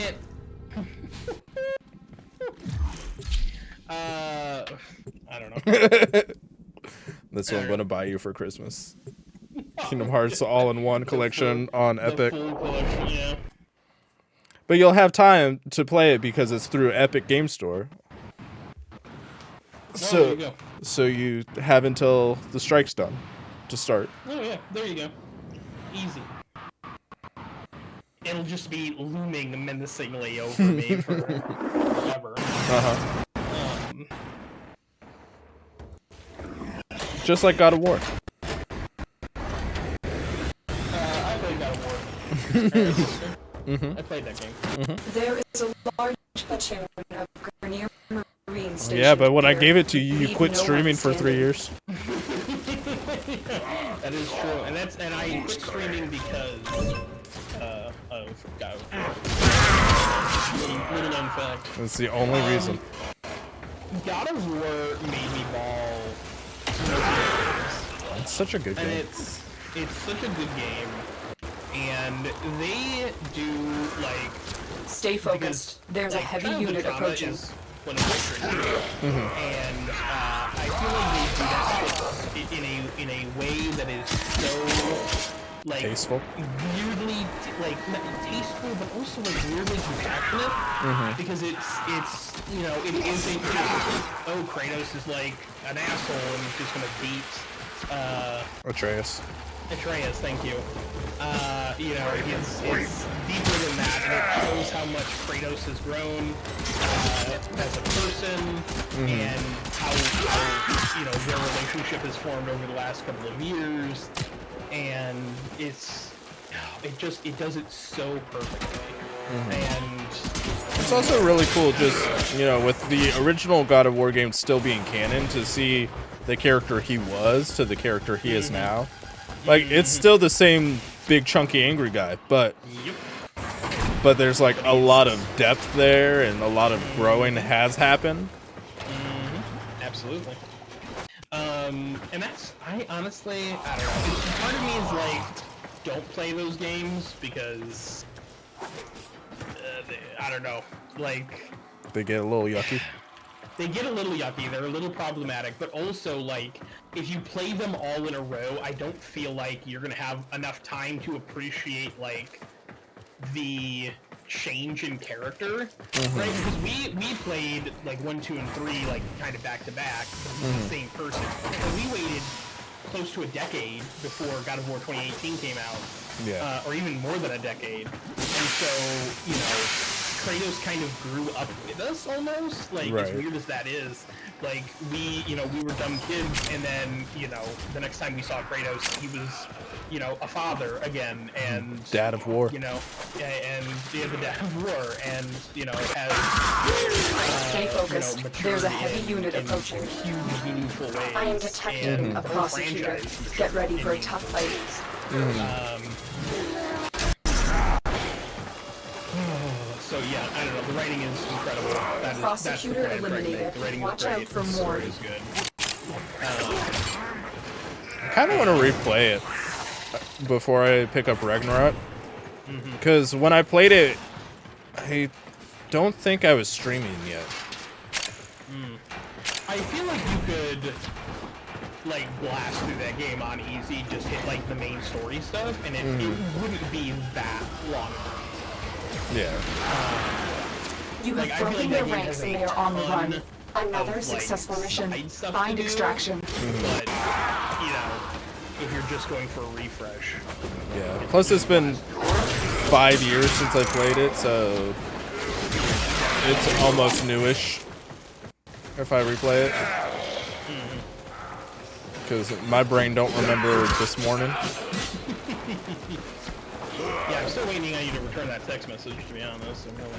I don't know. That's what I'm gonna buy you for Christmas. Kingdom Hearts all-in-one collection on Epic. The full collection, yeah. But you'll have time to play it because it's through Epic Game Store. So you have until the strike's done to start. Oh yeah, there you go. Easy. It'll just be looming menacingly over me forever. Just like God of War. I played God of War. I played that game. There is a large platoon of Grenier Marine stations. Yeah, but when I gave it to you, you quit streaming for 3 years. That is true, and I quit streaming because of God of War. Little known fact. That's the only reason. God of War made me ball. It's such a good game. And it's such a good game, and they do like. Stay focused. There's a heavy unit approaching. And I feel like they do that shit in a way that is so like tasteful, weirdly like tasteful, but also like weirdly compassionate. Because it's you know, it isn't just Kratos is like an asshole and he's just gonna beat Atreus, thank you. You know, it's deeper than that, and it shows how much Kratos has grown as a person, and how you know their relationship has formed over the last couple of years, and it does it so perfectly. And it's also really cool, just you know, with the original God of War game still being canon, to see the character he was to the character he is now. Like, it's still the same big chunky angry guy, but there's like a lot of depth there, and a lot of growing has happened. Absolutely. And I honestly, I don't know. Part of me is like, don't play those games because I don't know, like they get a little yucky. They get a little yucky, they're a little problematic, but also, like, if you play them all in a row, I don't feel like you're gonna have enough time to appreciate, like, the change in character, right? Because we played, like, 1, 2, and 3, like, kind of back-to-back, the same person, and we waited close to a decade before God of War 2018 came out, or even more than a decade, and so, you know, Kratos kind of grew up with us almost, like, as weird as that is. Like, we were dumb kids, and then, you know, the next time we saw Kratos, he was, you know, a father again, and... Dad of War. You know, and the Dad of War, and, you know, it has... Stay focused. You know, there's a heavy unit approaching. Huge, meaningful ways. I am detecting a prosecutor. Get ready for a tough fight. So So yeah, I don't know. The writing is incredible. Prosecutor that's the eliminated. The writing Watch is great. out for the more. story is good. I kind of want to replay it before I pick up Ragnarok. Because when I played it, I don't think I was streaming yet. I feel like you could like blast through that game on easy, just hit like the main story stuff, and it wouldn't be that long. Yeah. You have broken their ranks and they are on the run. Another successful mission. Find extraction. But, you know, if you're just going for a refresh. Yeah. Plus, it's been 5 years since I played it, so it's almost newish if I replay it. Because my brain don't remember this morning. Yeah, I'm still waiting on you to return that text message, to be honest. I'm really...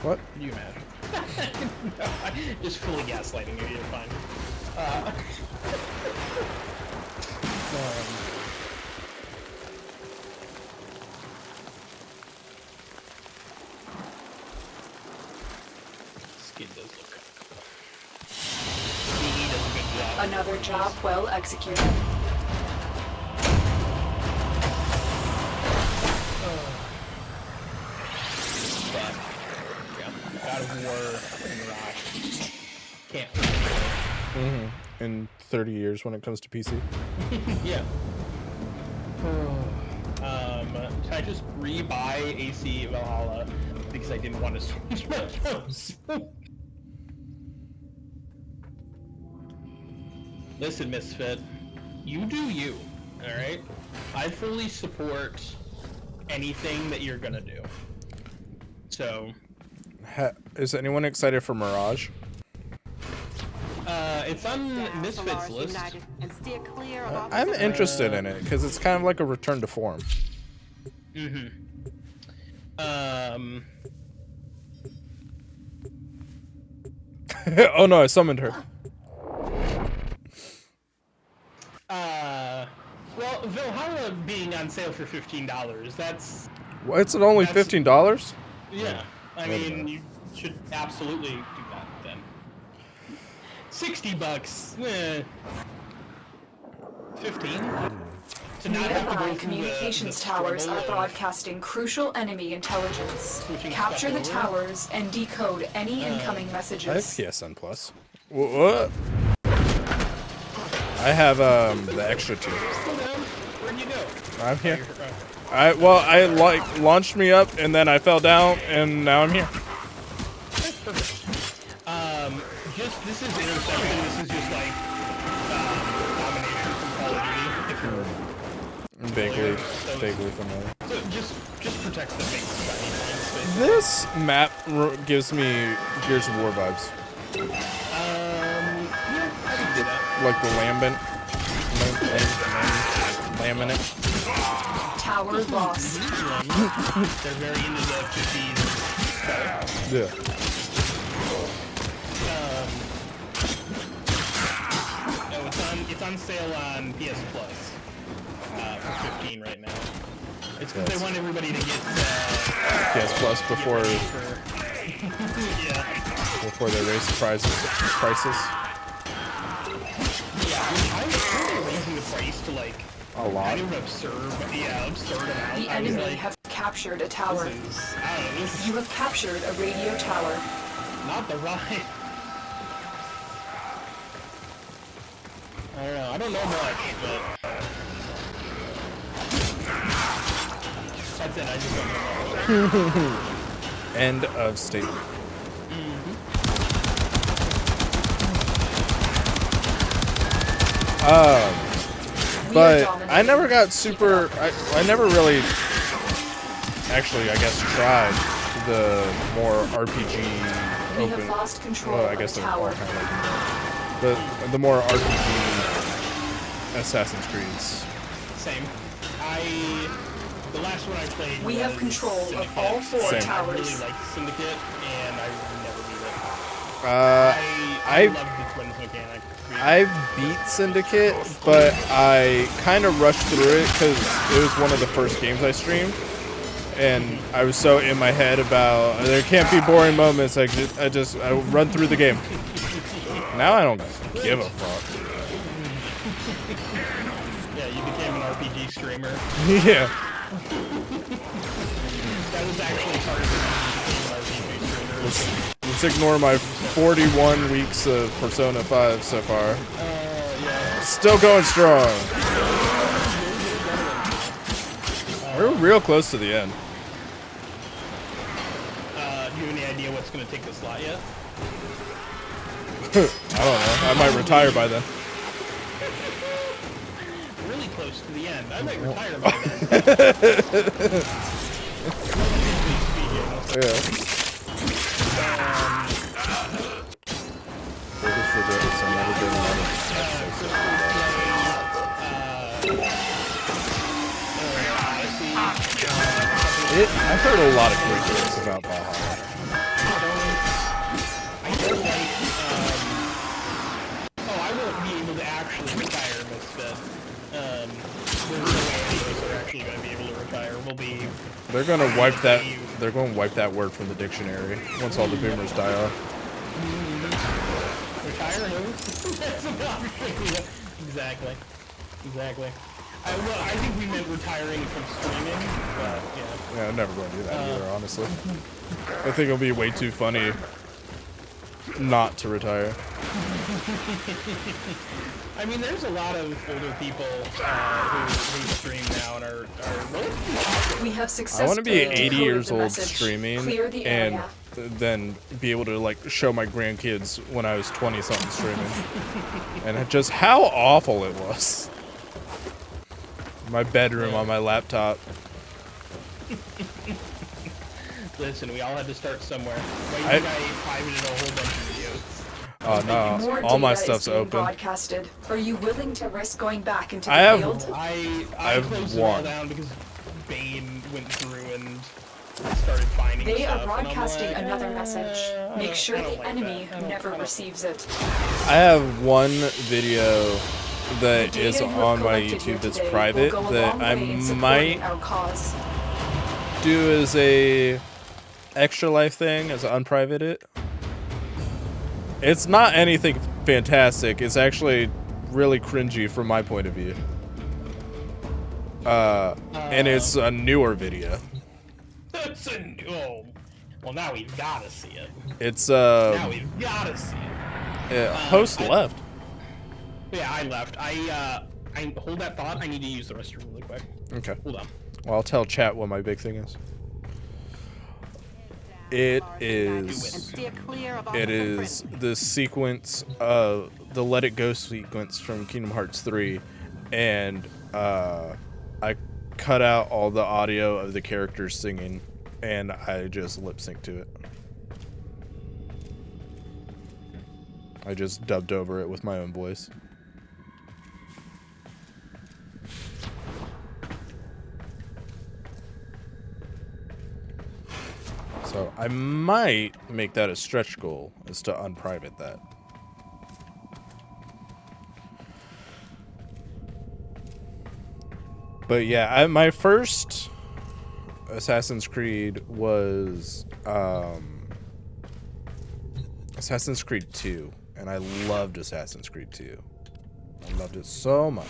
What? Can you imagine? No, I'm just fully gaslighting you. You're fine. Skin does look kind of cool. He does a good job. Another job well executed. God of War and Rock can't. In 30 years when it comes to PC. Yeah. Can I just re-buy AC Valhalla because I didn't want to switch my games? Listen, Misfit, you do you. All right. I fully support anything that you're gonna do. So. Is anyone excited for Mirage? It's on Misfit's list. I'm interested in it because it's kind of like a return to form. Oh no, I summoned her. Well, Valhalla being on sale for $15, that's... What, it's only $15? Yeah, I mean, you should absolutely do that then. $60, 15? To not have to go communications towers are broadcasting crucial enemy intelligence. Capture the towers and decode any incoming messages. I have PSN Plus. What? I have the extra 2. Where'd you go? I'm here. I launched me up and then I fell down and now I'm here. This is interception. This is just like domination from Call of Duty. If you're vaguely familiar. So just protect the big shiny things. This map gives me Gears of War vibes. Yeah, I can do that. Like the laminate. Tower lost. They're very into the 50s. Yeah. No, it's on sale on PS Plus for 15 right now. It's because they want everybody to get PS Plus before before they raise the prices. Yeah, I was raising the price to like a lot. Kind of absurd amount. The enemy have captured a tower. You have captured a radio tower. Not the ride. I don't know much, but that's it. I just don't know much. End of statement. But I never got super. I never really, actually, I guess, tried the more RPG open. Well, I guess they're all kind of like, but the more RPG Assassin's Creeds. Same. The last one I played. We have control Syndicate. of all 4 I towers. really liked Syndicate, and I never beat it. I love the twins mechanic. I beat Syndicate, but I kind of rushed through it because it was one of the first games I streamed. and I was so in my head about there can't be boring moments. I run through the game. Now I don't give a fuck. Yeah, you became an RPG streamer. Yeah. That was actually part of the reason you became an RPG streamer. Let's ignore my 41 weeks of Persona 5 so far. Yeah. Still going strong. We're real close to the end. Do you have any idea what's going to take the slot yet? I don't know. I might retire by then. Really close to the end. I might retire by then. Yeah. I've heard a lot of great things about Valhalla. I don't like, I won't be able to actually retire, Misfit. There's no way any of us are actually going to be able to retire. We'll be... They're gonna wipe that. They're going to wipe that word from the dictionary once all the boomers die off. Retire? That's an option. Exactly. I think we meant retiring from streaming, but yeah. Yeah, I'm never going to do that either, honestly. I think it'll be way too funny not to retire. I mean, there's a lot of older people who stream now and are relatively... We have I want to be 80 years the old message. streaming Clear the and area. then be able to like show my grandkids when I was 20-something streaming. And just how awful it was. My bedroom on my laptop. Listen, we all had to start somewhere. Why you pivoted a whole bunch of videos? Oh no, More all my data is stuff's being open. Broadcasted. Are you willing to risk going back into the I have- field? I I've closed it all won. down because Bane went through and started finding They stuff. are broadcasting and I'm like, another message. Make sure I don't the like enemy that. I don't- never I don't- receives it. I have one video that The is data you have on my collected here YouTube that's today will private go a that long I way in supporting might our cause. do as a extra life thing, as unprivate it. It's not anything fantastic. It's actually really cringy from my point of view. And it's a newer video. That's well, now we've got to see it. It's Now we've got to see it. host left. Yeah, I left. I hold that thought. I need to use the restroom really quick. Okay. Hold on. Well, I'll tell chat what my big thing is. It is the sequence of the Let It Go sequence from Kingdom Hearts 3, and I cut out all the audio of the characters singing, and I just lip sync to it. I just dubbed over it with my own voice. So I might make that a stretch goal, is to unprivate that. But yeah, my first Assassin's Creed was Assassin's Creed 2, and I loved Assassin's Creed 2. I loved it so much.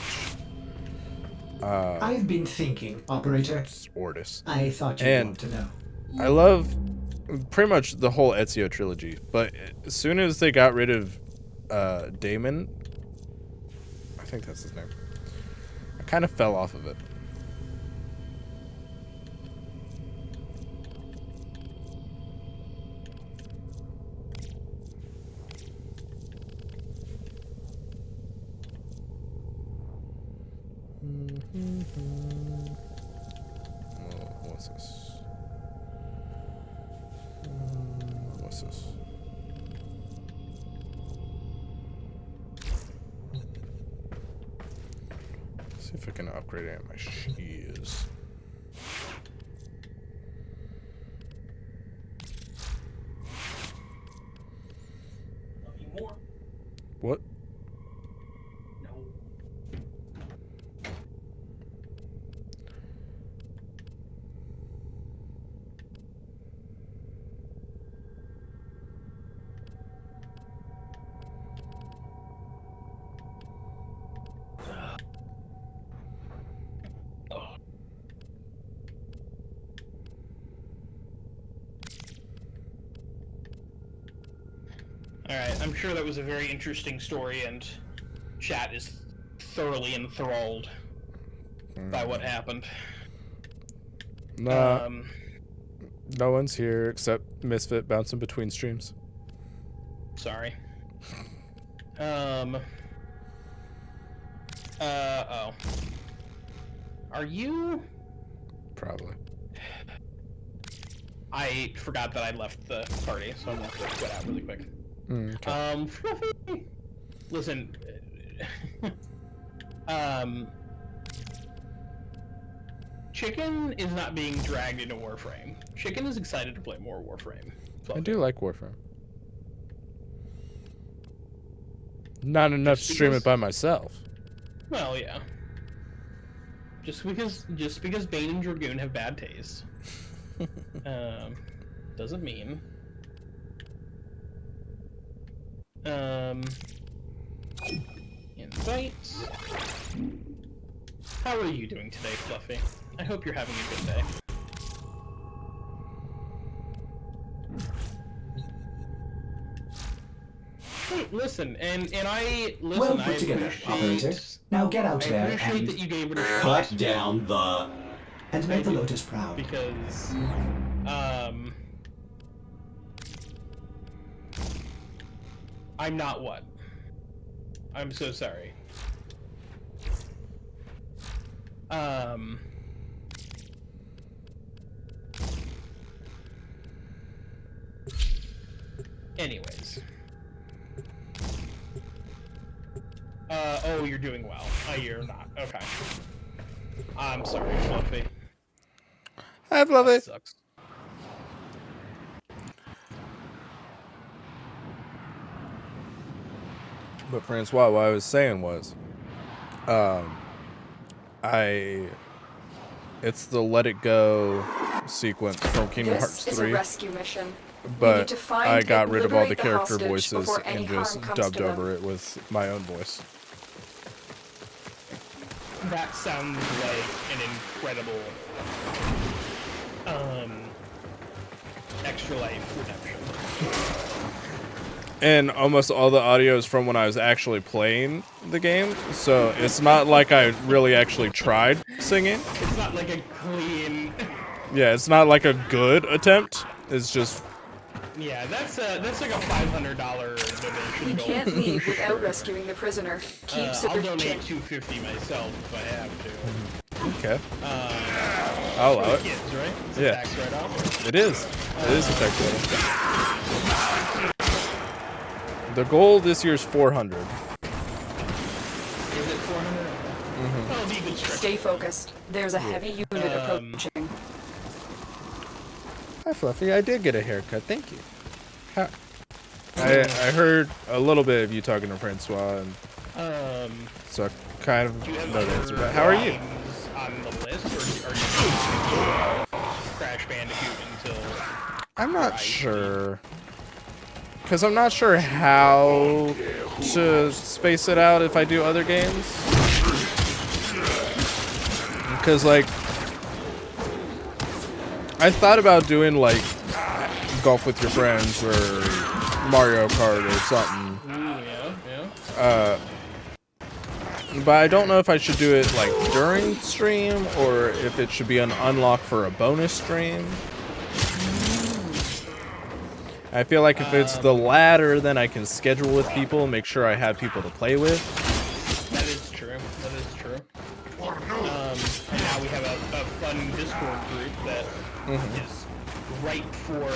I've been thinking, Operator. Ordis. I thought you'd want to know. I love pretty much the whole Ezio trilogy, but as soon as they got rid of Damon, I think that's his name, I kind of fell off of it. What's this? What's this? See if I can upgrade any of my shoes. What? Alright, I'm sure that was a very interesting story, and chat is thoroughly enthralled by what happened. Nah, no one's here except Misfit bouncing between streams. Sorry. Oh. Are you? Probably. I forgot that I left the party, so I'm gonna have to quit out really quick. Okay. Fluffy. Listen. Chicken is not being dragged into Warframe. Chicken is excited to play more Warframe. Fluffy. I do like Warframe. Not enough to stream it by myself. Well, yeah. Just because Bane and Dragoon have bad taste, doesn't mean. Invite. How are you doing today, Fluffy? I hope you're having a good day. Hey, listen, and I listen. Well put together, operator. Now get out there and that you gave it a cut down the and make the Lotus proud. Because I'm not what? I'm so sorry. Anyways. Oh, you're doing well. You're not. Okay. I'm sorry, Fluffy. Hi, Fluffy. That sucks. But Francois, what I was saying was, it's the Let It Go sequence from Kingdom Hearts 3. This is a rescue mission. But I got rid of all the character voices and just dubbed over it with my own voice. That sounds like an incredible Extra Life redemption. And almost all the audio is from when I was actually playing the game, so it's not like I really actually tried singing. It's not like a clean... Yeah, it's not like a good attempt. It's just... Yeah, that's like a $500 donation. We can't leave without rescuing the prisoner. Keep I'll donate $250 myself if I have to. Okay. I'll allow it. Kids, right? It's a Yeah. tax write-off. It is. It is a tax write-off. The goal this year is 400. Is it 400? That'll be a good stretch. Stay focused. There's a heavy unit approaching. Hi, Fluffy. I did get a haircut. Thank you. I heard a little bit of you talking to Francois, and so I kind of know the answer. But how are you? On the list, or are you Crash Bandicoot until? I'm not sure, because I'm not sure how to space it out if I do other games. Because like, I thought about doing like Golf with Your Friends or Mario Kart or something. But I don't know if I should do it like during stream or if it should be an unlock for a bonus stream. I feel like if it's the latter, then I can schedule with people and make sure I have people to play with. That is true. That is true. And now we have a fun Discord group that is ripe for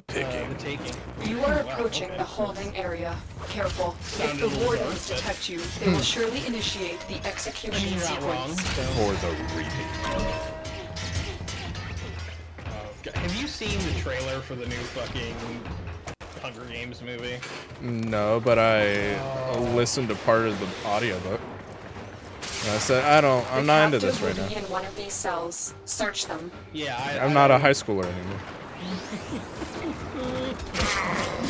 the taking. You are approaching the holding area. Careful. If the wardens detect you, they will surely initiate the execution sequence. For the repeat. Have you seen the trailer for the new fucking Hunger Games movie? No, but I listened to part of the audiobook. And I said, I'm not into this right now. In one of these cells. Search them. Yeah, I'm not a high schooler anymore.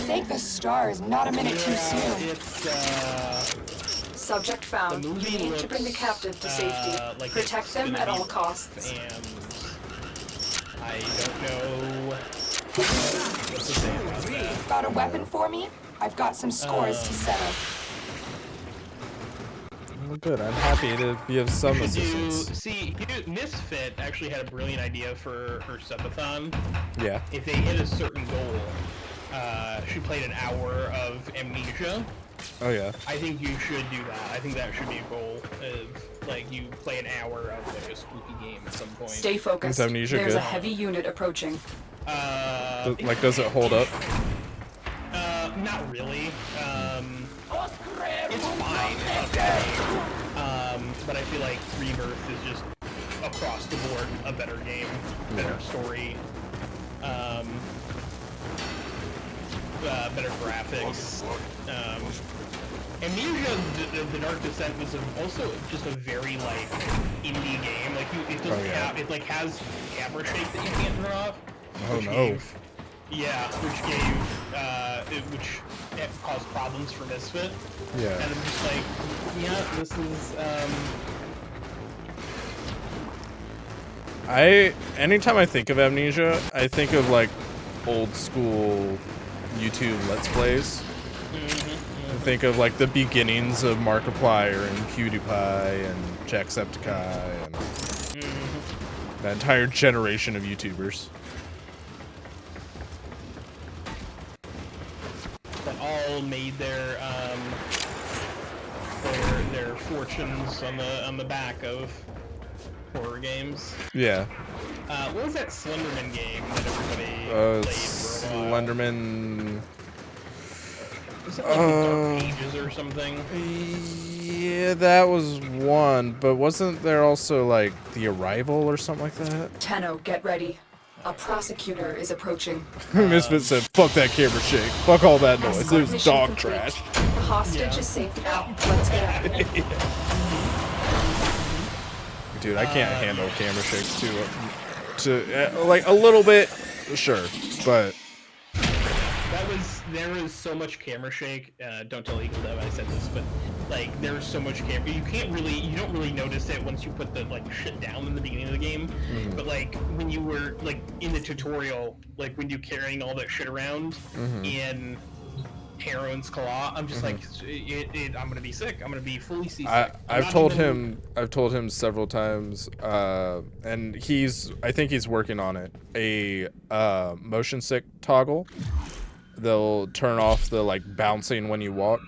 Thank the stars, not a minute too soon. It's, Subject found. You need to bring the captive to safety. Protect them at all costs. And I don't know Got a weapon for me? I've got some scores to settle. Well, good. I'm happy to be of some assistance. See, Misfit actually had a brilliant idea for her subathon. Yeah. If they hit a certain goal, she played an hour of Amnesia. Oh yeah. I think you should do that. I think that should be a goal. Of like you play an hour of like a spooky game at some point. Stay focused. Is Amnesia There's good? a heavy unit approaching. Like, does it hold up? Not really. It's fine. It's okay. But I feel like Rebirth is just across the board a better game, better story, better graphics. Amnesia: The Dark Descent was also just a very like indie game. Like it doesn't have it like has camera shake that you can't turn off. Oh no. Which caused problems for Misfit. Yeah. And I'm just like, yeah, this is, anytime I think of Amnesia, I think of like old school YouTube Let's Plays. I think of like the beginnings of Markiplier and PewDiePie and Jacksepticeye and that entire generation of YouTubers. that all made their fortunes on the back of horror games. Yeah. What was that Slenderman game that everybody played for a while? Slenderman. Was it like the Dark Ages or something? Yeah, that was one, but wasn't there also like The Arrival or something like that? Tenno, get ready. A prosecutor is approaching. Misfit said, fuck that camera shake. Fuck all that noise. It was dog complete. trash. The hostage is safe now. Let's get out of here. Dude, I can't handle camera shakes like a little bit, sure, but there was so much camera shake. Don't tell Eagle Dev I said this, but like there was so much camera. You don't really notice it once you put the like shit down in the beginning of the game. But like when you were like in the tutorial, like when you're carrying all that shit around in Heron's Claw, I'm just like, I'm gonna be sick. I'm gonna be fully seasick. I've told him several times, and I think he's working on it. A motion sick toggle. They'll turn off the like bouncing when you walk.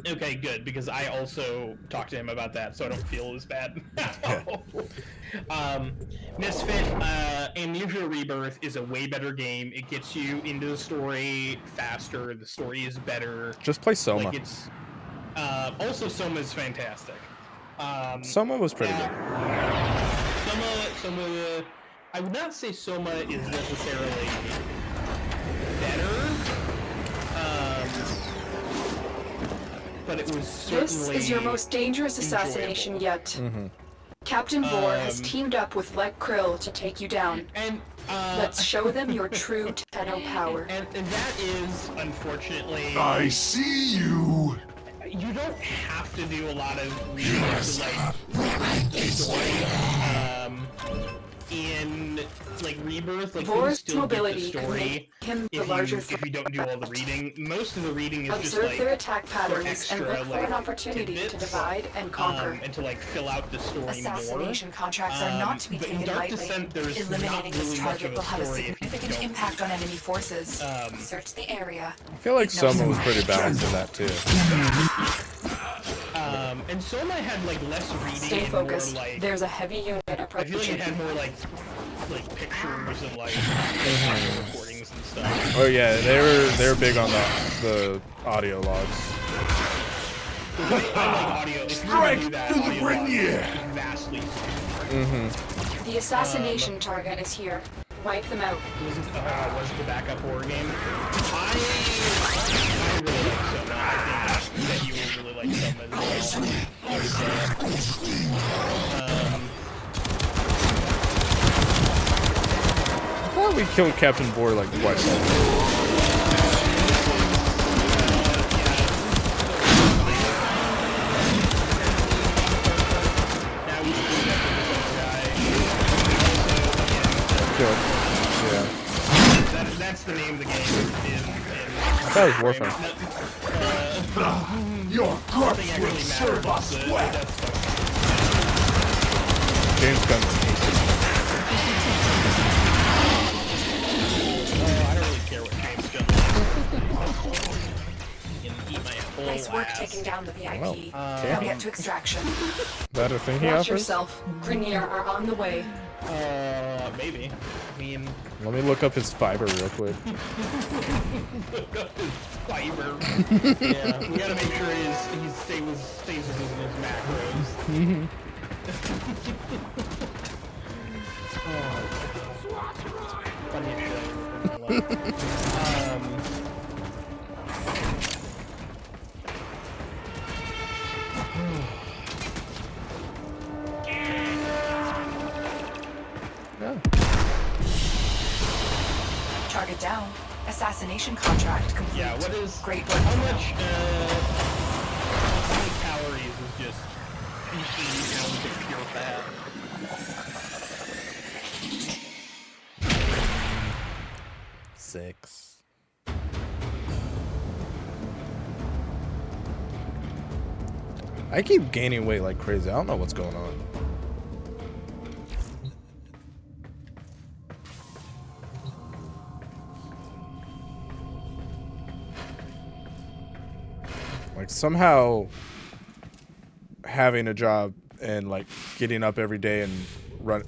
Okay, good, because I also talked to him about that, so I don't feel as bad. Misfit, Amnesia Rebirth is a way better game. It gets you into the story faster. The story is better. Just play Soma. Like it's, also Soma is fantastic. Soma was pretty good. Soma, I would not say Soma is necessarily better. But it was certainly... This is your most dangerous assassination yet. Captain Vor has teamed up with Lek Krill to take you down. And let's show them your true Tenno power. And that is, unfortunately... I see you! You don't have to do a lot of reading into, like, story. In like Rebirth, like you still mobility get the story if you don't do all the reading. Most of the reading is observe just like their attack patterns extra, and look for like, an opportunity to divide and conquer. And to like fill out the story Assassination more. contracts are not to be But in taken Dark lightly. Descent, there's Eliminating not really this much target of will a have a story if you significant don't. impact on enemy forces. Search the area. I feel like Soma was pretty balanced in that too. And Soma had like less reading. Stay and focused. more like. There's a heavy unit I approaching. feel like it had more like pictures and like recordings and stuff. Oh yeah, they were big on the audio logs. I like audio. If you're gonna do that, audio logs is vastly superior. The assassination target is here. Wipe them out. Was it the backup horror game? I really like Soma. I think that you will really like Soma as well. I thought we killed Captain Boar like twice. Now we Good. Yeah. that's the name of the game. I thought it was Warframe. Your corpse will serve us well. James Gunn. I don't really care what James Gunn is. Eat my whole Nice work ass. taking down the VIP. Well, Now get to extraction. Is that a thing he Watch offers? yourself. Grenier are on the way. Maybe. I mean, Let me look up his fiber real quick. look up his fiber. Yeah, we gotta make sure he stays within his macros. Funny shit. Target down. Assassination contract complete. Yeah, what is... Great work. How many calories is just 18 pounds of pure fat? Six. I keep gaining weight like crazy. I don't know what's going on. Like somehow having a job and like getting up every day and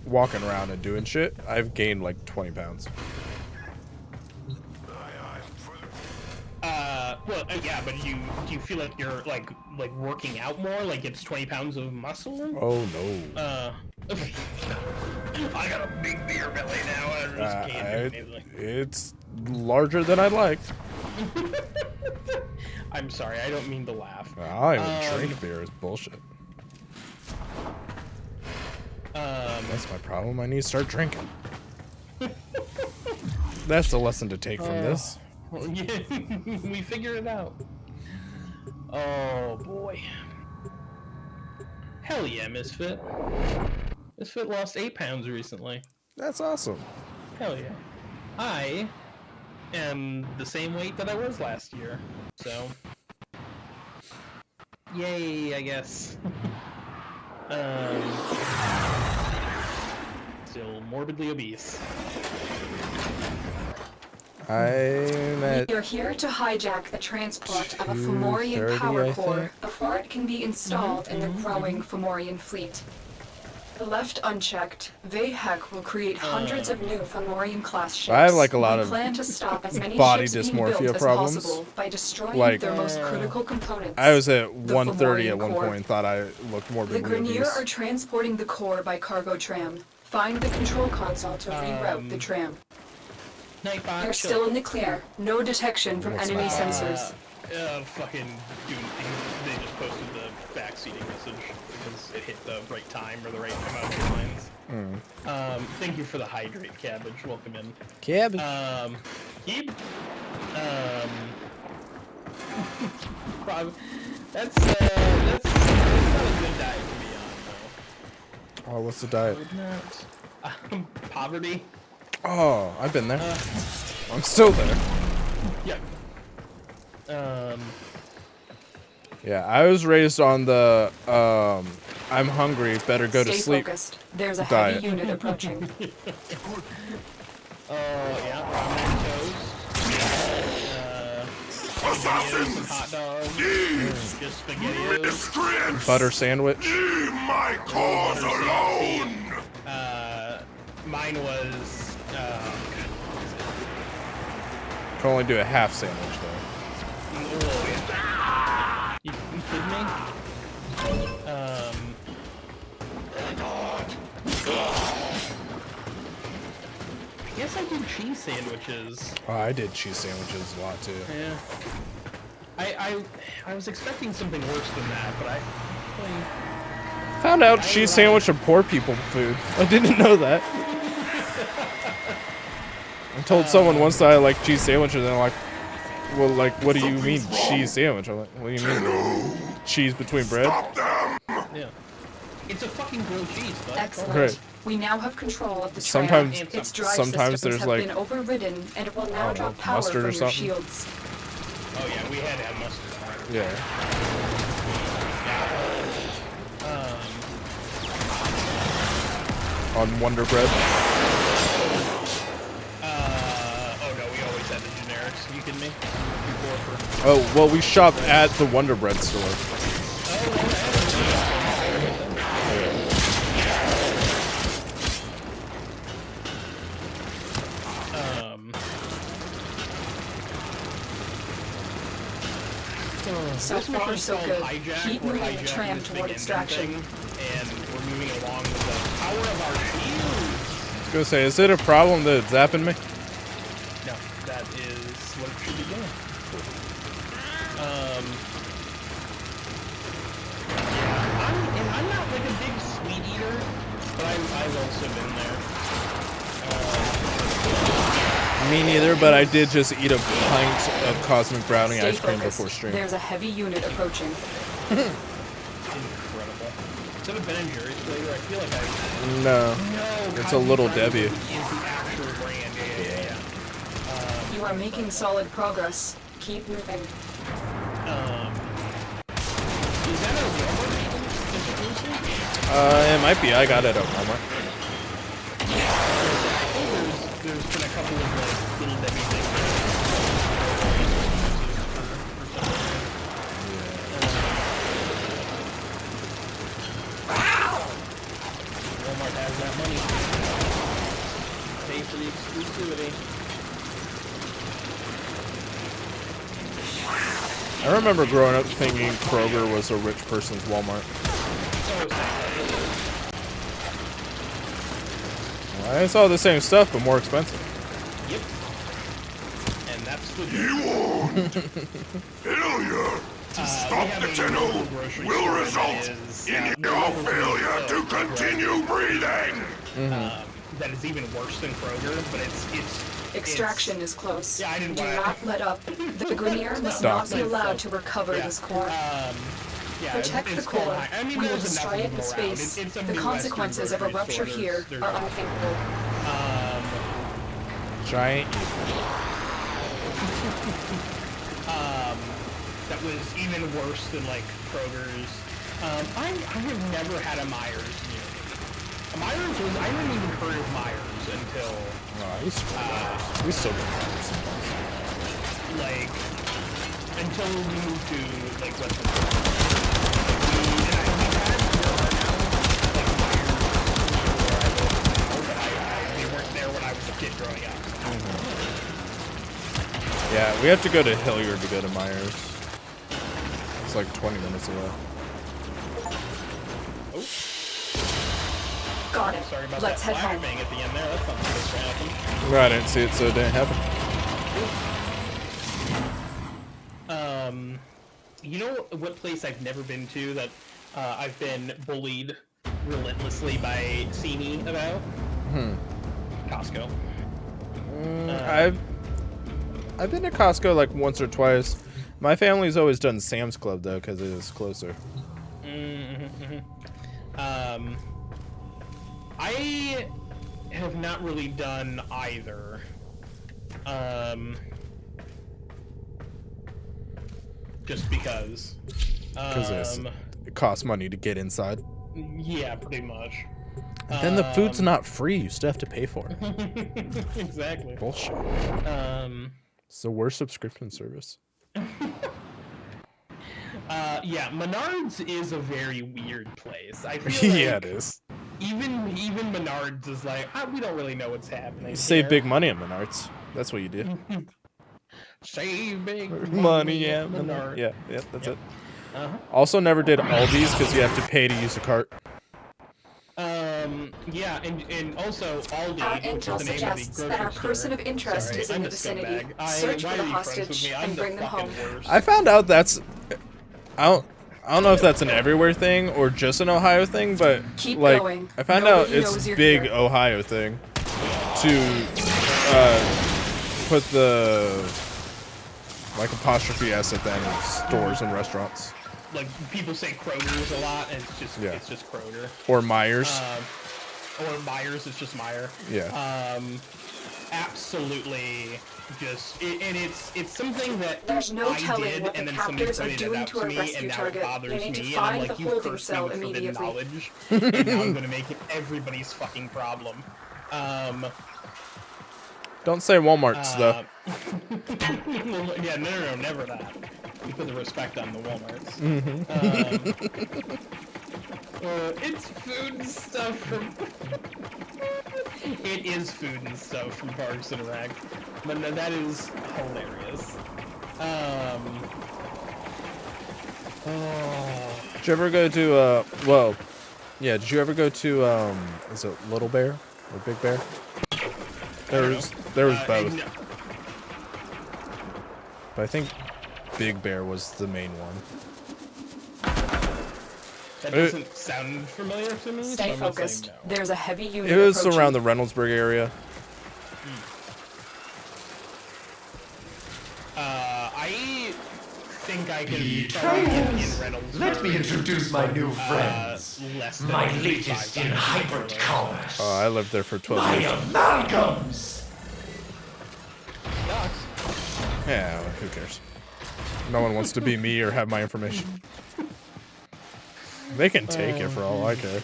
walking around and doing shit, I've gained like 20 pounds. Well, yeah, but do you feel like you're like working out more? Like it's 20 pounds of muscle? Oh no. I got a big beer belly now. I just can't do anything. It's larger than I'd like. I'm sorry, I don't mean to laugh. I don't even drink beer. It's bullshit. That's my problem. I need to start drinking. That's the lesson to take from this. Well, yeah, we figured it out. Oh boy. Hell yeah, Misfit. Misfit lost 8 pounds recently. That's awesome. Hell yeah. I am the same weight that I was last year, so yay, I guess. Still morbidly obese. You're here to hijack the transport of a Fomorian power core before it can be installed in the growing Fomorian fleet. Left unchecked, Vahek will create hundreds of new Fomorian-class ships. I have like a lot of plan to stop as many body ships being built dysmorphia as problems. possible by destroying Like, their most critical components. I was at 130 at Fomorian one core. point and thought I looked The morbidly Grenier obese. are transporting the core by cargo tram. Find the control console to reroute the tram. You're still in the clear. No detection from enemy sensors. Fucking dude, they just posted the backseating message because it hit the right time or the right amount of lines. Thank you for the hydrate, Cabbage. Welcome in. Cabbage. Keep. That's not a good diet to be on, though. Oh, what's the diet? Poverty. Oh, I've been there. I'm still there. Yeah. Yeah, I was raised on the I'm hungry, better go to Stay sleep focused. There's a diet. heavy unit approaching. Yeah, ramen toast. Assassins! Hot dogs. Just spaghettios. Miscreants! Butter sandwich. Leave my cause alone! Mine was Can only do a half sandwich though. you kidding me? I guess I did cheese sandwiches. Oh, I did cheese sandwiches a lot too. Yeah. I was expecting something worse than that, but I Found out cheese sandwich are poor people food. I didn't know that. I told someone once that I like cheese sandwiches, and they're like, "Well, like, what do you mean cheese sandwich?" I'm like, "What do you mean? Cheese between bread?" yeah. It's a fucking grilled cheese, but Excellent. Right. We now have control of the tram. Sometimes- Its drive sometimes systems there's, have like, been overridden, and it will now know, drop power mustard from or your something? shields. Oh yeah, we had to have mustard on it. Yeah. On Wonder Bread. Oh no, we always had the generics. You kidding me? Oh, well, we shop at the Wonder Bread store. So far, so good. Keep moving the tram toward extraction. And we're moving along with the power of our shields. I was gonna say, is it a problem that it's zapping me? No, that is what it should be doing. Yeah, I'm not like a big sweet eater, but I've also been there. Me neither, but I did just eat a pint of cosmic brownie ice cream before stream. There's a heavy unit approaching. Incredible. Is that a Ben & Jerry's flavor? I feel like No, it's a Little Debbie. is the actual brand. Yeah. You are making solid progress. Keep moving. Is that a Walmart exclusive? It might be. I got it at Walmart. There's been a couple of like Little Debbie things. Walmart has that money. Pay for the exclusivity. I remember growing up thinking Kroger was a rich person's Walmart. Well, it's all the same stuff, but more expensive. Yep. And that's the Failure to stop the tunnel will result in your failure to continue breathing. That is even worse than Kroger, but it's Extraction is close. Yeah, I didn't Do want not let up. The Grenier must not be allowed to recover this core. Protect the core. We will destroy it in space. The consequences of a rupture here are unthinkable. Giant. That was even worse than like Kroger's. I have never had a Myers near me. A Myers was, I hadn't even heard of Myers until I used to go to we still go to Myers sometimes. Like until we moved to like Western Europe. They weren't there when I was a kid growing up. Yeah, we have to go to Hilliard to go to Myers. It's like 20 minutes away. Got it. Sorry about Let's that head home. flashbang at the end there. That's not supposed to happen. Right, I didn't see it, so it didn't happen. You know what place I've never been to that I've been bullied relentlessly by Simi about? Costco. I've been to Costco like once or twice. My family's always done Sam's Club though, because it is closer. I have not really done either. Just because. Because it costs money to get inside. Yeah, pretty much. And then the food's not free. You still have to pay for it. Exactly. Bullshit. It's the worst subscription service. Yeah, Menards is a very weird place. I feel like Yeah, it is. Even Menards is like, we don't really know what's happening. You save big money at Menards. That's what you do. Save big money at Menards. Yeah, that's it. Also never did Aldi's because you have to pay to use a cart. Yeah, and also Aldi, Our which is intel the name suggests of the that our grocery person store. of interest Sorry, is in I'm the a vicinity. scumbag. Search Why for are the you friends with hostage me? I'm and the bring them fucking home. worst. I found out that's I don't know if that's an everywhere thing or just an Ohio thing, but Keep like going. I found Nobody out it's knows you're big here. Ohio thing to put the like apostrophe S at the end of stores and restaurants. Like people say Kroger's a lot, and it's just Yeah. it's just Kroger. Or Myers. or Myers, it's just Meyer. Yeah. Absolutely, and it's something that There's no I telling did, what and the then somebody captors are pointed it doing out to to our me, rescue and now it target. bothers We need to me, and I'm find like, the you've holding cursed me cell with forbidden immediately. knowledge, and now I'm gonna make it everybody's fucking problem. Don't say Walmart's though. Yeah, no, never that. You put the respect on the Walmarts. It's food and stuff from. It is food and stuff from Parks and Rec, but no, that is hilarious. Did you ever go to well, yeah, did you ever go to is it Little Bear or Big Bear? There was both. No. But I think Big Bear was the main one. That doesn't sound familiar to me. Stay so focused. No. There's a heavy unit It was approaching. around the Reynoldsburg area. I think I can Betrayers! in Reynolds. Let me introduce my new friends. Less than My 5 latest in times hybrid per commerce. Oh, I lived there for 12 My years. amalgams! Yeah, well, who cares? No one wants to be me or have my information. They can take it for all I care.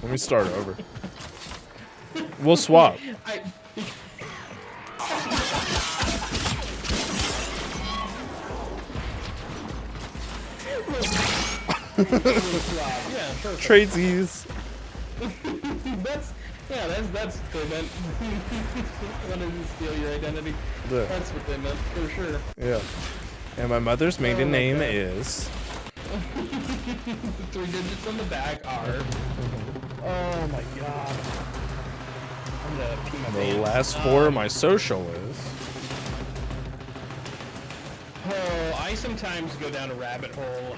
Let me start over. We'll swap. Tradesies. That's what they meant. Wanted to steal your identity. Yeah. That's what they meant for sure. Yeah. And my mother's maiden name is. 3 digits on the back are. Oh my god. I'm gonna pee my The pants. last 4 of my social is. Oh, I sometimes go down a rabbit hole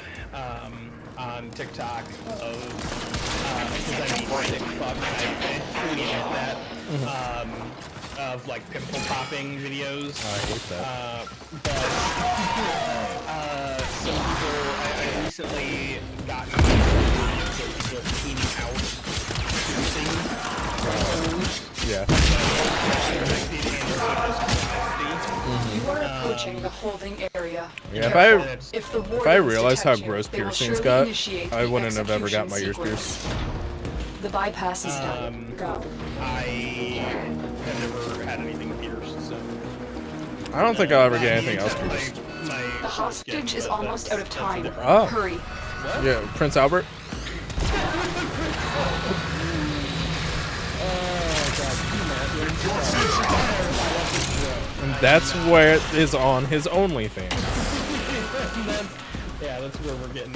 on TikTok of because I'm a sick fuck. I truly admit that. Of like pimple popping videos. I hate that. But some people I recently got the cleaning out piercing. Yeah. You are approaching the holding area. Yeah, if the I realized how detect you, gross they will piercings surely got, initiate I the wouldn't have ever got execution my ears sequence. pierced. The bypass is done. Go. I have never had anything pierced, so. I don't think I'll ever get anything else pierced. The hostage is almost out of time. Oh. Hurry. Yeah, Prince Albert. And that's where it is on his OnlyFans. Yeah, that's where we're getting.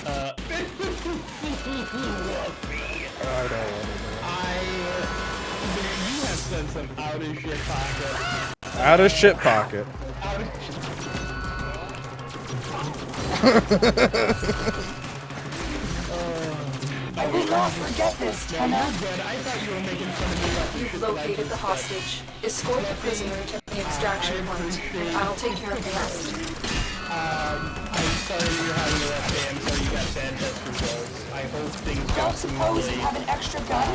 I don't want You have sent some out of shit pocket. Out of shit pocket. Out of I will not forget this, Tenna. I thought you were making fun of me. You've located the hostage. Escort the prisoner to the extraction point. I'll take care of the rest. I'm sorry you're having a rough day. I'm sorry you got bad test results. I hope things go Suppose you have an extra gun?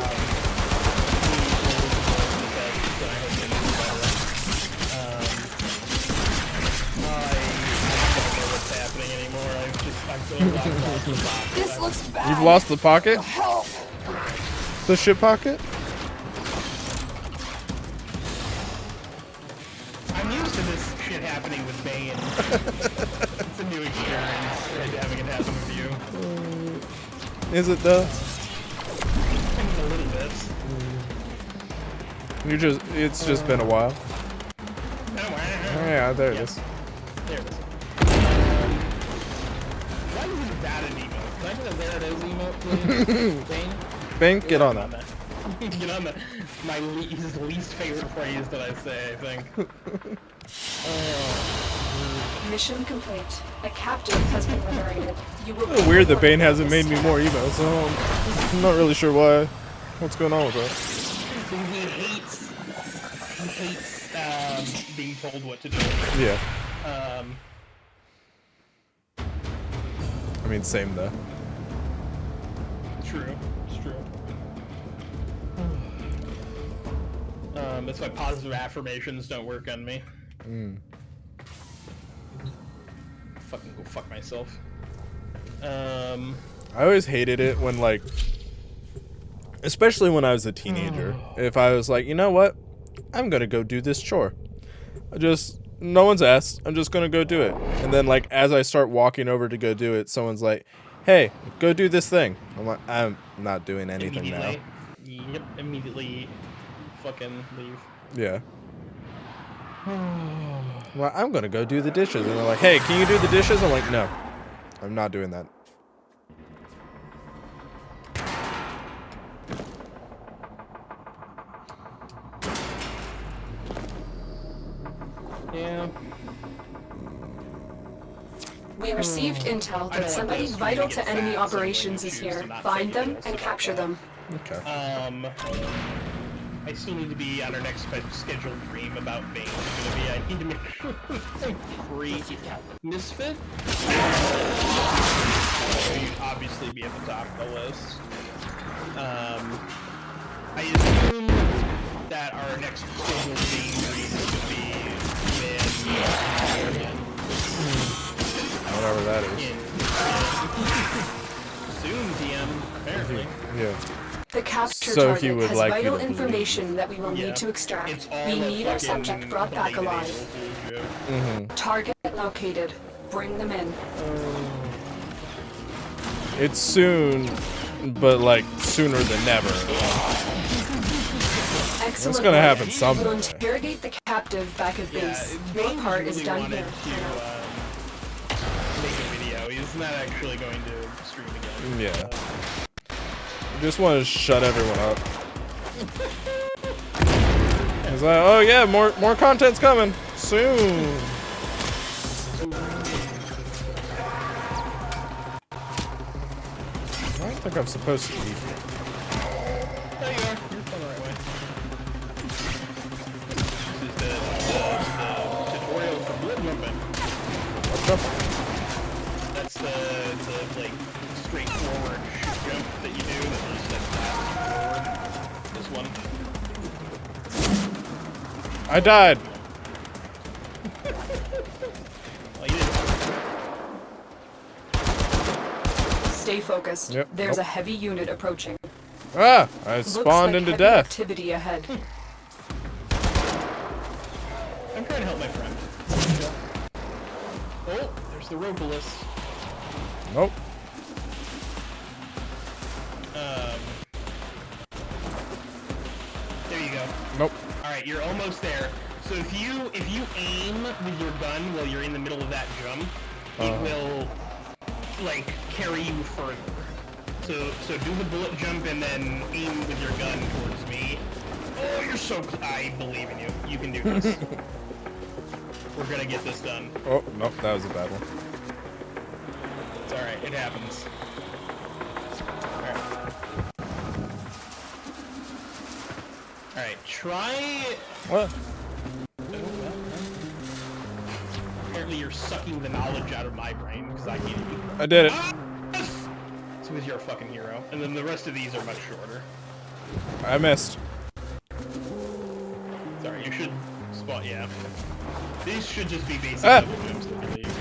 This looks bad. You've lost the pocket? Help! The shit pocket? I'm used to this shit happening with Bane. It's a new experience, having it happen with you. Is it though? A little bit. It's just been a while. Oh, yeah, there it is. There it is. Why isn't that an emote? Can I get a there it is emote, please? Bane? Bane, get on that. Get on that. My least favorite phrase that I say, I think. Mission complete. A captive has been liberated. You will It's weird that Bane hasn't made me more emails, so I'm not really sure why. What's going on with that? He hates being told what to do. Yeah. I mean, same though. true. It's true. That's why positive affirmations don't work on me. Fucking go fuck myself. I always hated it when, like, especially when I was a teenager, if I was like, you know what, I'm gonna go do this chore. No one's asked, I'm just gonna go do it. And then, like, as I start walking over to go do it, someone's like, hey, go do this thing. I'm like, I'm not doing anything now. Yep, immediately fucking leave. Yeah. Well, I'm gonna go do the dishes. And they're like, hey, can you do the dishes? I'm like, no, I'm not doing that. Yeah. We received intel that somebody vital to enemy operations is here. Find them and capture them. Okay. I still need to be on our next scheduled dream about Bane. I need to make sure I'm free. Misfit? You'd obviously be at the top of the list. I assume that our next scheduled Bane dream would be Whatever that is. Soon, DM, apparently. Yeah. The capture So target he would has like vital you to information that we will need to extract. We need our subject brought back alive. Target located. Bring them in. It's soon, but like sooner than never. Excellent. It's gonna happen We'll someday. interrogate the captive back at base. Your part is done here. Make a video. He's not actually going to stream again. Yeah. I just want to shut everyone up. It's like, oh yeah, more content's coming soon. I don't think I'm supposed to be here. There you are. You're going the right way. This is the tutorial for blip jumping. What's up? That's the like straightforward jump that you do that just like fast forward. This one. I died. Well, you didn't. Stay focused. Yep. There's a heavy unit approaching. Ah, I spawned into heavy death. Activity ahead. I'm trying to help my friend. Oh, there's the Robolus. Nope. There you go. Nope. All right, you're almost there. So if you aim with your gun while you're in the middle of that jump, it will like carry you further. So do the bullet jump and then aim with your gun towards me. Oh, you're so I believe in you. You can do this. We're gonna get this done. Oh, nope, that was a bad one. It's alright, it happens. Alright, try... What? Apparently you're sucking the knowledge out of my brain, because I can't even... I did it. Yes! So because you're a fucking hero. And then the rest of these are much shorter. I missed. Sorry, you should spot, yeah. These should just be basic Ah! level jumps, I believe.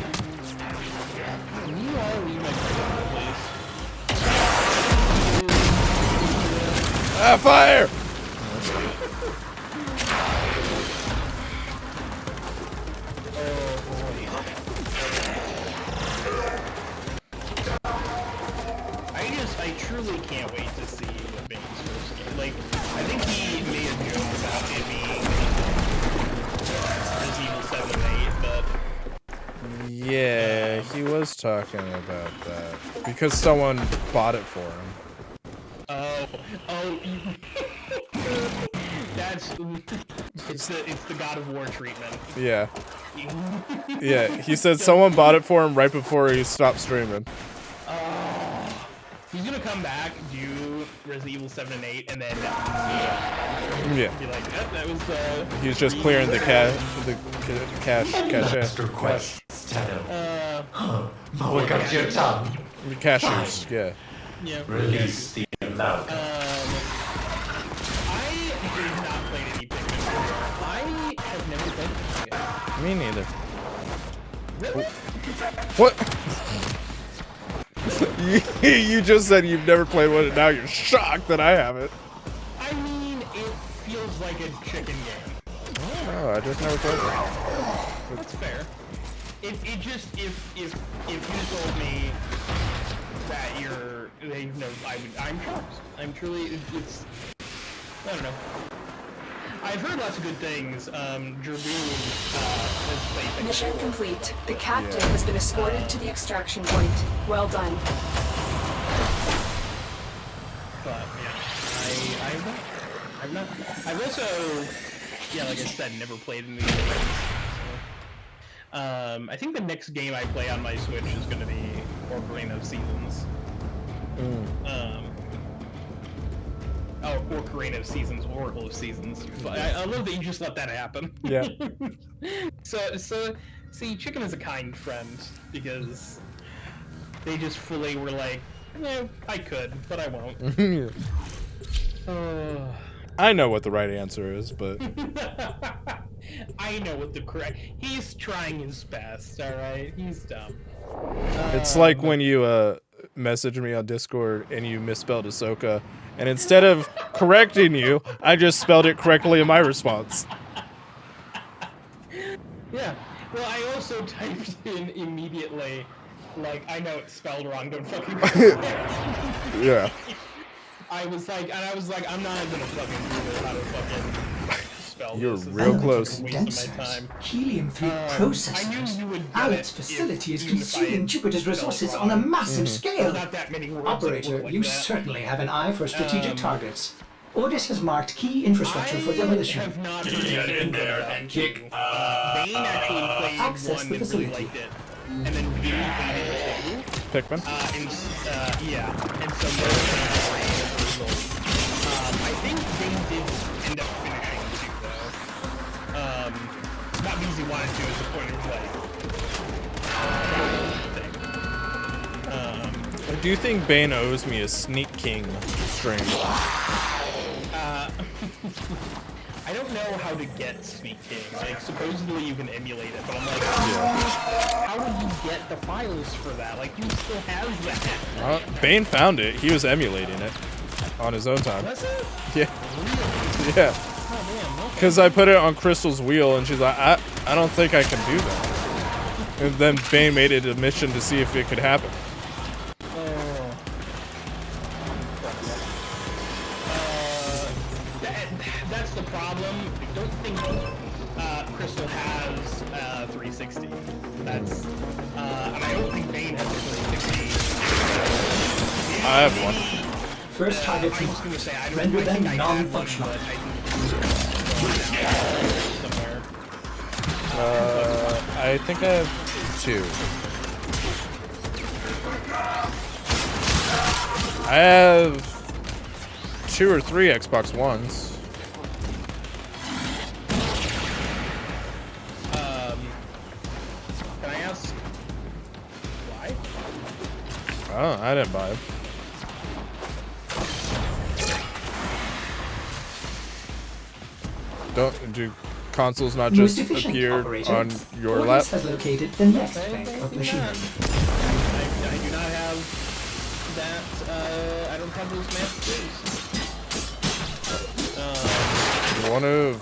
Can you all leave my friend, please? Ah, fire! I truly can't wait to see Bane's first game. Like, I think he made a joke about it being Resident Evil 7 and 8, but... Yeah, he was talking about that. Because someone bought it for him. Oh, that's... It's the God of War treatment. Yeah. Yeah, he said someone bought it for him right before he stopped streaming. He's gonna come back, do Resident Evil 7 and 8, and then Yeah. be like, yep, that was He's just clearing the cache. Master Quest, Shadow. Look at your tongue. The cashews, yeah. Yeah. Release the amalgam. I did not play any Pikmin. I have never played Pikmin. Me neither. Really? What? You just said you've never played one, and now you're shocked that I haven't. I mean, it feels like a chicken game. Oh, I just never played it. That's fair. It just if you told me that I'm shocked. I'm truly it's I don't know. I've heard lots of good things. Dragoon has played. Mission complete. The captain has been escorted to the extraction point. Well done. But yeah, I've not. I've also, yeah, like I said, never played in the games. So, I think the next game I play on my Switch is going to be Warframe of Seasons. Ocarina of Seasons, Oracle of Seasons. I love that you just let that happen. Yeah. So, see, Chicken is a kind friend, because they just fully were like, yeah, I could, but I won't. I know what the right answer is, but... I know what the correct... He's trying his best, alright? He's dumb. It's like when you message me on Discord and you misspelled Ahsoka, and instead of correcting you, I just spelled it correctly in my response. Yeah. Well, I also typed in immediately, like, I know it's spelled wrong, don't fucking Yeah. I was like, I'm not gonna fucking Google how to fucking spell You're this. real close. Wasting my time. Helium-3 I processors. knew you would get Alec's it facility is even if I consuming had Jupiter's spelled resources wrong. on a massive scale. Not that many words that Operator, look like you that. certainly have an eye for strategic targets. Ordis has marked key infrastructure for demolition. I have not heard Get anything in there about and it. kick. Bane actually played Access one the and really facility. liked it. And then Bane played it too. Pikmin? Yeah. And so most of them played as a result. I think Bane did end up finishing too, though. Not because he wanted to, as the point of like... Do you think Bane owes me a Sneak King stream? I don't know how to get Sneak King. Like, supposedly you can emulate it, but I'm like, how would you get the files for that? Like, you still have that. Bane found it. He was emulating it on his own time. Was it? Yeah. Really? Yeah. Oh, man, okay. Because I put it on Crystal's wheel, and she's like, I don't think I can do that. And then Bane made it a mission to see if it could happen. That's the problem. I don't think Crystal has 360. That's and I don't think Bane has a 360. I have one. First target I was gonna say I render I them think I had one, non-functional. but somewhere. I think I have 2. I have 2 or 3 Xbox Ones. Can I ask why? Oh, I didn't buy it. Do consoles not Most just efficient appear operator. on your Ordis lap? has located the next bank of machinery. I do not have that. I don't have those masters. One of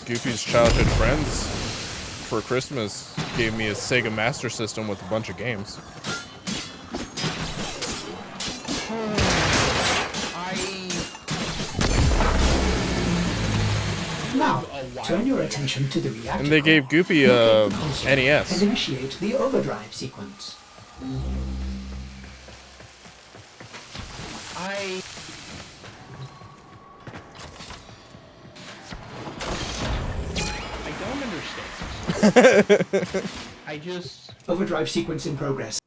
Goofy's childhood friends for Christmas gave me a Sega Master System with a bunch of games. Now, turn your attention to the reactor. And they gave Goofy a NES. And initiate the overdrive sequence. I don't understand. I just... Overdrive sequence in progress.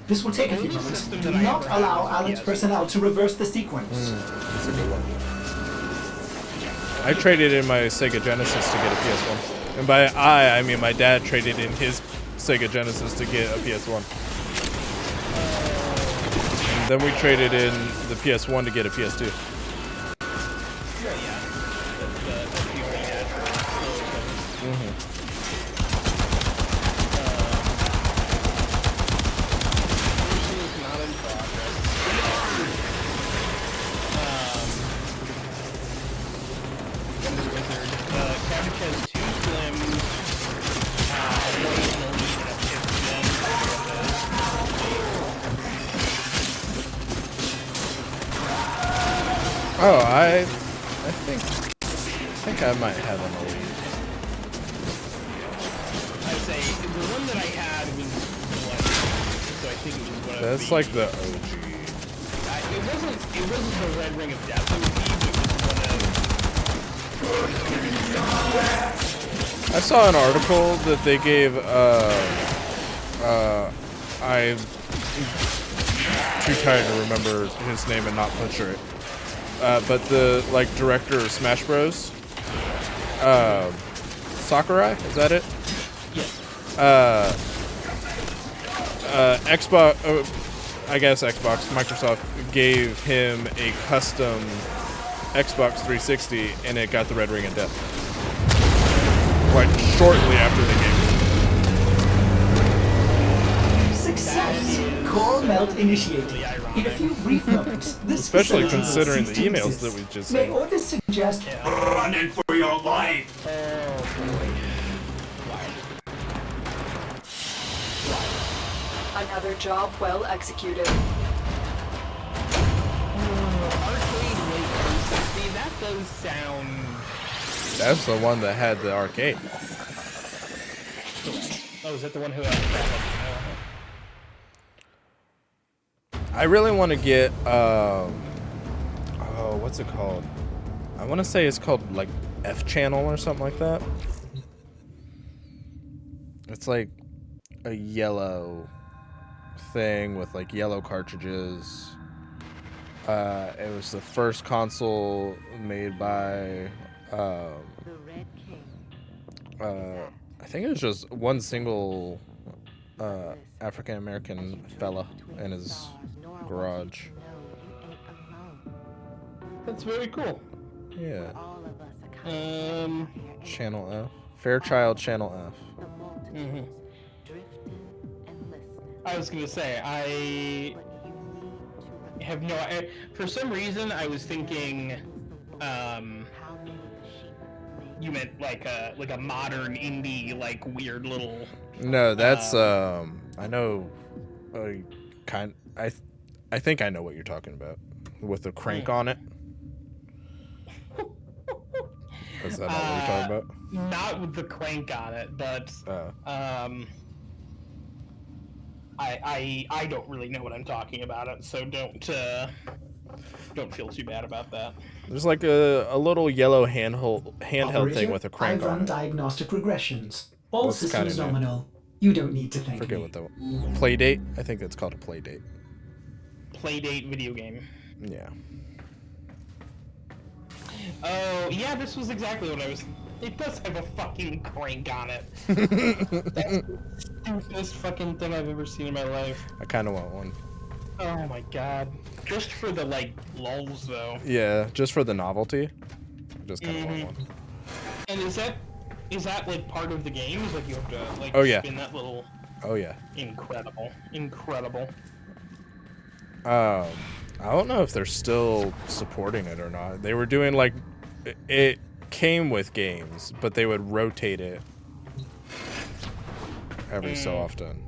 This will take a few moments. system Do that I not ever allow had was Alec's PS1. personnel to reverse the sequence. That's a good one. I traded in my Sega Genesis to get a PS1. And by I mean my dad traded in his Sega Genesis to get a PS1. And Then we traded in the PS1 to get a PS2. Yeah. That's the only natural. Not in progress. Wonder Wizard. Cabbage has 2 slims. One is an elite and a 5th gen. Oh, I think I might have an elite. I'd say the one that I had was one, so I think it was one of That's the, like the OG. it wasn't the Red Ring of Death it was I saw an article that they gave I'm too tired to remember his name and not butcher it. But the like director of Smash Bros. Sakurai, is that it? Yes. Xbox, I guess Microsoft gave him a custom Xbox 360, and it got the Red Ring of Death. Like shortly after the game. Success! Core melt initiated. In a few brief moments, this Especially facility will considering cease the to emails exist. that we just May seen. orders suggest Running for your life! Another job well executed. arcade late 360. That does sound. That's the one that had the arcade. Oh, is that the one who had? I really want to get oh, what's it called? I want to say it's called like F channel or something like that. It's like a yellow thing with like yellow cartridges. It was the first console made by I think it was just one single African American fella in his garage. That's very cool. Yeah. Channel F. Fairchild Channel F. I was gonna say I have no. For some reason, I was thinking, you meant like a modern indie, like weird little. No, that's I know. I think I know what you're talking about with the crank on it. Is that not what you're talking about? Not with the crank on it, but I don't really know what I'm talking about, so don't feel too bad about that. There's like a little yellow handheld thing with a crank I run on it. diagnostic regressions. All That's systems kinda new. nominal. You don't need to thank Forget me. what the Playdate. I think that's called a Playdate. Playdate video game. Yeah. Oh, yeah, this was exactly what I was. It does have a fucking crank on it. That's the stupidest fucking thing I've ever seen in my life. I kind of want one. Oh my god. Just for the, like, lulz, though. Yeah, just for the novelty. I just kind of want one. And is that, like, part of the game? Is like you have to, like, Oh, yeah. spin that little... Oh, yeah. Incredible. Incredible. I don't know if they're still supporting it or not. They were doing, like... It came with games, but they would rotate it every so often.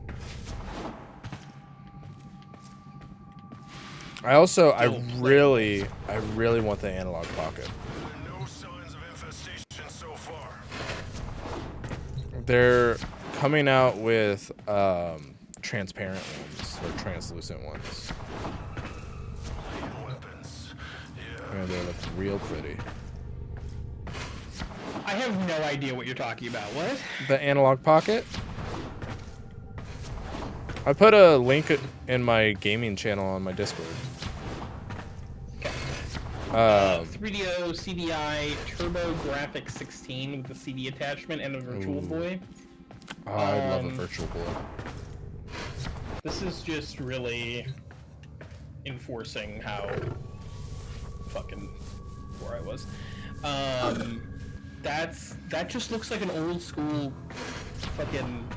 I really want the analog pocket. No signs of infestation so far. They're coming out with transparent ones or translucent ones. Weapons. And they look real pretty. I have no idea what you're talking about. What? The analog pocket? I put a link in my gaming channel on my Discord. 3DO CDI Turbo Graphics 16 with a CD attachment and a Virtual Boy. Oh, I love a Virtual Boy. This is just really... enforcing how fucking poor I was. That just looks like an old school fucking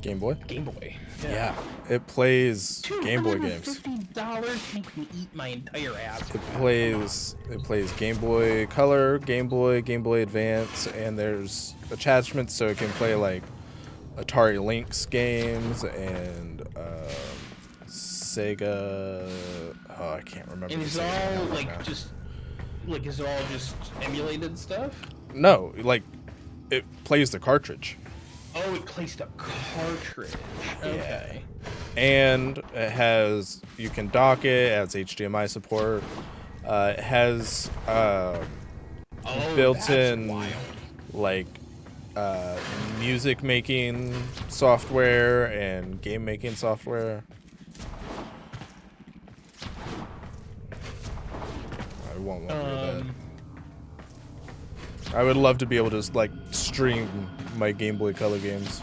Game Boy? Game Boy. Yeah. It plays Game Boy games. $250, you can eat my entire ass. It plays Game Boy Color, Game Boy Advance, and there's attachments so it can play like Atari Lynx games and Sega. Oh, I can't remember. And is it all like just like is it all just emulated stuff? No, like it plays the cartridge. Oh, it plays the cartridge. Okay. And it has, you can dock it, has HDMI support. It has built-in like music making software and game making software. I won't want to do that. I would love to be able to like stream my Game Boy Color games.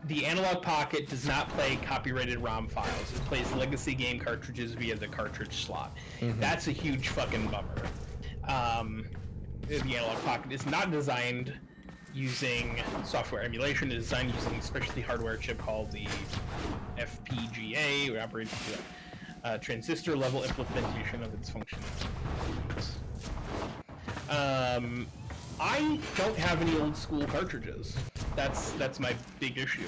The Analog Pocket does not play copyrighted ROM files. It plays legacy game cartridges via the cartridge slot. That's a huge fucking bummer. The Analog Pocket is not designed using software emulation. It is designed using a specialty hardware chip called the FPGA, which operates the transistor level implementation of its functionalities. I don't have any old school cartridges. That's my big issue.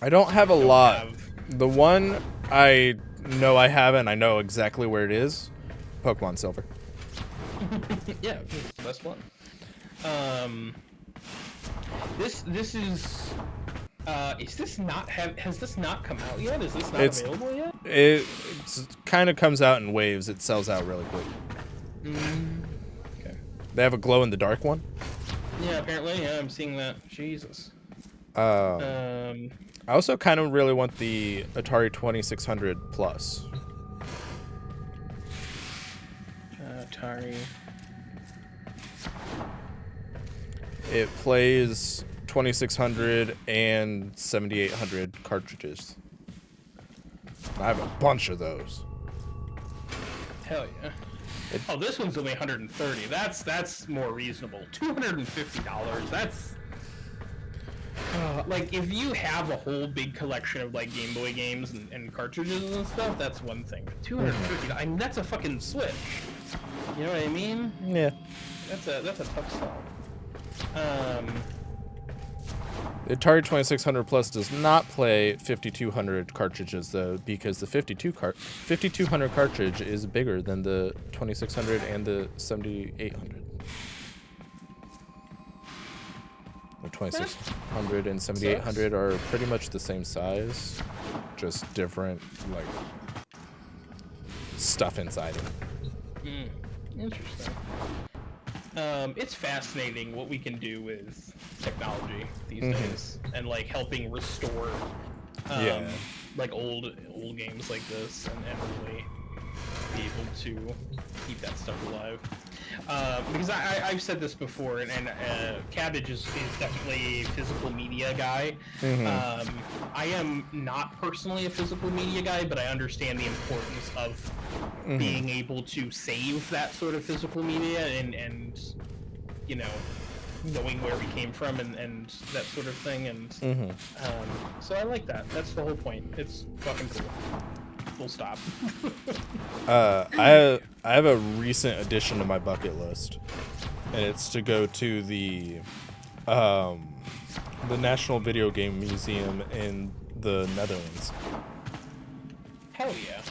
I don't have a lot. The one I know I have, and I know exactly where it is, Pokemon Silver. Yeah, it's the best one. This is this not has this not come out yet? Is this not available yet? It kind of comes out in waves. It sells out really quick. Okay. They have a glow in the dark one. Yeah, apparently. Yeah, I'm seeing that. Jesus. I also kind of really want the Atari 2600 Plus. Atari. It plays 2600 and 7800 cartridges. I have a bunch of those. Hell yeah. Oh, this one's only 130. That's more reasonable. $250. That's like if you have a whole big collection of like Game Boy games and cartridges and stuff, that's one thing. But $250. I mean, that's a fucking Switch. You know what I mean? Yeah. That's a tough sell. The Atari 2600 Plus does not play 5200 cartridges though, because the 5200 cartridge is bigger than the 2600 and the 7800. The 2600 and 7800 are pretty much the same size, just different like stuff inside it. Interesting. It's fascinating what we can do with technology these days, and like helping restore like old games like this, and really be able to keep that stuff alive. Because I've said this before, and Cabbage is definitely a physical media guy. I am not personally a physical media guy, but I understand the importance of being able to save that sort of physical media and you know, knowing where we came from and that sort of thing. And so I like that. That's the whole point. It's fucking cool. Full stop. I have a recent addition to my bucket list, and it's to go to the National Video Game Museum in the Netherlands. Hell yeah.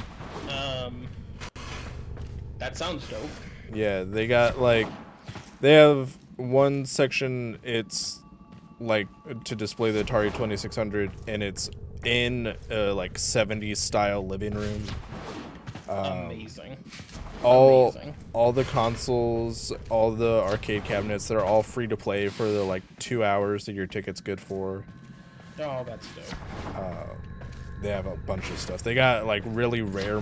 That sounds dope. Yeah, they got like, they have one section, it's like to display the Atari 2600, and it's in a like 70s style living room. Amazing. All the consoles, all the arcade cabinets, they're all free to play for the like 2 hours that your ticket's good for. Oh, that's dope. They have a bunch of stuff. They got like really rare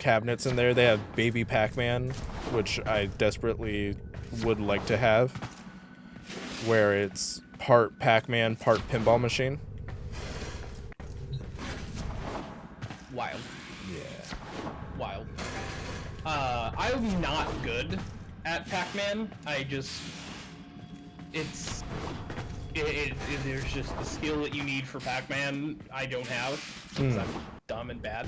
cabinets in there. They have Baby Pac-Man, which I desperately would like to have, where it's part Pac-Man, part pinball machine. wild. Yeah. Wild. I'm not good at Pac-Man. There's just the skill that you need for Pac-Man I don't have, because I'm dumb and bad.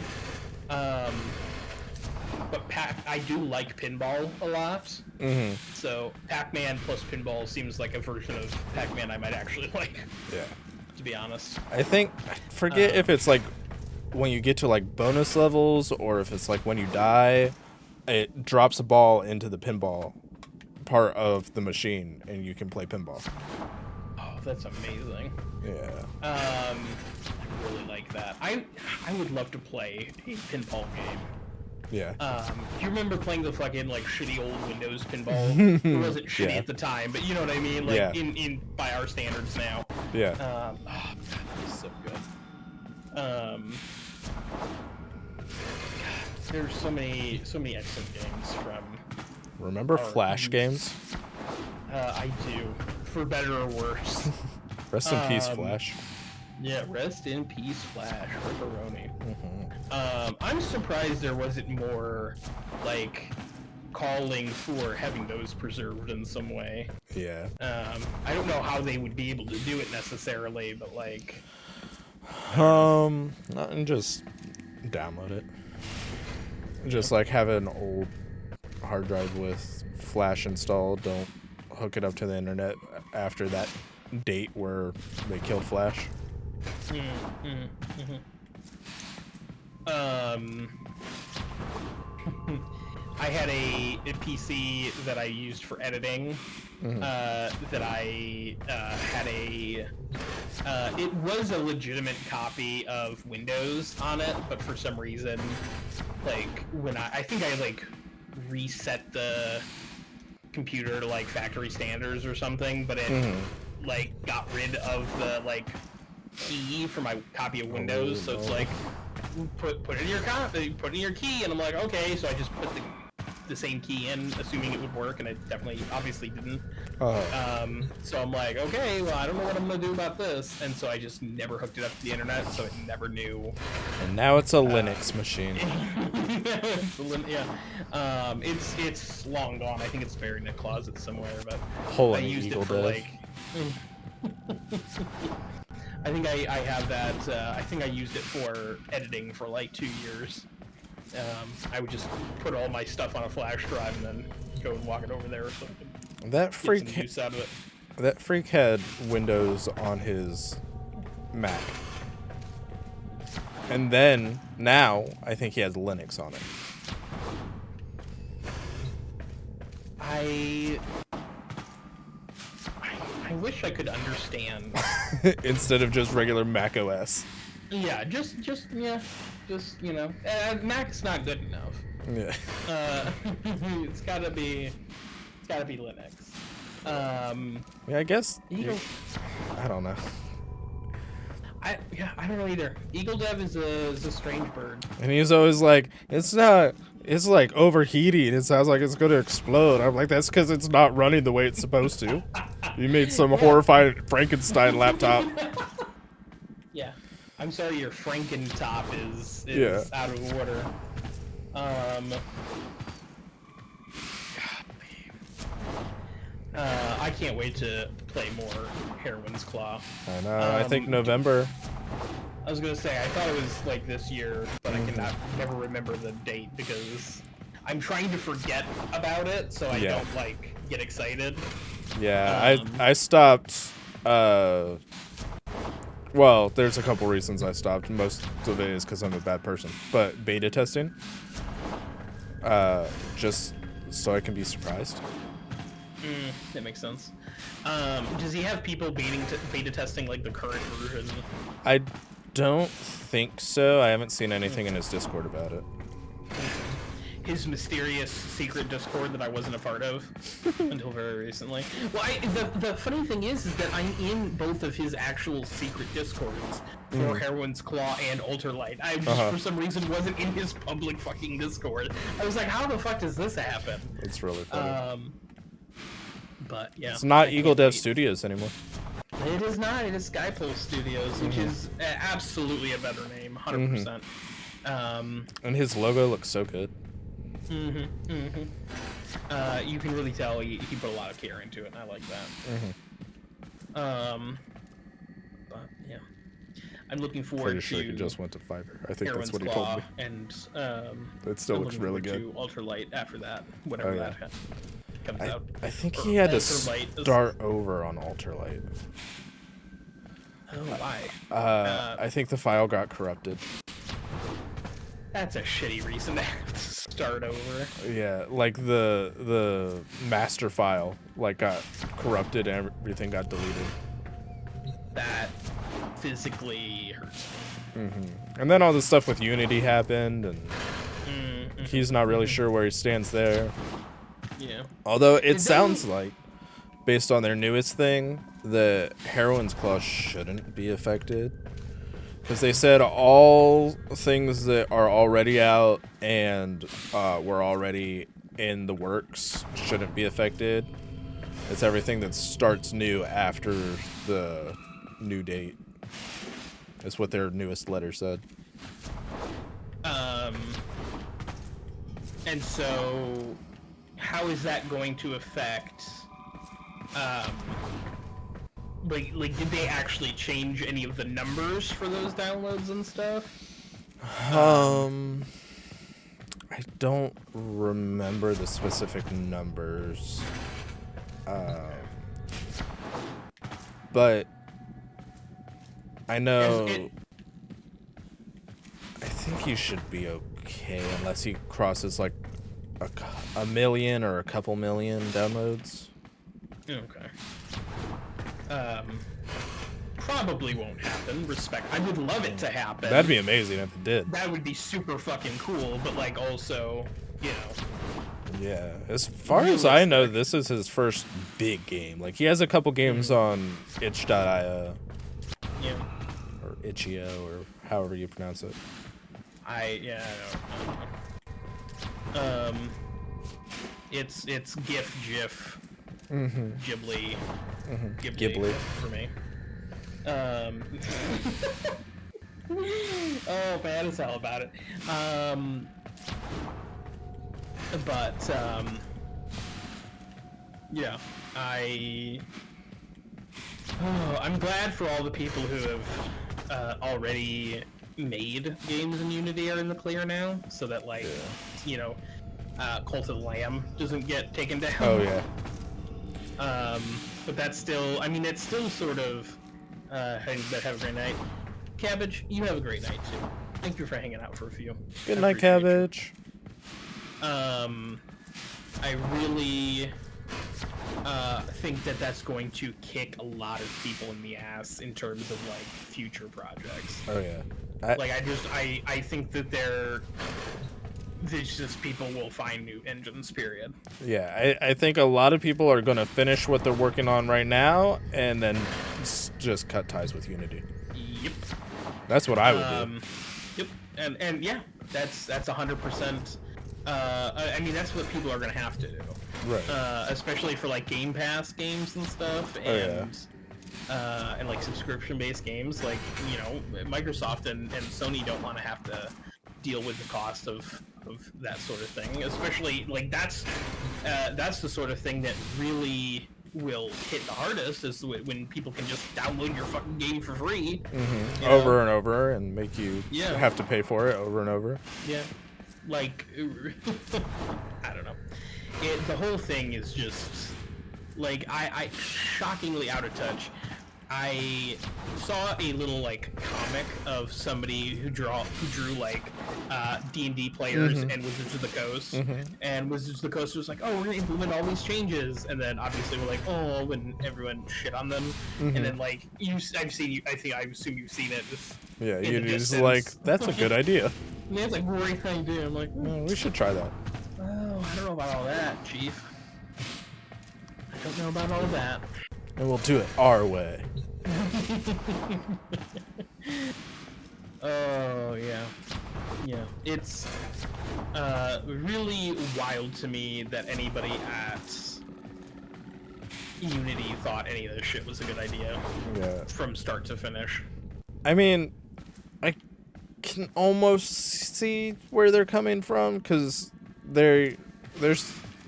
But I do like pinball a lot. So Pac-Man plus pinball seems like a version of Pac-Man I might actually like. Yeah. To be honest. I forget if it's like when you get to like bonus levels or if it's like when you die, it drops a ball into the pinball part of the machine and you can play pinball. Oh, that's amazing. Yeah. I really like that. I would love to play a pinball game. Yeah. Do you remember playing the fucking like shitty old Windows pinball? It wasn't shitty at the time, but you know what I mean? Like in by our standards now. Yeah. Oh god, that was so good. God, there's so many excellent games from. Remember Flash games? I do, for better or worse. Rest in peace, Flash. Yeah, rest in peace, Flash. Ripperoni. I'm surprised there wasn't more, like, calling for having those preserved in some way. Yeah. I don't know how they would be able to do it necessarily, but like. And just download it. Just like have an old hard drive with Flash installed. Don't hook it up to the internet after that date where they killed Flash. I had a PC that I used for editing. That I had it was a legitimate copy of Windows on it, but for some reason, like when I think I like reset the computer to like factory standards or something, but it like got rid of the like key for my copy of Windows, so it's like put in your put in your key, and I'm like, okay, so I just put the same key in, assuming it would work, and it obviously didn't. So I'm like, okay, well, I don't know what I'm gonna do about this, and so I just never hooked it up to the internet, so it never knew. And now it's a Linux machine. It's long gone. I think it's buried in a closet somewhere, but Hole I in used Eagle it for Dev. like. I think I have that. I think I used it for editing for like 2 years. I would just put all my stuff on a flash drive and then go and walk it over there or something. That freak. Get some use out of it. That freak had Windows on his Mac. And then now I think he has Linux on it. I wish I could understand. Instead of just regular Mac OS. Yeah, just you know, Mac's not good enough. Yeah. It's gotta be Linux. Yeah, I guess. I don't know. I don't know either. Eagle Dev is a strange bird. And he's always like, it's like overheating. It sounds like it's going to explode. I'm like, that's because it's not running the way it's supposed to. You made some horrifying Frankenstein laptop. Yeah. I'm sorry your Frankentop is out of order. I can't wait to play more Heroine's Claw. I know. I think November. I was gonna say I thought it was like this year, but I cannot never remember the date because I'm trying to forget about it, so I don't like get excited. Yeah, I stopped. Well, there's a couple reasons I stopped. Most of it is because I'm a bad person. But beta testing, just so I can be surprised. That makes sense. Does he have people beta testing like the current version? I don't think so. I haven't seen anything in his Discord about it. His mysterious secret Discord that I wasn't a part of until very recently. Well, the funny thing is that I'm in both of his actual secret Discords for Heroine's Claw and Ultralight. I just for some reason wasn't in his public fucking Discord. I was like, how the fuck does this happen? It's really funny. But yeah, it's not Eagle Dev Studios anymore. It is not. It is Skypole Studios, which is absolutely a better name, 100%. And his logo looks so good. You can really tell he put a lot of care into it, and I like that. But yeah, I'm looking forward Pretty sure to. he just went to Fiverr. I think Heroin's that's what he Claw told me. And it still I'm looks looking really forward good. to Ultralight after that, whenever that comes out. I think Or he had to Ultralight is- start over on Ultralight. Oh, why? I think the file got corrupted. That's a shitty reason to have to start over. Yeah, like the master file like got corrupted and everything got deleted. That physically hurts me. And then all the stuff with Unity happened, and he's not really sure where he stands there. Yeah. Although it sounds like, based on their newest thing, the Heroin's Claw shouldn't be affected. Because they said all things that are already out and were already in the works shouldn't be affected. It's everything that starts new after the new date. That's what their newest letter said. And so, how is that going to affect? Like, did they actually change any of the numbers for those downloads and stuff? I don't remember the specific numbers. But I know I think you should be okay unless he crosses like a million or a couple million downloads. Okay. Probably won't happen. I would love it to happen. That'd be amazing if it did. That would be super fucking cool, but like also, you know. Yeah, as far as I know, this is his first big game. Like, he has a couple games on itch.io. Yeah. Or itch.io, or however you pronounce it. I don't know. It's GIF. Ghibli. Ghibli. For me. Oh, bad as hell about it. Yeah, I'm glad for all the people who have already made games in Unity are in the clear now, so that like, you know, Cult of the Lamb doesn't get taken down. Oh yeah. But that's still, I mean, it's still sort of, have a great night. Cabbage, you have a great night too. Thank you for hanging out for a few. Good night, Cabbage. I really think that that's going to kick a lot of people in the ass in terms of like future projects. Oh yeah. I think that there's just people will find new engines, period. Yeah, I think a lot of people are going to finish what they're working on right now and then just cut ties with Unity. Yep. That's what I would do. Yep. And yeah, that's 100%. I mean, that's what people are going to have to do. Right. Especially for like Game Pass games and stuff, and like subscription-based games. Like, you know, Microsoft and Sony don't want to have to deal with the cost of that sort of thing. Especially like that's the sort of thing that really will hit the hardest, is when people can just download your fucking game for free over and over, and make you have to pay for it over and over. Yeah. Like, I don't know. The whole thing is just, like, I shockingly out of touch. I saw a little, like, comic of somebody who drew like, D&D players and Wizards of the Coast. And Wizards of the Coast was like, oh, we're going to implement all these changes. And then, obviously, we're like, oh, when everyone shit on them. And then, like, I assume you've seen it. Yeah, you're just like, that's a good idea. Yeah, it's like, great idea. I'm like, we should try that. Oh, I don't know about all that, Chief. I don't know about all that. And we'll do it our way. Oh, yeah. Yeah. It's really wild to me that anybody at Unity thought any of this shit was a good idea. Yeah. From start to finish. I mean, can almost see where they're coming from, because there's,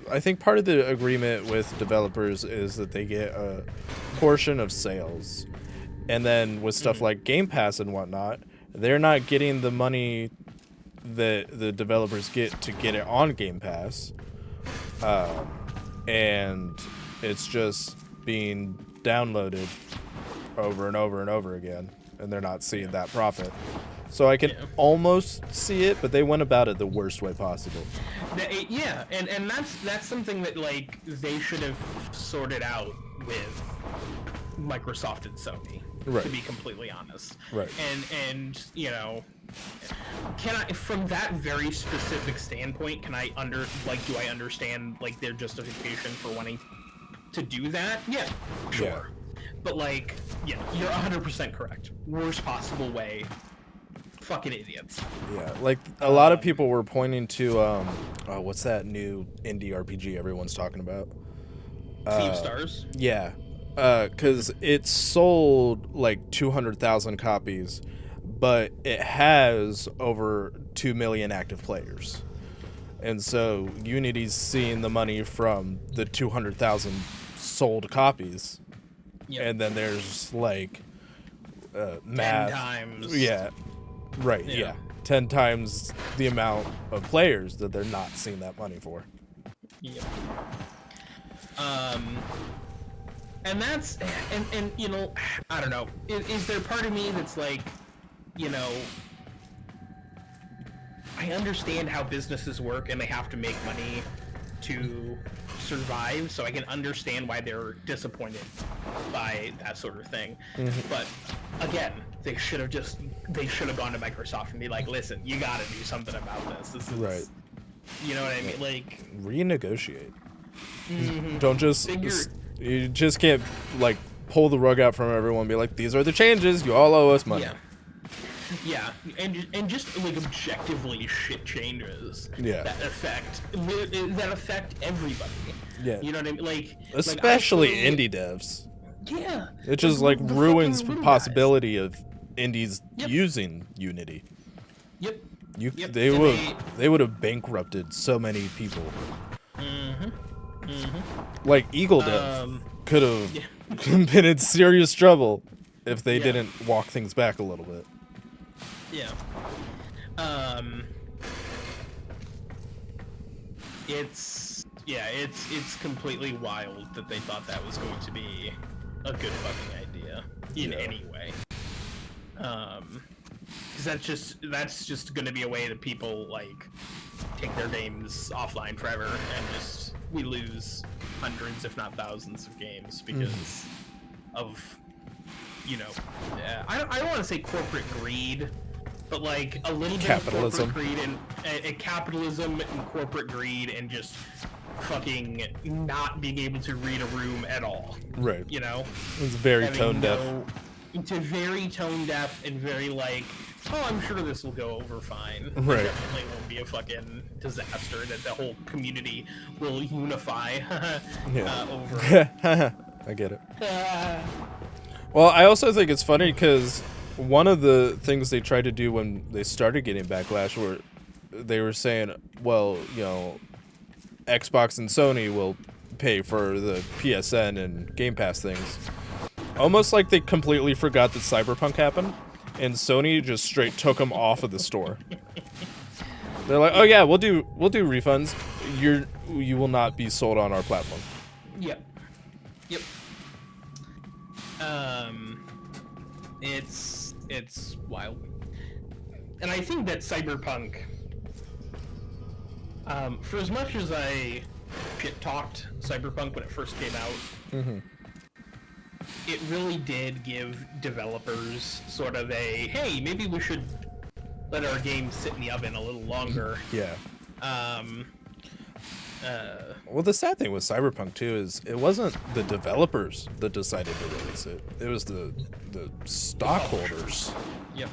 I think part of the agreement with developers is that they get a portion of sales, and then with stuff like Game Pass and whatnot, they're not getting the money that the developers get to get it on Game Pass, and it's just being downloaded over and over and over again, and they're not seeing that profit. So I can almost see it, but they went about it the worst way possible. Yeah, and that's something that like they should have sorted out with Microsoft and Sony, right, to be completely honest. Right. And you know, can I, from that very specific standpoint, can I do I understand like their justification for wanting to do that? Yeah, sure. Yeah. But like, yeah, you're 100% correct. Worst possible way. Fucking idiots. Yeah, like a lot of people were pointing to what's that new indie RPG everyone's talking about? Theme Stars. Yeah, because it sold like 200,000 copies, but it has over 2 million active players, and so Unity's seeing the money from the 200,000 sold copies, and then there's like math. 10 times. Yeah. Right, yeah. 10 times the amount of players that they're not seeing that money for. Yep. And that's, and you know, I don't know, is there part of me that's like, you know, I understand how businesses work and they have to make money to survive, so I can understand why they're disappointed by that sort of thing. But again, they should have gone to Microsoft and be like, listen, you gotta do something about this. This is, right. You know what I mean? Like, renegotiate. Don't just, you just can't like pull the rug out from everyone and be like, these are the changes, you all owe us money. Yeah, and just like objectively shit changes that affect everybody. Yeah, you know what I mean? Like, especially indie devs. Yeah, it just like ruins the possibility of indies using Unity. Yep. They would have bankrupted so many people. Like Eagle Dev could have been in serious trouble if they didn't walk things back a little bit. Yeah. It's completely wild that they thought that was going to be a good fucking idea in any way. Because that's just going to be a way that people like take their games offline forever, and just we lose hundreds, if not thousands, of games because of, you know, I don't want to say corporate greed, but like a little bit of corporate greed and capitalism and corporate greed, and just fucking not being able to read a room at all. Right. You know? It's very tone deaf. It's very tone deaf and very like, oh, I'm sure this will go over fine. Right. It definitely won't be a fucking disaster that the whole community will unify over. I get it. Well, I also think it's funny because one of the things they tried to do when they started getting backlash were they were saying, well, you know, Xbox and Sony will pay for the PSN and Game Pass things. Almost like they completely forgot that Cyberpunk happened, and Sony just straight took them off of the store. They're like, oh yeah, we'll do refunds. You will not be sold on our platform. Yep. It's wild, and I think that Cyberpunk, for as much as I talked Cyberpunk when it first came out, it really did give developers sort of a, hey, maybe we should let our game sit in the oven a little longer. Yeah. Well, the sad thing with Cyberpunk 2 is it wasn't the developers that decided to release it. It was the stockholders. Yep.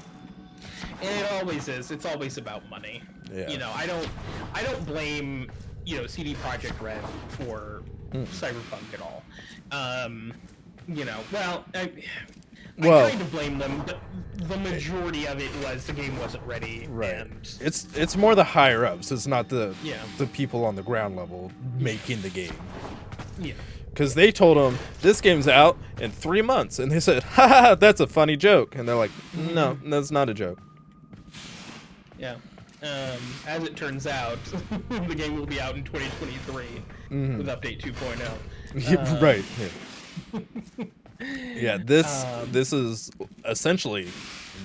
And it always is. It's always about money. Yeah. You know, I don't blame, you know, CD Projekt Red for Cyberpunk at all. You know, well, Well, I kind of blame them, but the majority of it was the game wasn't ready. Right. And It's more the higher ups. It's not the Yeah. the people on the ground level making the game. yeah. Because they told them this game's out in 3 months, and they said, "Ha ha, ha, that's a funny joke," and they're like, "No, that's not a joke." Yeah. As it turns out, the game will be out in 2023 with update 2.0. Right. Yeah. This is essentially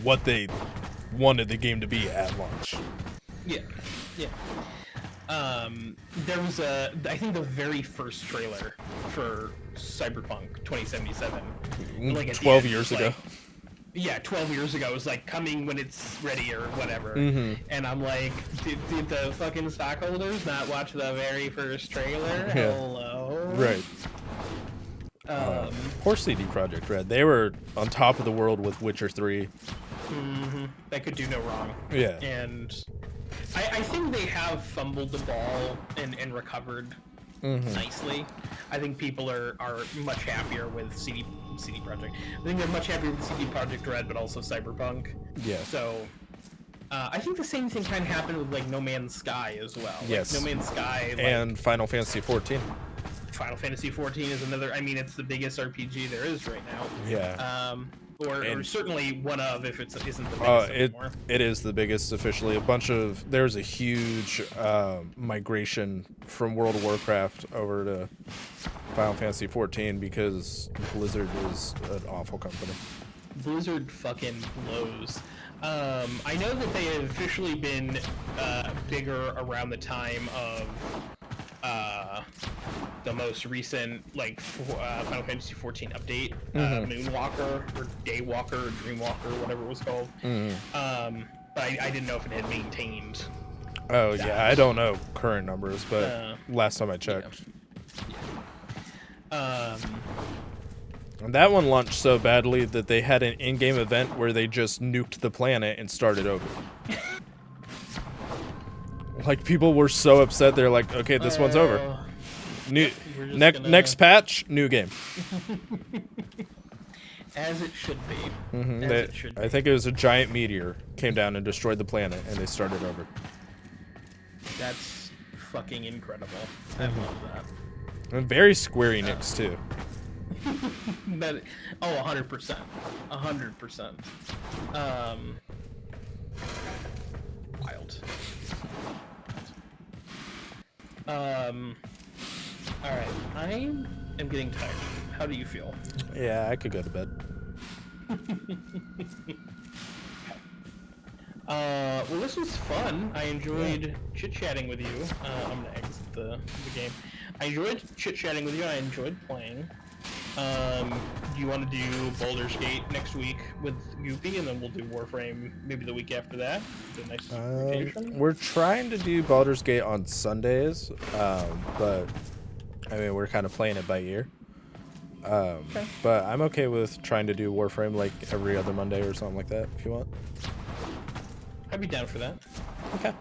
what they wanted the game to be at launch. Yeah. Yeah. There was I think the very first trailer for Cyberpunk 2077, like at the 12 end, years it's ago. like- Yeah, 12 years ago. It was like coming when it's ready or whatever. And I'm like, did the fucking stockholders not watch the very first trailer? Yeah. Hello? Right. Poor CD Projekt Red. They were on top of the world with Witcher 3. They could do no wrong. Yeah. And I think they have fumbled the ball and recovered nicely. I think people are much happier with CD Projekt. I think they're much happier with CD Projekt Red, but also Cyberpunk. Yeah. So I think the same thing kind of happened with like No Man's Sky as well. Yes. Like, No Man's Sky And Final Fantasy 14. Final Fantasy 14 is another. I mean, it's the biggest RPG there is right now. Yeah. Or certainly one of, if it isn't the biggest anymore. It is the biggest officially. There's a huge migration from World of Warcraft over to Final Fantasy 14 because Blizzard is an awful company. Blizzard fucking blows. I know that they have officially been bigger around the time of the most recent Final Fantasy 14 update, Moonwalker or Daywalker or Dreamwalker, whatever it was called. But I didn't know if it had maintained. Oh yeah, I don't know current numbers, but last time I checked. And that one launched so badly that they had an in-game event where they just nuked the planet and started over. Like, people were so upset, they're like, okay, this one's over. Next patch, new game. As it should be. It should be. I think it was a giant meteor came down and destroyed the planet, and they started over. That's fucking incredible. I love that. And very Square Enix, too. 100%. 100%. Wild. Alright, I am getting tired. How do you feel? Yeah, I could go to bed. Well, this was fun. I enjoyed chit-chatting with you. I'm gonna exit the game. I enjoyed chit-chatting with you. I enjoyed playing. Do you want to do Baldur's Gate next week with Goopy, and then we'll do Warframe maybe the week after that? It's a nice rotation. We're trying to do Baldur's Gate on Sundays, but I mean, we're kind of playing it by ear. Okay. But I'm okay with trying to do Warframe like every other Monday or something like that, if you want. I'd be down for that. Okay.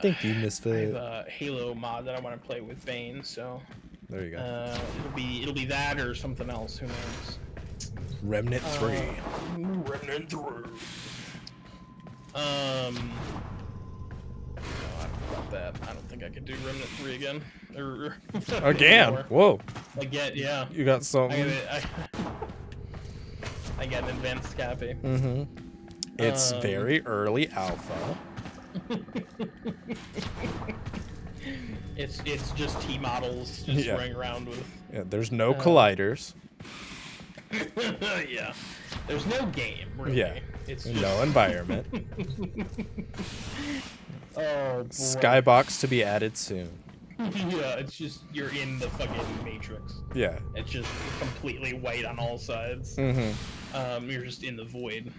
Thank you, Misfit. I have a Halo mod that I want to play with Bane, so there you go. It'll be that or something else. Who knows? Remnant 3. Remnant 3. No, I don't know about that. I don't think I could do Remnant 3 again. Again? Whoa. Again, yeah. You got something. I got an advanced copy. It's very early alpha. It's just T models just running around with. Yeah, there's no colliders. Yeah, there's no game. Really. Yeah, it's just... no environment. Oh, boy. Skybox to be added soon. Yeah, it's just you're in the fucking Matrix. Yeah. It's just completely white on all sides. You're just in the void.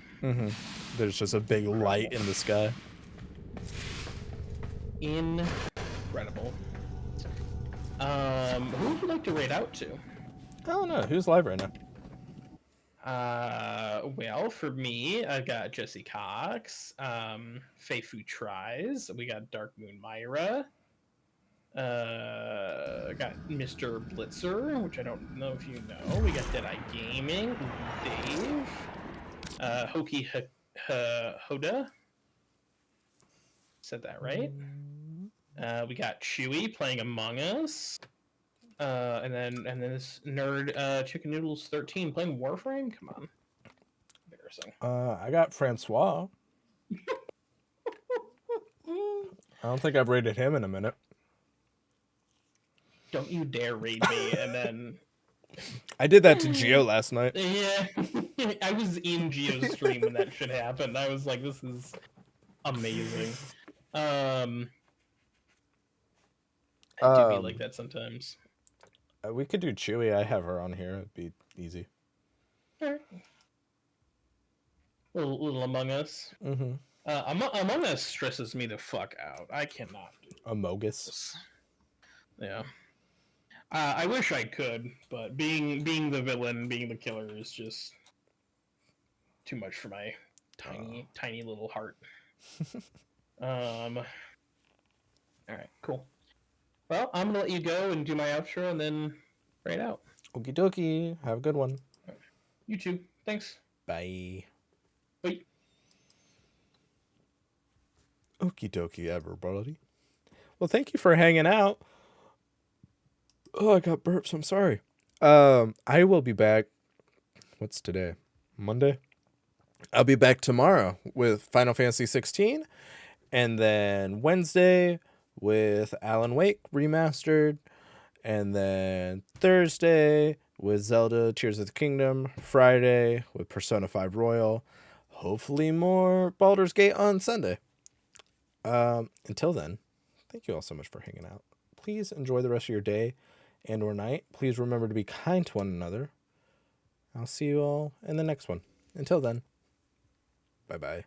There's just a big light in the sky. Incredible. Who would you like to raid out to? I don't know. Who's live right now? Well, for me, I've got Jesse Cox, Fei Fu Tries. We got Dark Moon Myra. Got Mr. Blitzer, which I don't know if you know. We got Deadeye Gaming, Dave, Hoki Hoda. Said that right. We got Chewy playing Among Us. And then this nerd Chicken Noodles 13 playing Warframe. Come on, embarrassing. I got Francois. I don't think I've rated him in a minute. Don't you dare raid me and then. I did that to Geo last night. Yeah, I was in Geo's stream when that shit happened. I was like, this is amazing. I do be like that sometimes. We could do Chewy. I have her on here. It'd be easy. All right. Little Among Us. Mm-hmm. Among Us stresses me the fuck out. I cannot do Amogus. Yeah. I wish I could, but being the villain, being the killer is just too much for my tiny little heart. All right, cool. Well, I'm gonna let you go and do my outro and then right out. Okie dokie. Have a good one. You too. Thanks. Bye. Bye. Okie dokie, everybody. Well, thank you for hanging out. Oh, I got burps. I'm sorry. I will be back. What's today? Monday? I'll be back tomorrow with Final Fantasy 16. And then Wednesday with Alan Wake Remastered. And then Thursday with Zelda Tears of the Kingdom. Friday with Persona 5 Royal. Hopefully more Baldur's Gate on Sunday. Until then, thank you all so much for hanging out. Please enjoy the rest of your day and or night. Please remember to be kind to one another. I'll see you all in the next one. Until then, bye-bye.